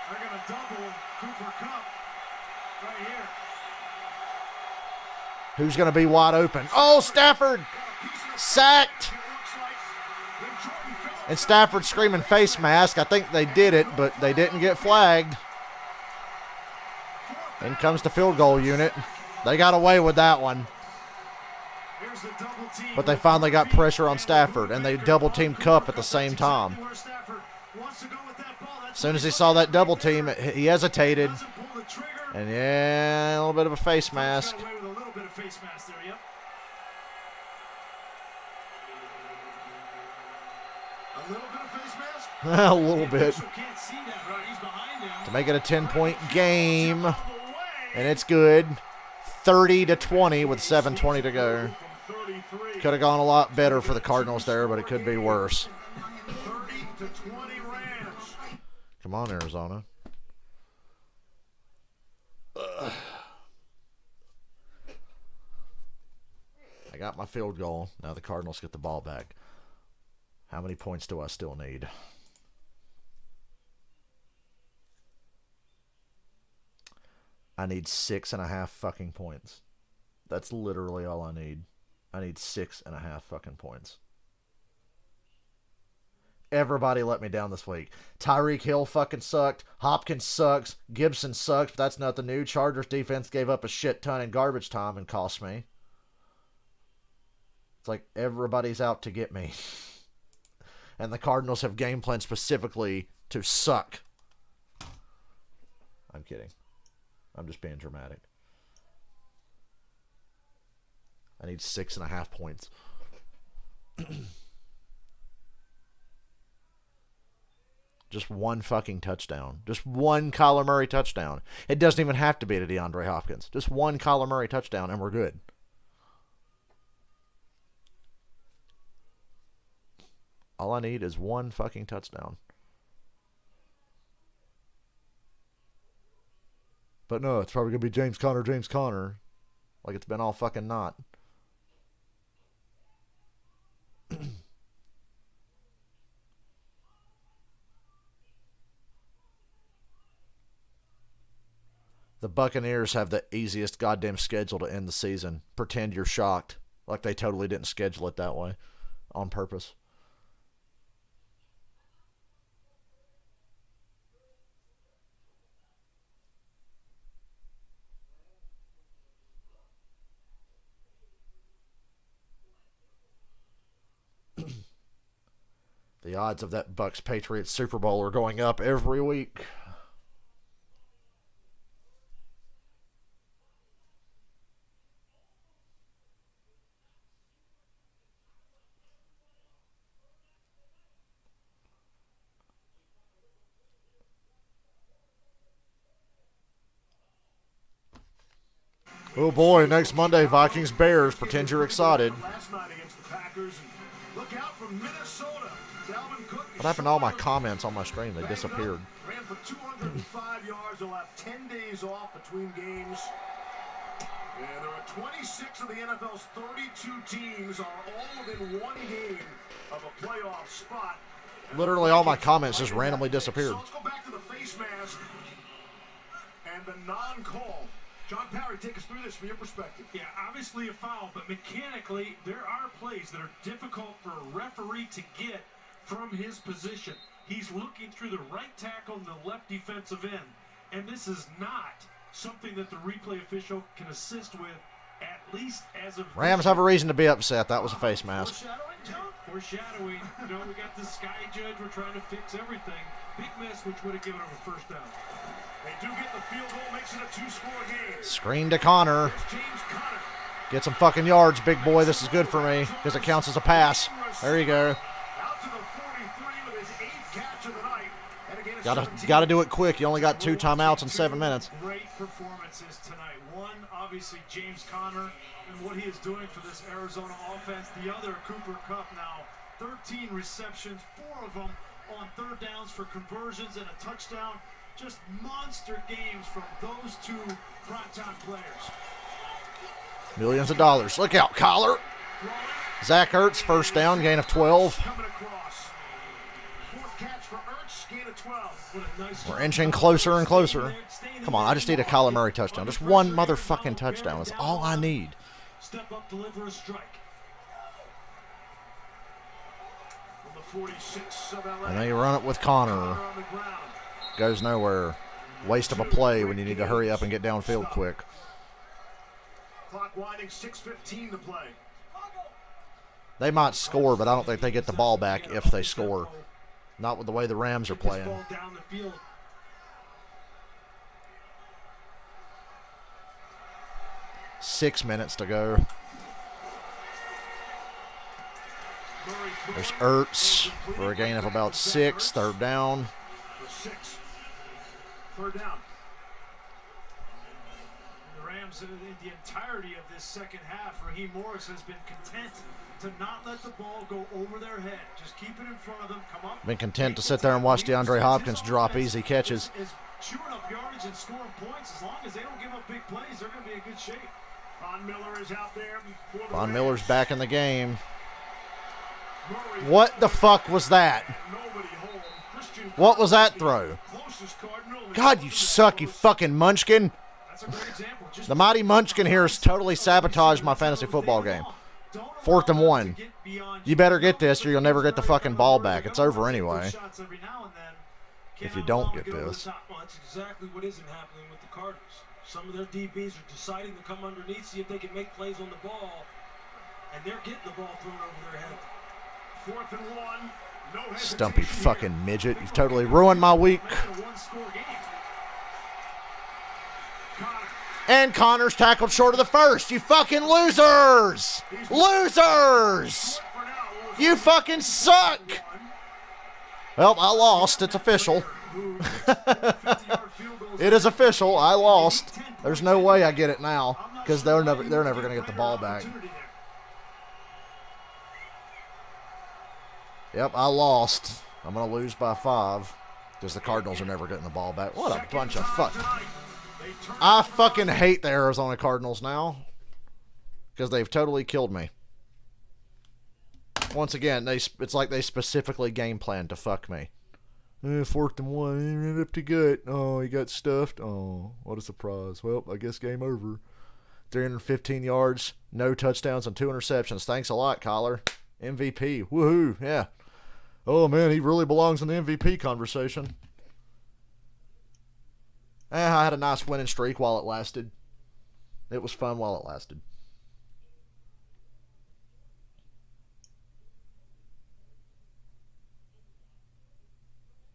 They're going to double Cooper Kupp right here. Who's going to be wide open? Oh, Stafford! Sacked! And Stafford screaming face mask. I think they did it, but they didn't get flagged. In comes the field goal unit. They got away with that one. But they finally got pressure on Stafford, and they double-teamed Kupp at the same time. As soon as he saw that double team, he hesitated. And yeah, a little bit of a face mask. A little bit. To make it a 10-point game. And it's good. 30-20 with 7:20 to go. Could have gone a lot better for the Cardinals there, but it could be worse. 30-20 Rams. Come on, Arizona. Ugh. I got my field goal. Now the Cardinals get the ball back. How many points do I still need? I need 6.5 fucking points. That's literally all I need. I need 6.5 fucking points. Everybody let me down this week. Tyreek Hill fucking sucked. Hopkins sucks. Gibson sucks, but that's nothing new. Chargers defense gave up a shit ton in garbage time and cost me. It's like everybody's out to get me. And the Cardinals have game planned specifically to suck. I'm kidding. I'm just being dramatic. I need 6.5 points. Just one fucking touchdown. Just one Kyler Murray touchdown. It doesn't even have to be to DeAndre Hopkins. Just one Kyler Murray touchdown and we're good. All I need is one fucking touchdown. But no, it's probably going to be James Conner. Like it's been all fucking not. The Buccaneers have the easiest goddamn schedule to end the season. Pretend you're shocked. Like they totally didn't schedule it that way. On purpose. The odds of that Bucs-Patriots Super Bowl are going up every week. Oh boy, next Monday, Vikings-Bears. Pretend you're excited. Last night against the Packers. Look out for Minnesota. Dalvin Cook. What happened to all my comments on my stream? They disappeared. Ran for 205 yards. They'll have 10 days off between games. And there are 26 of the NFL's 32 teams are all within one game of a playoff spot. Literally all my comments just randomly disappeared. So let's go back to the face mask and the non-call. John Parry, take us through this from your perspective. Yeah, obviously a foul, but mechanically there are plays that are difficult for a referee to get from his position. He's looking through the right tackle and the left defensive end, and this is not something that the replay official can assist with, at least as of... Rams have a reason to be upset. That was a face mask. Foreshadowing, John? Foreshadowing. You know, we got the sky judge. We're trying to fix everything. Big miss, which would have given him a first down. They do get the field goal, makes it a 2-score game. Screen to Connor. James Conner. Get some fucking yards, big boy. This is good for me because it counts as a pass. There you go. Out to the 43 with his 8th catch of the night. And again, Gotta do it quick. You only got 2 timeouts in 7 minutes. Great performances tonight. One, obviously, James Conner and what he is doing for this Arizona offense. The other, Cooper Kupp now. 13 receptions, 4 of them on third downs for conversions and a touchdown. Just monster games from those two primetime players. Millions of dollars. Look out, Collar. Zach Ertz, first down, gain of 12. Coming across. 4th catch for Ertz, gain of 12. We're inching closer and closer. Come on, I just need a Kyler Murray touchdown. Just one motherfucking touchdown. That's all I need. Step up, deliver a strike. From the 46 of LA. And then you run it with Connor. Goes nowhere. Waste of a play when you need to hurry up and get downfield quick. Clock winding, 6:15 to play. They might score, but I don't think they get the ball back if they score. Not with the way the Rams are playing. 6 minutes to go. There's Ertz for a gain of about 6, third down. 6. Third down. Rams in the entirety of this second half, Raheem Morris has been content to not let the ball go over their head. Just keep it in front of them. Come up. Been content to sit there and watch DeAndre Hopkins drop easy catches. Is chewing up yardage and scoring points. As long as they don't give up big plays, they're going to be in good shape. Von Miller is out there. Von Miller's back in the game. What the fuck was that? What was that throw? God, you suck, you fucking munchkin. The mighty munchkin here has totally sabotaged my fantasy football game. 4th and 1. You better get this or you'll never get the fucking ball back. It's over anyway. If you don't get this. Well, that's exactly what isn't happening with the Cardinals. Some of their DBs are deciding to come underneath, see if they can make plays on the ball, and they're getting the ball thrown over their head. 4th and 1. No Stumpy fucking midget. You've totally ruined my week. And Connor's tackled short of the first. You fucking losers! Losers! You fucking suck! Well, I lost. It's official. It is official. I lost. There's no way I get it now because they're never going to get the ball back. Yep, I lost. I'm going to lose by 5 because the Cardinals are never getting the ball back. What a bunch of fuck. I fucking hate the Arizona Cardinals now because they've totally killed me. Once again, it's like they specifically game planned to fuck me. 4th and 1, right up to gut. Oh, he got stuffed. Oh, what a surprise. Well, I guess game over. 315 yards, no touchdowns, and 2 interceptions. Thanks a lot, Kyler. MVP. Woohoo. Yeah. Oh, man, he really belongs in the MVP conversation. I had a nice winning streak while it lasted. It was fun while it lasted.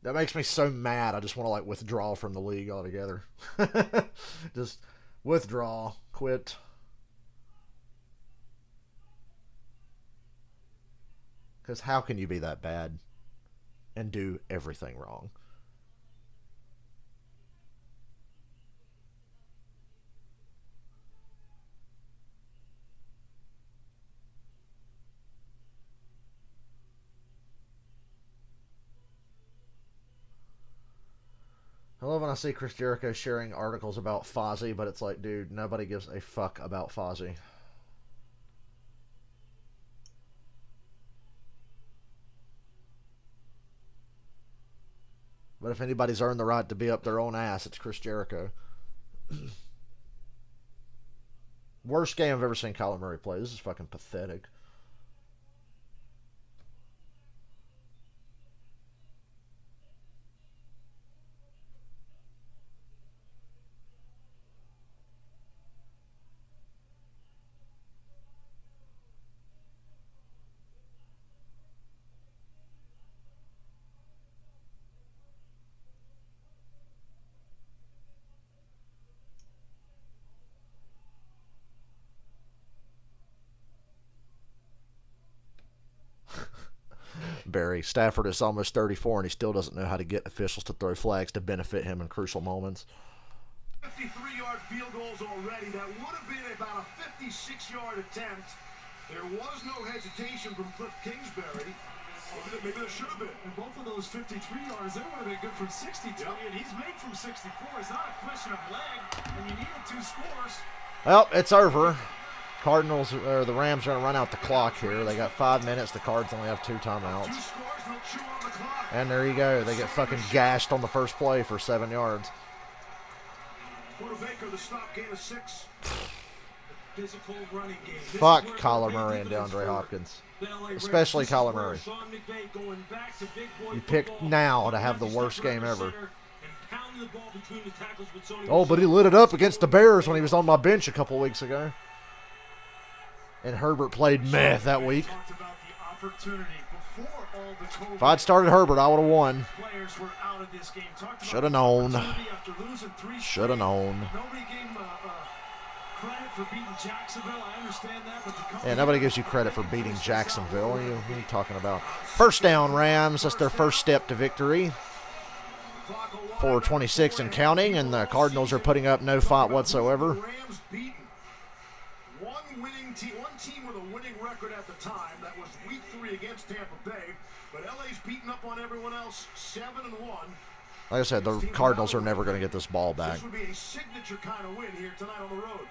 That makes me so mad. I just want to, like, withdraw from the league altogether. Just withdraw. Quit. Because how can you be that bad and do everything wrong? I love when I see Chris Jericho sharing articles about Fozzy, but it's like, dude, nobody gives a fuck about Fozzy. But if anybody's earned the right to be up their own ass, it's Chris Jericho. Worst game I've ever seen Kyler Murray play. This is fucking pathetic. Barry. Stafford is almost 34 and he still doesn't know how to get officials to throw flags to benefit him in crucial moments. 53-yard field goals already. That would have been about a 56-yard attempt. There was no hesitation from Cliff Kingsbury. Maybe there should have been. And both of those 53 yards, they would have been good from 62. Yep. And he's made from 64. It's not a question of leg, and you needed 2 scores. Well, it's over. Cardinals, or the Rams are going to run out the clock here. They got 5 minutes. The Cards only have 2 timeouts. And there you go. They get fucking gashed on the first play for 7 yards. Baker, the stop gain of 6. Physical running game. Fuck Kyler Murray and DeAndre Hopkins. Especially Kyler Murray. You picked now to have the worst game ever. Oh, but he lit it up against the Bears when he was on my bench a couple weeks ago. And Herbert played meh that week. If I'd started Herbert, I would have won. Should have known. Should have known. Yeah, nobody gives you credit for beating Jacksonville. What are you talking about? First down, Rams. That's their first step to victory. 4:26 and counting, and the Cardinals are putting up no fight whatsoever. Rams beaten. One team with a winning record at the time. That was week 3 against Tampa Bay. But LA's beaten up on everyone else, 7-1. Like I said, the Cardinals are never going to get this ball back. This would be a signature kind of win here tonight on the road.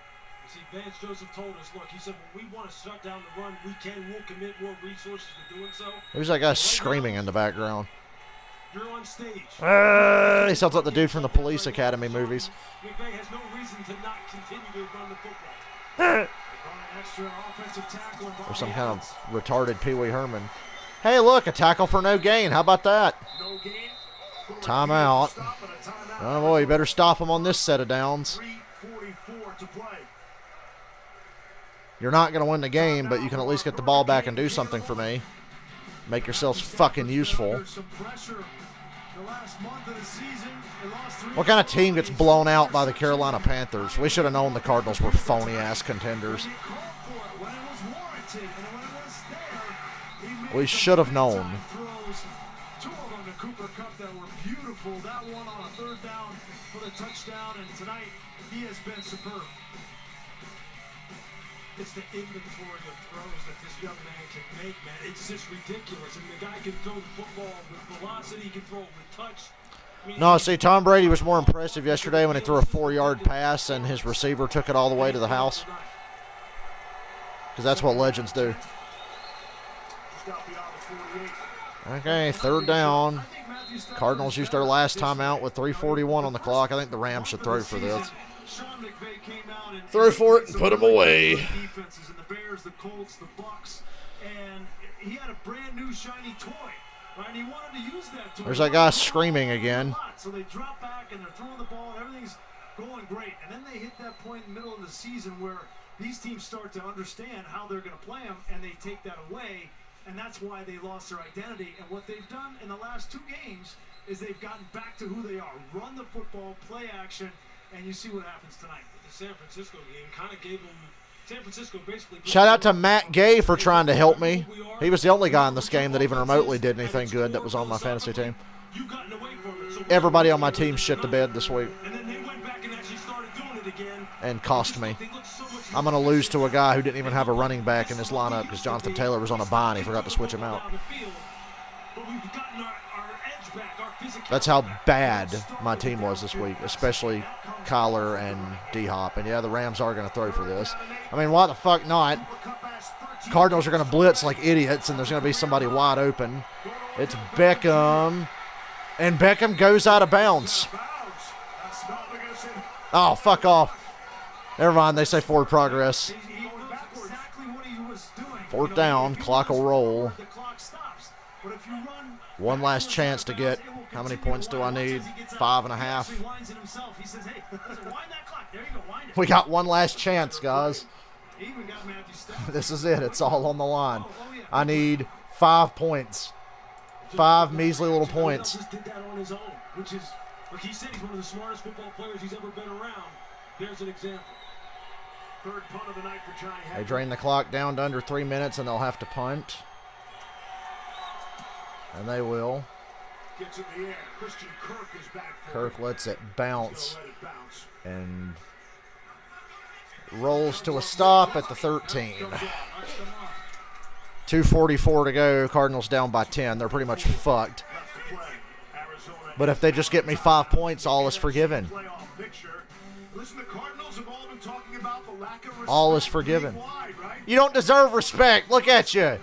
See, Vance Joseph told us, look, he said, when we want to shut down the run, we'll commit more resources to doing so. Who's that guy screaming in the background? You're on stage. He sounds like the dude from the Police Academy movies. McVay has no reason to not continue to run the football. Or some kind of retarded Pee Wee Herman. Hey, look, a tackle for no gain. How about that? No gain. Timeout. Oh, boy, you better stop him on this set of downs. 3:44 to play. You're not going to win the game, but you can at least get the ball back and do something for me. Make yourselves fucking useful. What kind of team gets blown out by the Carolina Panthers? We should have known the Cardinals were phony-ass contenders. We should have known. Two of them to Cooper Kupp that were beautiful. That one on a 3rd down for the touchdown, and tonight he has been superb. It's the inventory of throws that this young man can make, man. It's just ridiculous. I mean, the guy can throw the football with velocity. He can throw it with touch. I mean, No, see, Tom Brady was more impressive yesterday when he threw a 4-yard pass and his receiver took it all the way to the house. Because that's what legends do. Okay, 3rd down. Cardinals used their last timeout with 3:41 on the clock. I think the Rams should throw for this. Throw for it and put them away. Defenses and the Bears, the Colts, the Bucks, and he had a brand new shiny toy, right? And he wanted to use that toy. There's that guy screaming again. So they drop back and they're throwing the ball and everything's going great. And then they hit that point in the middle of the season where these teams start to understand how they're going to play them, and they take that away, and that's why they lost their identity. And what they've done in the last 2 games is they've gotten back to who they are. Run the football, play action, and you see what happens tonight. the San Francisco game kind of gave them. San Francisco basically. Shout out to Matt Gay for trying to help me. He was the only guy in this game that even remotely did anything good that was on my fantasy team. Everybody on my team shit the bed this week. And cost me. I'm going to lose to a guy who didn't even have a running back in his lineup because Jonathan Taylor was on a bye and he forgot to switch him out. That's how bad my team was this week, especially Kyler and D-Hop. And, yeah, the Rams are going to throw for this. I mean, why the fuck not? Cardinals are going to blitz like idiots, and there's going to be somebody wide open. It's Beckham. And Beckham goes out of bounds. Oh, fuck off. Never mind, they say forward progress. 4th down, clock will roll. One last chance to get, how many points do I need? 5.5. We got one last chance, guys. This is it. It's all on the line. I need 5 points. 5 measly little points. Did that on his own, which is, like he said, he's one of the smartest football players he's ever been around. There's an example. 3rd punt of the night for Johnny. They drain the clock down to under 3 minutes, and they'll have to punt. And they will. Gets in the air. Christian Kirk is back. Kirk lets it bounce. And rolls to a stop at the 13. 2:44 to go. Cardinals down by 10. They're pretty much fucked. But if they just get me 5 points, all is forgiven. All is forgiven. You don't deserve respect. Look at you.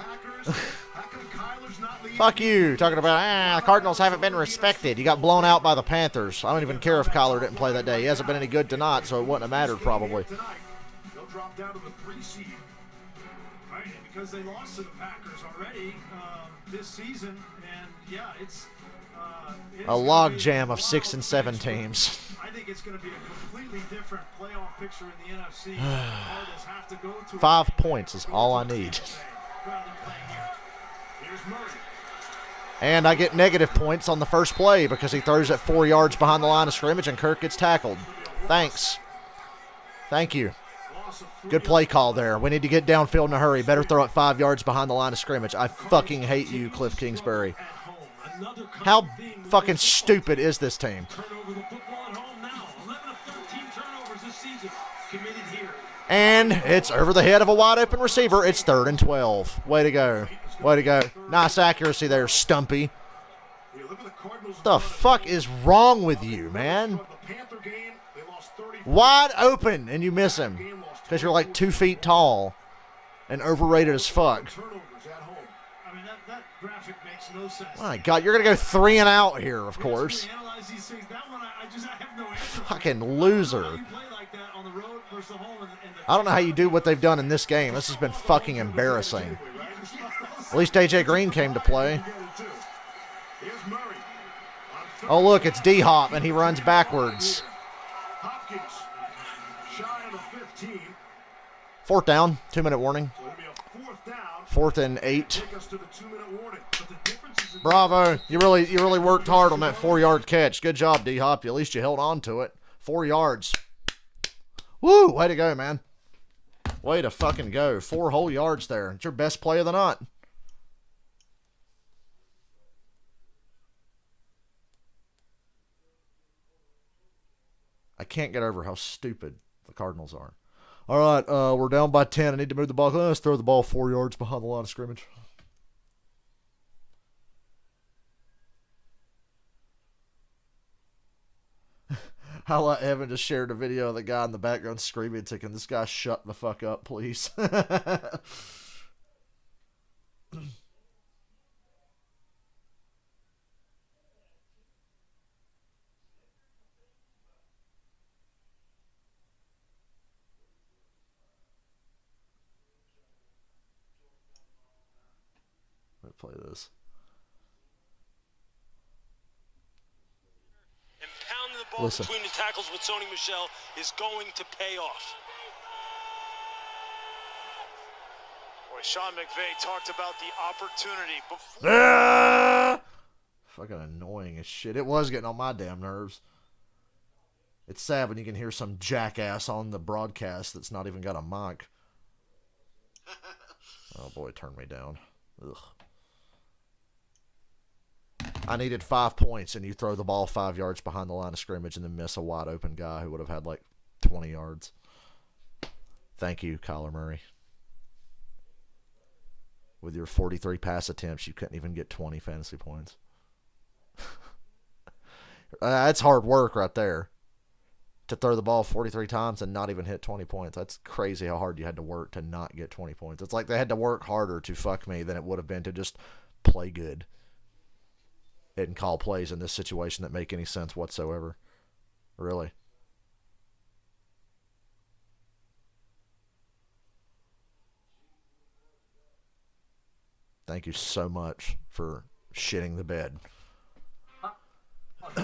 Fuck you. Talking about, the Cardinals haven't been respected. You got blown out by the Panthers. I don't even care if Kyler didn't play that day. He hasn't been any good tonight, so it wouldn't have mattered probably. They'll drop down to the 3 seed. Right, because they lost to the Packers already this season, and yeah, it's a log jam of 6 and 7 teams. I think it's going to be a completely different playoff picture in the NFC. Cardinals have to go to 5 points is all I need. And I get negative points on the first play because he throws it 4 yards behind the line of scrimmage and Kirk gets tackled. Thanks. Thank you. Good play call there. We need to get downfield in a hurry. Better throw it 5 yards behind the line of scrimmage. I fucking hate you, Cliff Kingsbury. another How thing with fucking this football stupid is this team? Turn over the football at home now. 11 of 13 turnovers this season committed here. And it's over the head of a wide open receiver. It's 3rd and 12. Way to go. Way to go. Nice accuracy there, Stumpy. The fuck is wrong with you, man? Wide open, and you miss him because you're like 2 feet tall and overrated as fuck. I mean, that graphic makes no sense. My God, you're going to go 3 and out here, of course. Analyze these things. That one, I have no answer. Fucking loser. You play like that on the road versus home and I don't know how you do what they've done in this game. This has been fucking embarrassing. At least AJ Green came to play. Oh, look, it's D-Hop, and he runs backwards. 4th down, 2-minute warning. 4th and 8. Bravo. You really worked hard on that 4-yard catch. Good job, D-Hop. At least you held on to it. 4 yards. Woo! Way to go, man. Way to fucking go. 4 whole yards there. It's your best play of the night. I can't get over how stupid the Cardinals are. All right, we're down by 10. I need to move the ball. Let's throw the ball 4 yards behind the line of scrimmage. I like Evan just shared a video of the guy in the background screaming to him, "This guy shut the fuck up, please." Let's play this. And pounding the ball Listen. between the tackles with Sony Michel is going to pay off. Boy, Sean McVay talked about the opportunity before. Fucking annoying as shit. It was getting on my damn nerves. It's sad when you can hear some jackass on the broadcast that's not even got a mic. Oh boy, turn me down. Ugh. I needed 5 points, and you throw the ball 5 yards behind the line of scrimmage and then miss a wide open guy who would have had like 20 yards. Thank you, Kyler Murray. With your 43 pass attempts, you couldn't even get 20 fantasy points. That's hard work right there. To throw the ball 43 times and not even hit 20 points. That's crazy how hard you had to work to not get 20 points. It's like they had to work harder to fuck me than it would have been to just play good and call plays in this situation that make any sense whatsoever. Really. Thank you so much for shitting the bed. On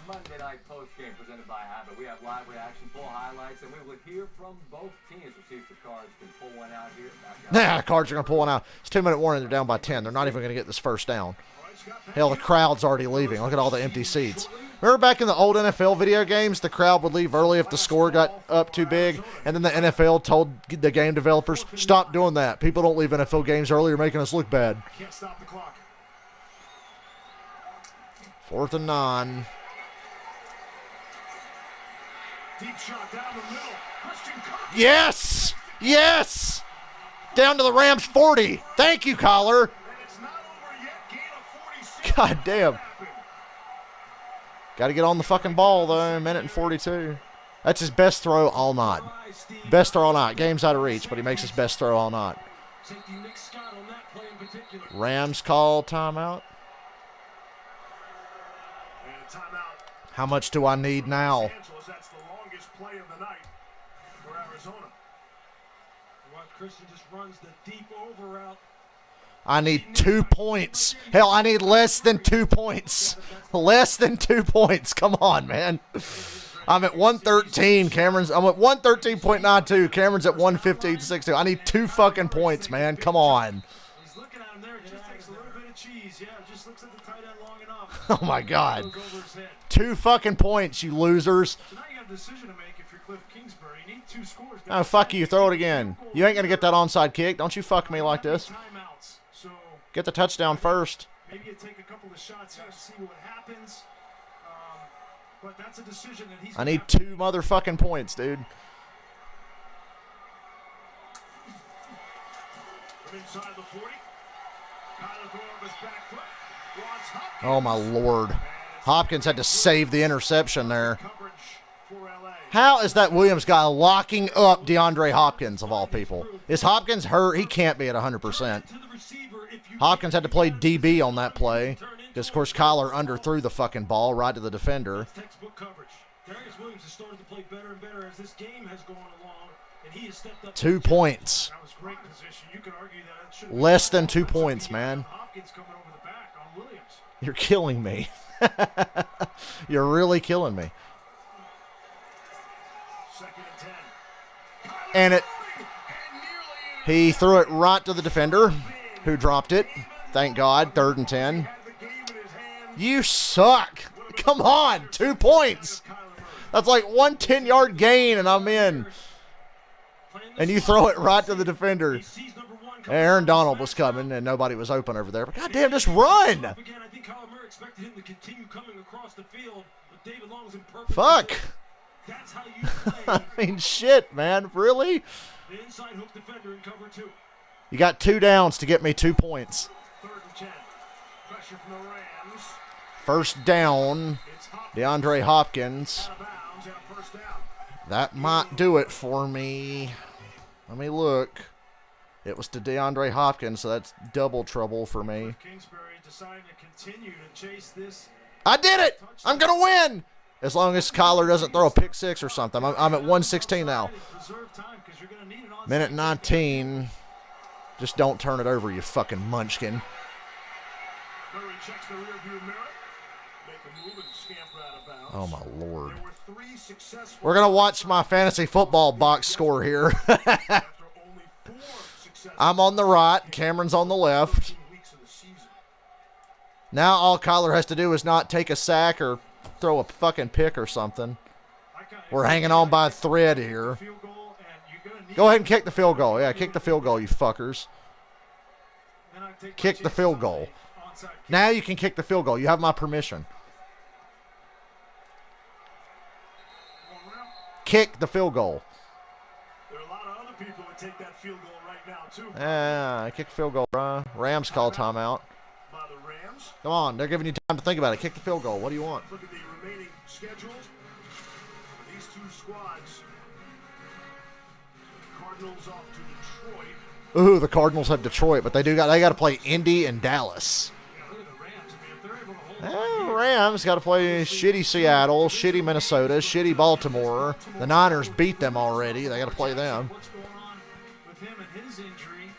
Monday Night Post Game presented by Abbott, we have live reaction, full highlights, and we will hear from both teams. We'll see if the Cards can pull one out here. Nah, Cards are going to pull one out. It's 2-minute warning. They're down by 10. They're not even going to get this first down. Hell, the crowd's already leaving. Look at all the empty seats. Remember back in the old NFL video games, the crowd would leave early if the score got up too big, and then the NFL told the game developers, stop doing that. People don't leave NFL games early. You're making us look bad. Can't stop the clock. 4th and 9. Deep shot down the middle. Christian Kirk. Yes! Yes! Down to the Rams 40. Thank you, Collar. God damn. Got to get on the fucking ball, though. A minute and 42. That's his best throw all night. Best throw all night. Game's out of reach, but he makes his best throw all night. Rams call timeout. How much do I need now? That's the longest play of the night for Arizona. Christian just runs the deep over route. I need 2 points. Hell, I need less than 2 points. Less than 2 points. Come on, man. I'm at 113. I'm at 113.92. Cameron's at 115.62. I need 2 fucking points, man. Come on. He's looking at him there. It just takes a little bit of cheese. Yeah, just looks at the tight end long enough. Oh, my God. 2 fucking points, you losers. So now you got a decision to make if you're Cliff Kingsbury. You need 2 scores. Oh, fuck you. Throw it again. You ain't going to get that onside kick. Don't you fuck me like this. Get the touchdown first. Maybe you take a couple of shots here to see what happens. But that's a decision that he's. I need 2 motherfucking points, dude. From inside the 40. Kyler going off his back foot. Wants Hopkins. Oh, my Lord. Hopkins had to save the interception there. Coverage for LA. How is that Williams guy locking up DeAndre Hopkins, of all people? Is Hopkins hurt? He can't be at 100%. Hopkins had to play DB on that play because, of course, Kyler underthrew the fucking ball right to the defender. Textbook coverage. Darius Williams has started to play better and better as this game has gone along, and he has stepped up. 2 points. That was great position. You could argue that it should Less than 2 points, man. Hopkins coming over the back on Williams. You're killing me. You're really killing me. Second and 10. And it. He threw it right to the defender, who dropped it. Thank God. 3rd and 10. You suck. Come on. 2 points. That's like 1 10-yard gain, and I'm in. And you throw it right to the defender. Aaron Donald was coming, and nobody was open over there. But goddamn, just run. Again, I think Kyler Murray expected him to continue coming across the field, but David Long was in perfect. Fuck. That's how you play. I mean, shit, man. Really? The inside hook defender in cover 2. You got 2 downs to get me 2 points. 3rd and 10. Pressure from the Rams. First down, DeAndre Hopkins. Out of bounds, out first down. That might do it for me. Let me look. It was to DeAndre Hopkins, so that's double trouble for me. Kingsbury deciding to continue to chase this. I did it! I'm going to win! As long as Kyler doesn't throw a pick 6 or something. I'm at 116 now. Minute 19. Just don't turn it over, you fucking munchkin. Murray checks the rearview mirror. Make a move and scamper out of bounds. Oh, my Lord. There were 3 successful. We're going to watch my fantasy football box score here. After only 4 successful. I'm on the right. Cameron's on the left. Weeks of the season. Now all Kyler has to do is not take a sack or throw a fucking pick or something. We're hanging on by a thread here. Go ahead and kick the field goal. Yeah, kick the field goal, you fuckers. Kick the field goal. Now you can kick the field goal. You have my permission. Kick the field goal. There are a lot of other people that take that field goal right now, too. Yeah, kick the field goal, bro. Rams call timeout. By the Rams. Come on, they're giving you time to think about it. Kick the field goal. What do you want? Look at the remaining schedules. These 2 squads. Cardinals off to Detroit. Ooh, the Cardinals have Detroit, but they got to play Indy and Dallas. Rams got to play shitty Seattle, shitty Minnesota, shitty Baltimore. The Niners beat them already. They got to play them. What's going on with him and his injury?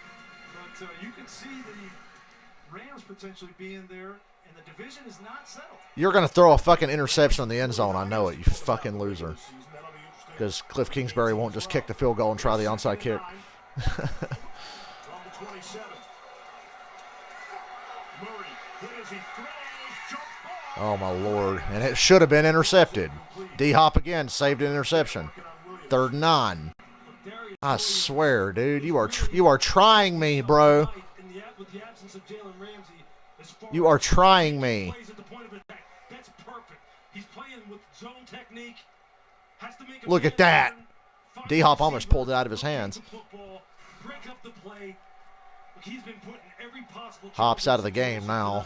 But you can see the Rams potentially being there, and the division is not settled. You're going to throw a fucking interception in the end zone. I know it, you fucking loser. Because Cliff Kingsbury won't just kick the field goal and try the onside kick. Oh, my Lord. And it should have been intercepted. D-Hop again saved an interception. 3rd and 9. I swear, dude, you are trying me, bro. You are trying me. Look at that. D-Hop almost pulled it out of his hands. Hop's out of the game now.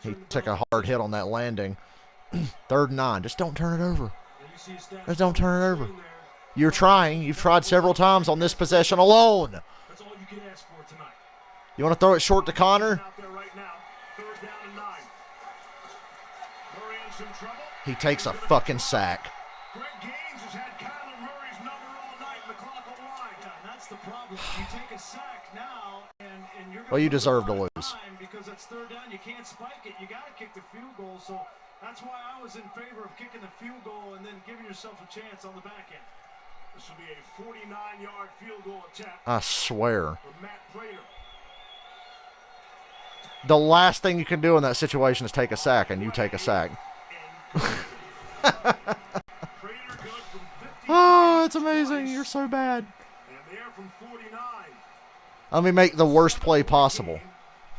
He took a hard hit on that landing. 3rd and 9. Just don't turn it over. Just don't turn it over. You're trying. You've tried several times on this possession alone. You want to throw it short to Connor? He takes a fucking sack. Well, you deserve to lose. Because it's 3rd down, you can't spike it. You got to kick the field goal. So that's why I was in favor of kicking the field goal and then giving yourself a chance on the back end. This will be a 49-yard field goal attempt. I swear. For Matt Prater. The last thing you can do in that situation is take a sack, and you take a sack. Oh, it's amazing. You're so bad. And there from 49. Let me make the worst play possible.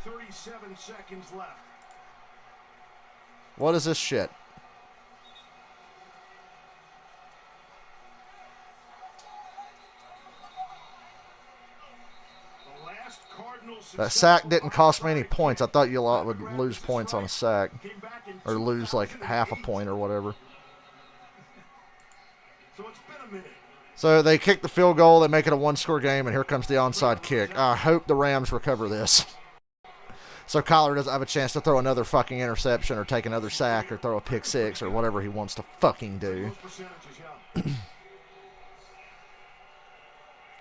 39 37 seconds left. What is this shit? The last Cardinals That sack didn't cost me any points. I thought you lot would lose points on a sack. Or lose like half a point or whatever. So it's been a minute. So they kick the field goal. They make it a one-score game, and here comes the onside kick. I hope the Rams recover this. So Kyler doesn't have a chance to throw another fucking interception or take another sack or throw a pick six or whatever he wants to fucking do.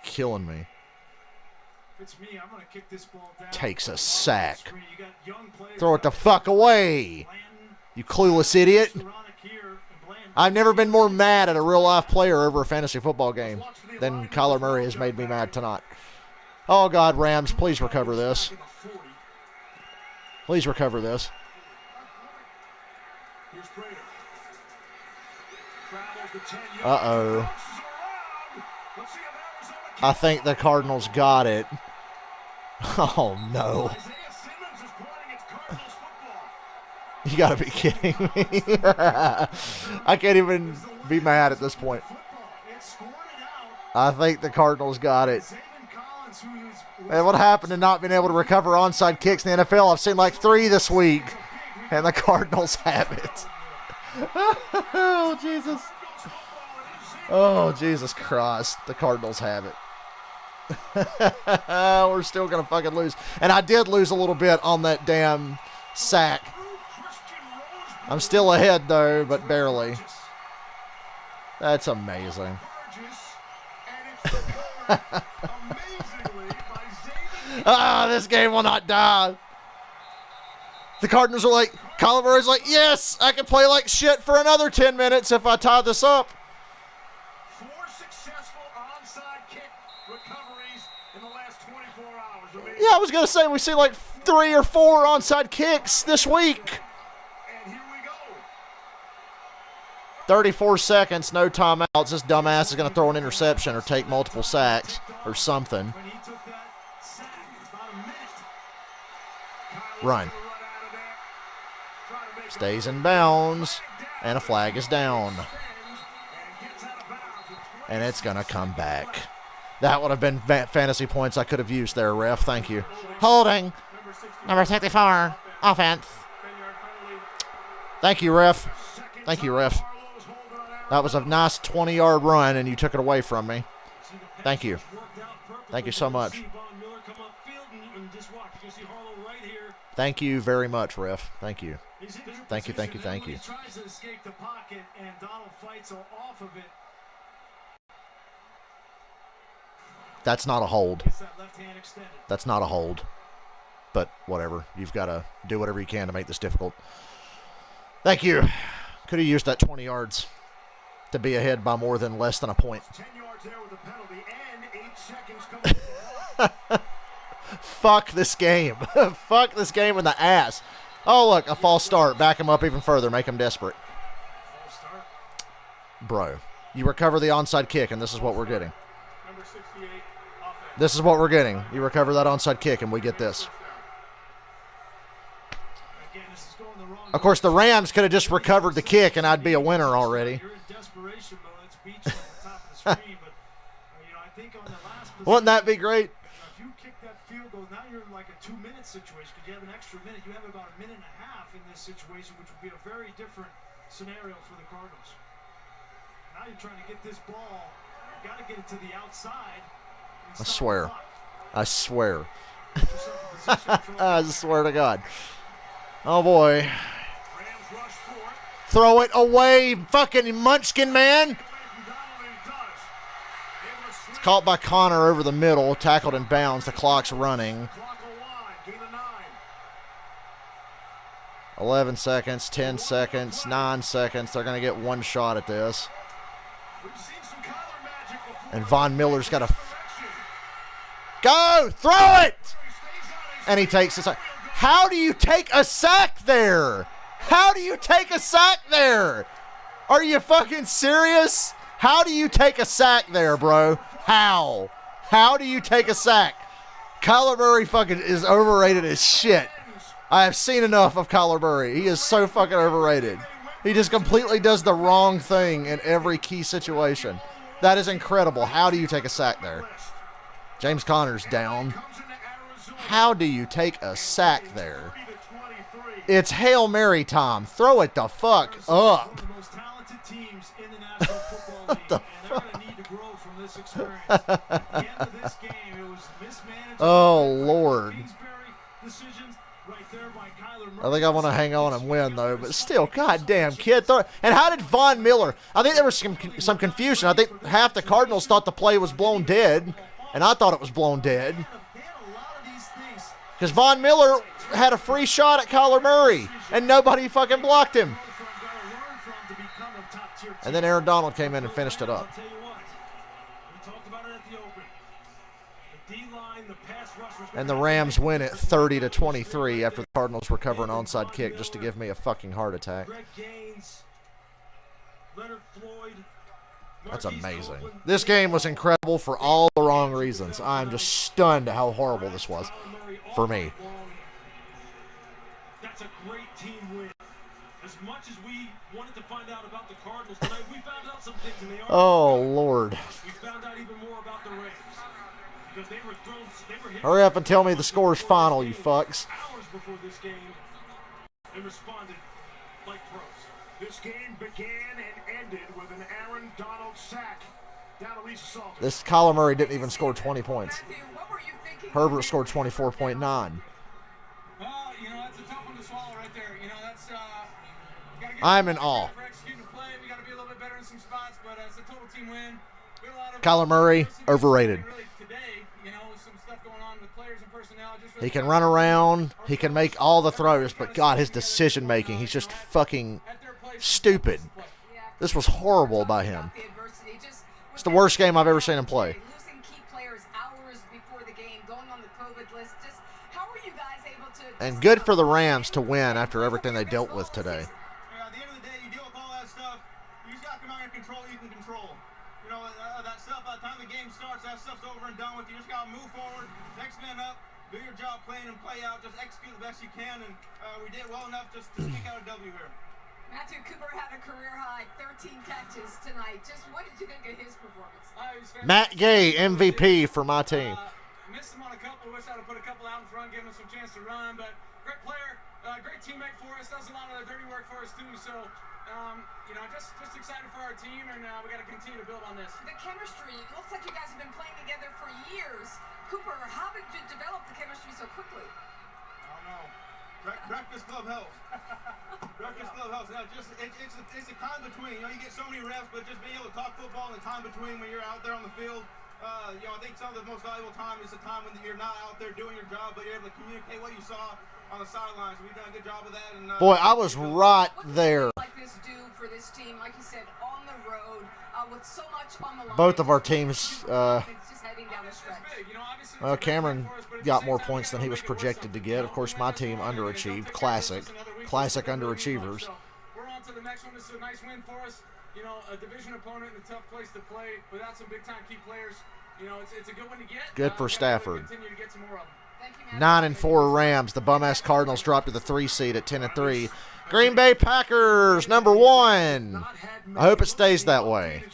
Killing me. If it's me, I'm gonna kick this ball down. Takes a sack. You got young players. Throw it the fuck away, you clueless idiot. I've never been more mad at a real-life player over a fantasy football game than Kyler Murray has made me mad tonight. Oh, God, Rams, please recover this. Please recover this. Uh-oh. I think the Cardinals got it. Oh, no. You gotta be kidding me. I can't even be mad at this point. I think the Cardinals got it. Man, what happened to not being able to recover onside kicks in the NFL? I've seen like 3 this week, and the Cardinals have it. Oh, Jesus. Oh, Jesus Christ. The Cardinals have it. We're still going to fucking lose. And I did lose a little bit on that damn sack. I'm still ahead, though, but barely. That's amazing. This game will not die. The Cardinals are like, Kyler Murray's like, yes, I can play like shit for another 10 minutes if I tie this up. 4 successful onside kick recoveries in the last 24 hours. Amazing. Yeah, I was going to say, we see like 3 or 4 onside kicks this week. 34 seconds, no timeouts. This dumbass is going to throw an interception or take multiple sacks or something. Run. Stays in bounds, and a flag is down. And it's going to come back. That would have been fantasy points I could have used there, ref. Thank you. Holding. Number 64. Offense. Thank you, ref. Thank you, ref. That was a nice 20-yard run, and you took it away from me. Thank you. Thank you so much. Thank you very much, ref. Thank you. Thank you, thank you, thank you. He tries to escape the pocket, and Donald fights off of it. That's not a hold. That's not a hold. But whatever. You've got to do whatever you can to make this difficult. Thank you. Could have used that 20 yards to be ahead by more than less than a point. 10 yards there with a penalty and 8 seconds coming. Fuck this game. Fuck this game in the ass. Oh, look, a false start. Back him up even further. Make him desperate. Bro, you recover the onside kick, and this is what we're getting. This is what we're getting. You recover that onside kick, and we get this. Of course, the Rams could have just recovered the kick, and I'd be a winner already. Wouldn't that be great? If you kick that field goal, now you're in like a 2-minute situation because you have an extra minute. You have about a minute and a half in this situation, which would be a very different scenario for the Cardinals. Now you're trying to get this ball. You got to get it to the outside. I swear. I swear. I swear to God. Oh, boy. Throw it away, fucking munchkin, man. It's caught by Connor over the middle, tackled in bounds. The clock's running. 11 seconds, 10 seconds, 9 seconds. They're going to get one shot at this. And Von Miller's got to go, throw it! And he takes it. How do you take a sack there? How do you take a sack there? Are you fucking serious? How do you take a sack there, bro? How? How do you take a sack? Kyler Murray fucking is overrated as shit. I have seen enough of Kyler Murray. He is so fucking overrated. He just completely does the wrong thing in every key situation. That is incredible. How do you take a sack there? James Conner's down. How do you take a sack there? It's Hail Mary time. Throw it the fuck up. The most talented teams in the National Football League, and they're going to need to grow from this experience. At the end of this game, it was mismanaged. Oh, Lord. Decisions right there by Kyler Murray. I think I want to hang on and win, though. But still, goddamn, kid. And how did Von Miller? I think there was some confusion. I think half the Cardinals thought the play was blown dead, and I thought it was blown dead. Because Von Miller had a free shot at Kyler Murray, and nobody fucking blocked him. And then Aaron Donald came in and finished it up. And the Rams win it 30-23 after the Cardinals recover an onside kick just to give me a fucking heart attack. That's amazing. This game was incredible for all the wrong reasons. I'm just stunned at how horrible this was for me. That's a great team win. As much as we wanted to find out about the Cardinals tonight, we found out some things, and they are. Oh, Lord. We found out even more about the Rams. Because they were thrown, hurry up and tell me the score's final, you fucks. Hours before this game, and responded like pros. This game began and ended with an Aaron Donald sack down to Lisa Salter. This Kyler Murray didn't even score 20 points. Matthew, what were you thinking? Herbert scored 24.9. Well, you know, that's a tough one to swallow right there. You know, that's I'm in awe. for executing the play. We got to be a little bit better in some spots, but it's a total team win. We had a lot of Kyler Murray, overrated. really today, you know, some stuff going on with players and personnel. Just He can run around. He can make all the throws, but God, his decision making, he's just fucking stupid. This was horrible by him. It's the worst game I've ever seen him play. Losing key players hours before the game, going on the COVID list. Just how were you guys able to? And good for the Rams to win after everything they dealt with today. At the end of the day, you deal with all that stuff. You just got to come out and control what you can control. You know, that stuff, by the time the game starts, that stuff's over and done with. You just got to move forward, next man up, do your job, play in and play out, just execute the best you can, and we did well enough just to sneak out a W here. Matthew Cooper had a career high 13 catches tonight. Just what did you think of his performance? Matt Gay, MVP for my team. Missed him on a couple. Wish I'd have put a couple out in front, given him some chance to run. But great player, great teammate for us. Does a lot of the dirty work for us too. So, you know, just excited for our team, and we got to continue to build on this. The chemistry. It looks like you guys have been playing together for years. Cooper, how did you develop the chemistry so quickly? I don't know. Breakfast club helps. Breakfast club helps. Now, it's a time between. You know, you get so many reps, but just being able to talk football in the time between when you're out there on the field. You know, I think some of the most valuable time is the time when you're not out there doing your job, but you're able to communicate what you saw on the sidelines. We've done a good job of that. And Boy, I was right there. What does this do for this team? Like you said, on the road, with so much on the line. Both of our teams. It's just heading down the stretch. Well, Cameron got more points than he was projected to get. Of course, my team underachieved. Classic underachievers. We're on to the next one. This is a nice win for us. You know, a division opponent in a tough place to play without some big-time key players. You know, it's a good one to get. Good for Stafford. Continue to get some more of them. 9-4 Rams. The bum-ass Cardinals dropped to the 3 seed at 10-3. Green Bay Packers, #1. I hope it stays that way.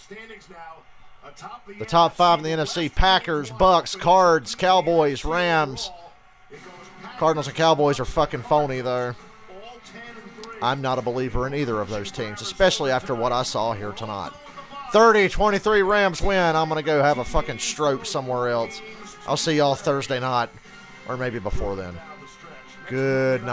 The top 5 in the NFC: Packers, Bucks, Cards, Cowboys, Rams. Cardinals and Cowboys are fucking phony, though. I'm not a believer in either of those teams, especially after what I saw here tonight. 30-23 Rams win. I'm going to go have a fucking stroke somewhere else. I'll see y'all Thursday night, or maybe before then. Good night.